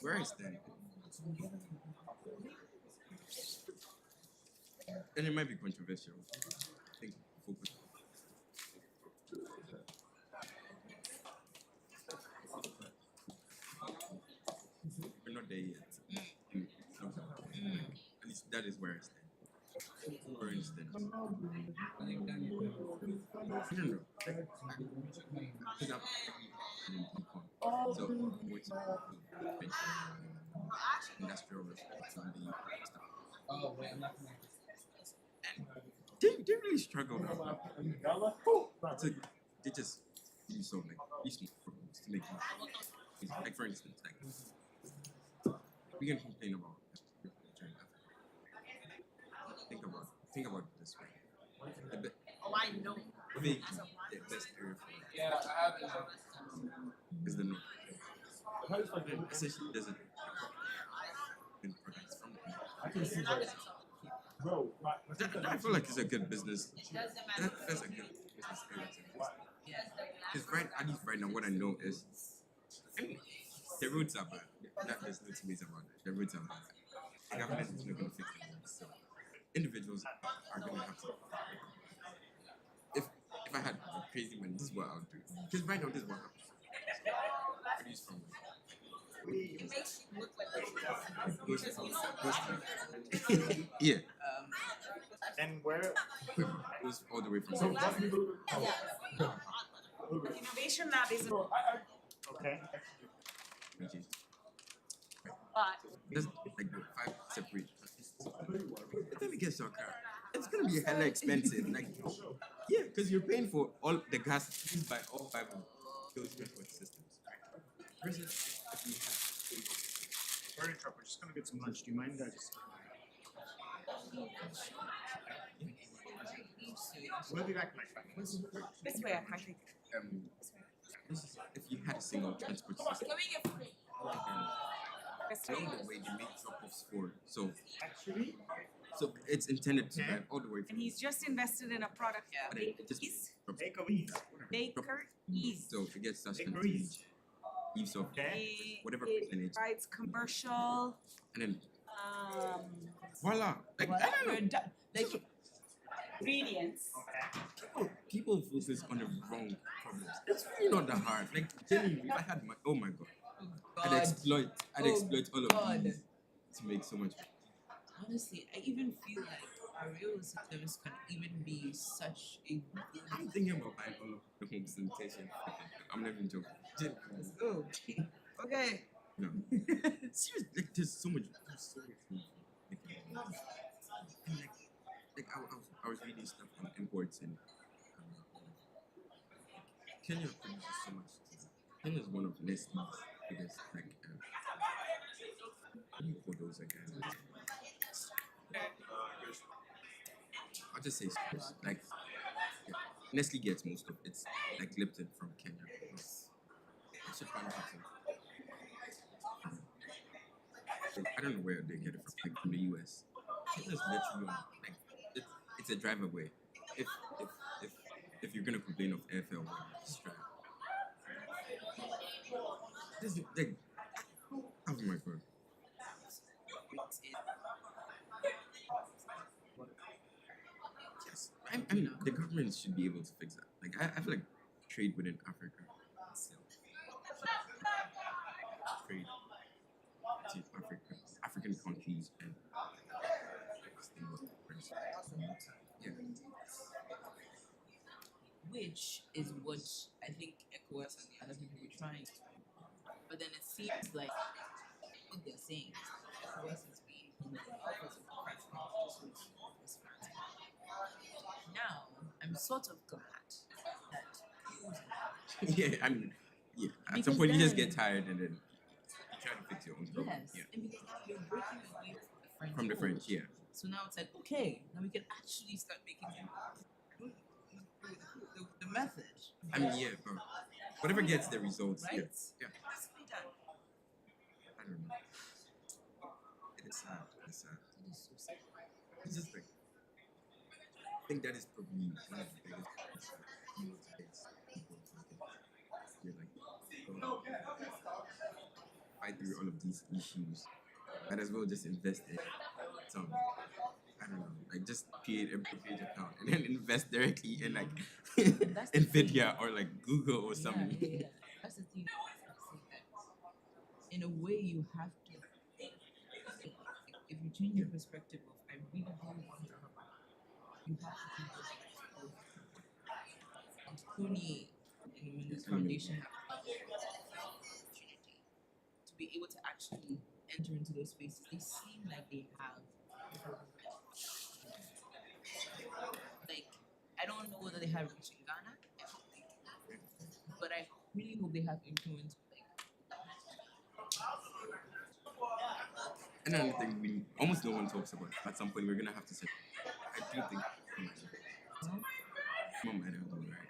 where I stand, and it might be controversial. I think focus. We're not there yet. At least that is where I stand. For instance, I don't know. Because I'm so what's industrial responsibility stuff. And they really struggle. It's like they just use so like these programs to make it. Like for instance, like we can complain about think about it this way. I know. The best area for is the north. And essentially, there's a products from the north. I feel like it's a good business. That's a good business area. Because at least right now, what I know is, I mean, the roads are bad. There's no two ways about it. The roads are bad. The government is not going to fix them. So individuals are going to have to. If I had crazy money, this is what I would do. Because right now, this is what happens. Produce from It makes you look like yeah. And where? It was all the way from Innovation Lab is okay. but There's like 5 separate. Then we get your car. It's gonna be hella expensive. Like, yeah, because you're paying for all the gas used by all 5 of those network systems. Versus if you have Sorry, Trump, we're just gonna get some lunch. Do you mind, guys? What do you like? This way, I think. If you had a single transport system, Can we get free? along the way they make drop-offs for. So it's intended to drive all the way. And he's just invested in a product. But it just Baker Ease. So it gets such an ease of whatever percentage. It's commercial. And then voila. Like, I don't know. Like ingredients. People focus on the wrong problems. It's really not that hard. Like, genuinely, if I had my, oh my god, I'd exploit all of these to make so much. Honestly, I even feel like our real systems can even be such a. I'm thinking about buying all of the home sanitation. I'm not even joking. Let's go. Okay. No. Seriously, like, there's so much. Like I was reading stuff on imports and Kenya produces so much. Kenya is one of Nestle's biggest, like, what do you call those again? I'll just say source. Like, yeah, Nestle gets most of its, like, Lipton from Kenya. I should find out I don't know where they get it from, like, from the US. Kenya's literally on, like, it's a drive away. If you're gonna complain of AFL, just drive. This is, like, oh my god. Yes, I mean, the government should be able to fix that. Like, I feel like trade within Africa itself. Trade to African countries and yeah. Which is what I think ECOWAS and the other people were trying to do. But then it seems like what they're saying is ECOWAS is being now I'm sort of glad that Yeah, I mean, yeah. At some point you just get tired and then you try to fix your own problem. yes, Yeah. and because now you're breaking away From the French, yeah. So now it's like, okay, now we can actually start making the method. I mean, yeah, bro. Whatever gets the results, Right? yeah. Has to be done. I don't know. It is sad. It's sad. It is so sad. It's just like, I think that is probably one of the biggest things you're like, fight through all of these issues. Might as well just invest in some, I don't know, like just create a page account and then invest directly in like Nvidia or like Google or something. Yeah. That's the thing. In a way, you have to. If you change your perspective of, I really do want to help, you have to think of and Kuni in this foundation have the opportunity to be able to actually enter into those spaces. They seem like they have. Like, I don't know whether they have reach in Ghana, but I really hope they have influence. And another thing we almost no one talks about. At some point we're gonna have to say, I do think Mom might have done right.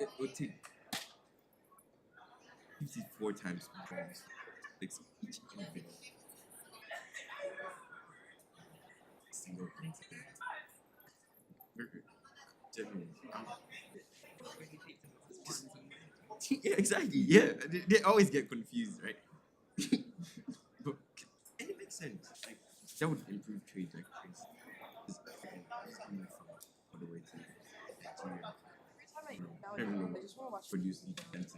It would take 54 times more to fix each individual single incident. Generally, yeah, exactly. Yeah, they always get confused, right? But and it makes sense. Like that would improve trade like crazy. Just coming from all the way to Nigeria. I don't know what produce internet,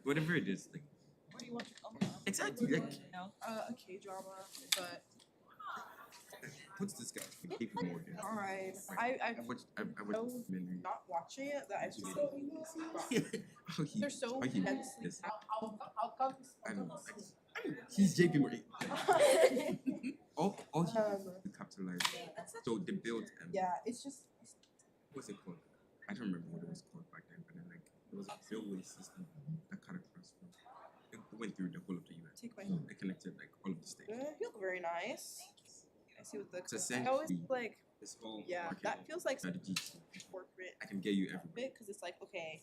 whatever it is. Like What do you want? exactly. Like A K drama, but what's this guy? Keep Morgan. all right. I watched know Henry. not watching it that I've seen. Oh, he, They're so oh, he, intensely. yes. How come? I don't know. He's JP Morgan. all he did to capitalize. So they built Yeah, it's just. what's it called? I don't remember what it was called back then, but then like it was a railway system that cut across from. It went through the whole of the US. Take my It connected like all of the states. You look very nice. I see what the. It's I always essentially like. this whole Yeah, market that feels like strategy. corporate. I can get you everywhere. Bit because it's like okay,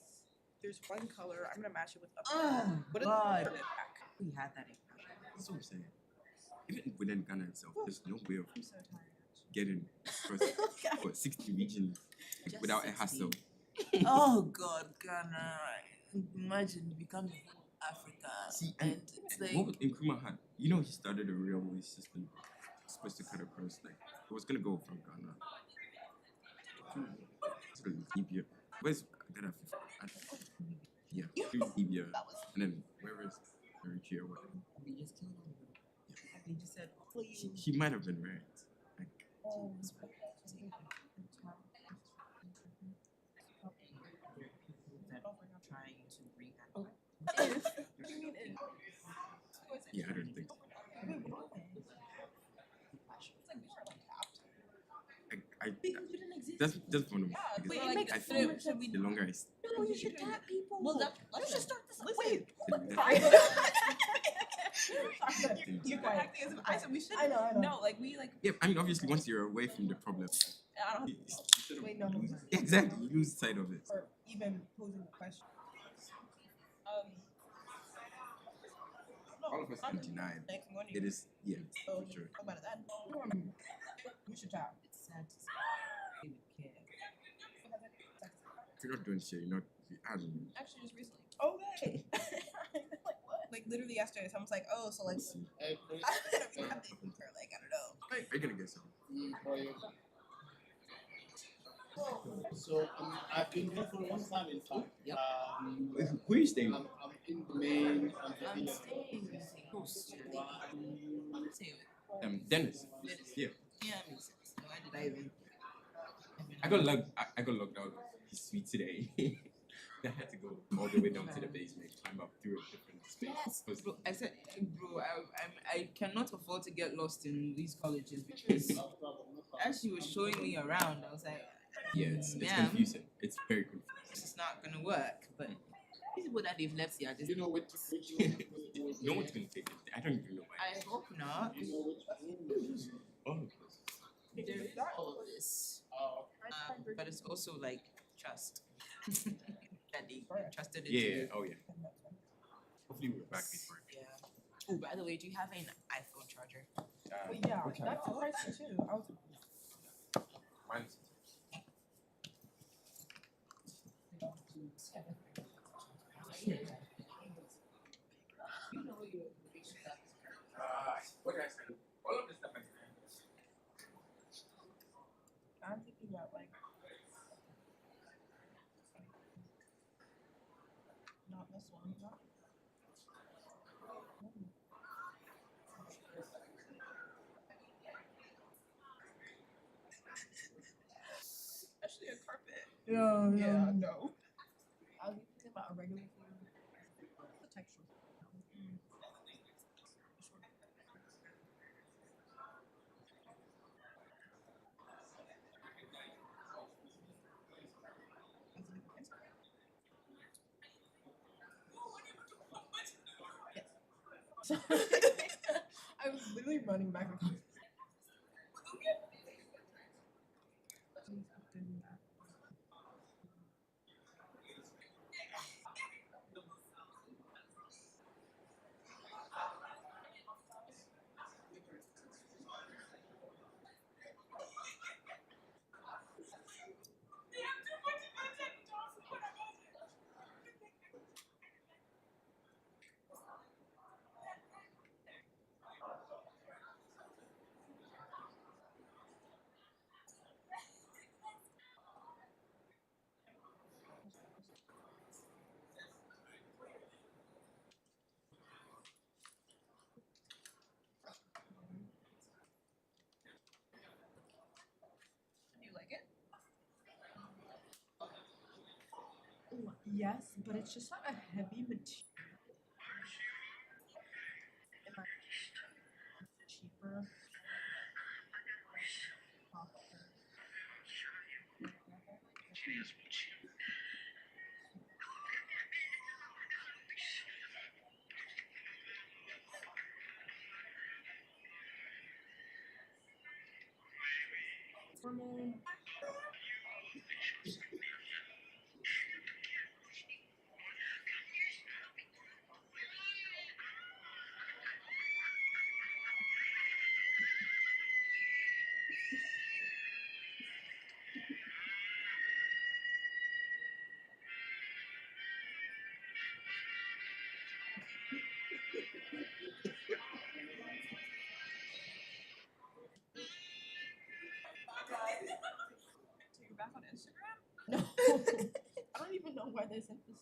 there's one color. I'm gonna match it with. Oh, What is God. the back? We had that in That's what I'm saying. Even within Ghana itself, there's no way of I'm so tired. getting first 60 regions Just without a 60. hassle. Oh God, Ghana! Imagine becoming Africa. See, and it's like what was Nkrumah had? You know, he started a railway system supposed to cut across, like, it was gonna go from Ghana to Libya. Where's Ghana? Yeah, through Libya, and then where is Eritrea? Or whatever. they just killed him. They just said, He might have been right. Like, trying to bring that. What do you mean if? yeah, I don't think so. I that's one of my biggest Wait, it things. makes I so feel much sense. the longer I s- No, you should tap people. Well, let's just start this. Wait. You're acting as if I said we should. I know. No, like we like. yeah, I mean, obviously, once you're away from the problem, I don't. you sort of Wait, no. lose, exactly, you lose sight of it. Or even posing the question. All of us can deny it. It is, yeah, So for sure. how about that? We should tap. It's sad to see. They would care. If you're not doing shit, you're not. I don't know. Actually, just recently. Okay. Like what? Like literally yesterday, someone's like, "Oh, so like, I don't even have to or like I don't know." Are you gonna get some? So I've been here for a long time, in fact. Who are you staying with? I'm in the main. I'm I'm staying close to Dennis. Yeah. Yeah, makes sense. Why did I even? I got locked out of his suite today. I had to go all the way down to the basement, climb up through a different space. Yes, bro. I said, bro, I cannot afford to get lost in these colleges because as she was showing me around, I was like, Yeah, it's ma'am, confusing. It's very confusing. it's not gonna work. But these people that they've left here, just know which No one's gonna take it. I don't even know why. I hope not. Oh, There's all of this, but it's also like trust that they trusted it. yeah. Oh, yeah. Hopefully, we're back before. Yeah. Oh, by the way, do you have an iPhone charger? Yeah, that's a question too. I was. Mine's. What did I say? All of this stuff I said. I'm thinking about like. Not this one. Not. Actually, a carpet. Yeah. No. I was thinking about a regular food. The texture. So I was literally running back and forth. Do you like it? Yes, but it's just not a heavy material. Am I cheaper? You're back on Instagram? No. I don't even know where this episode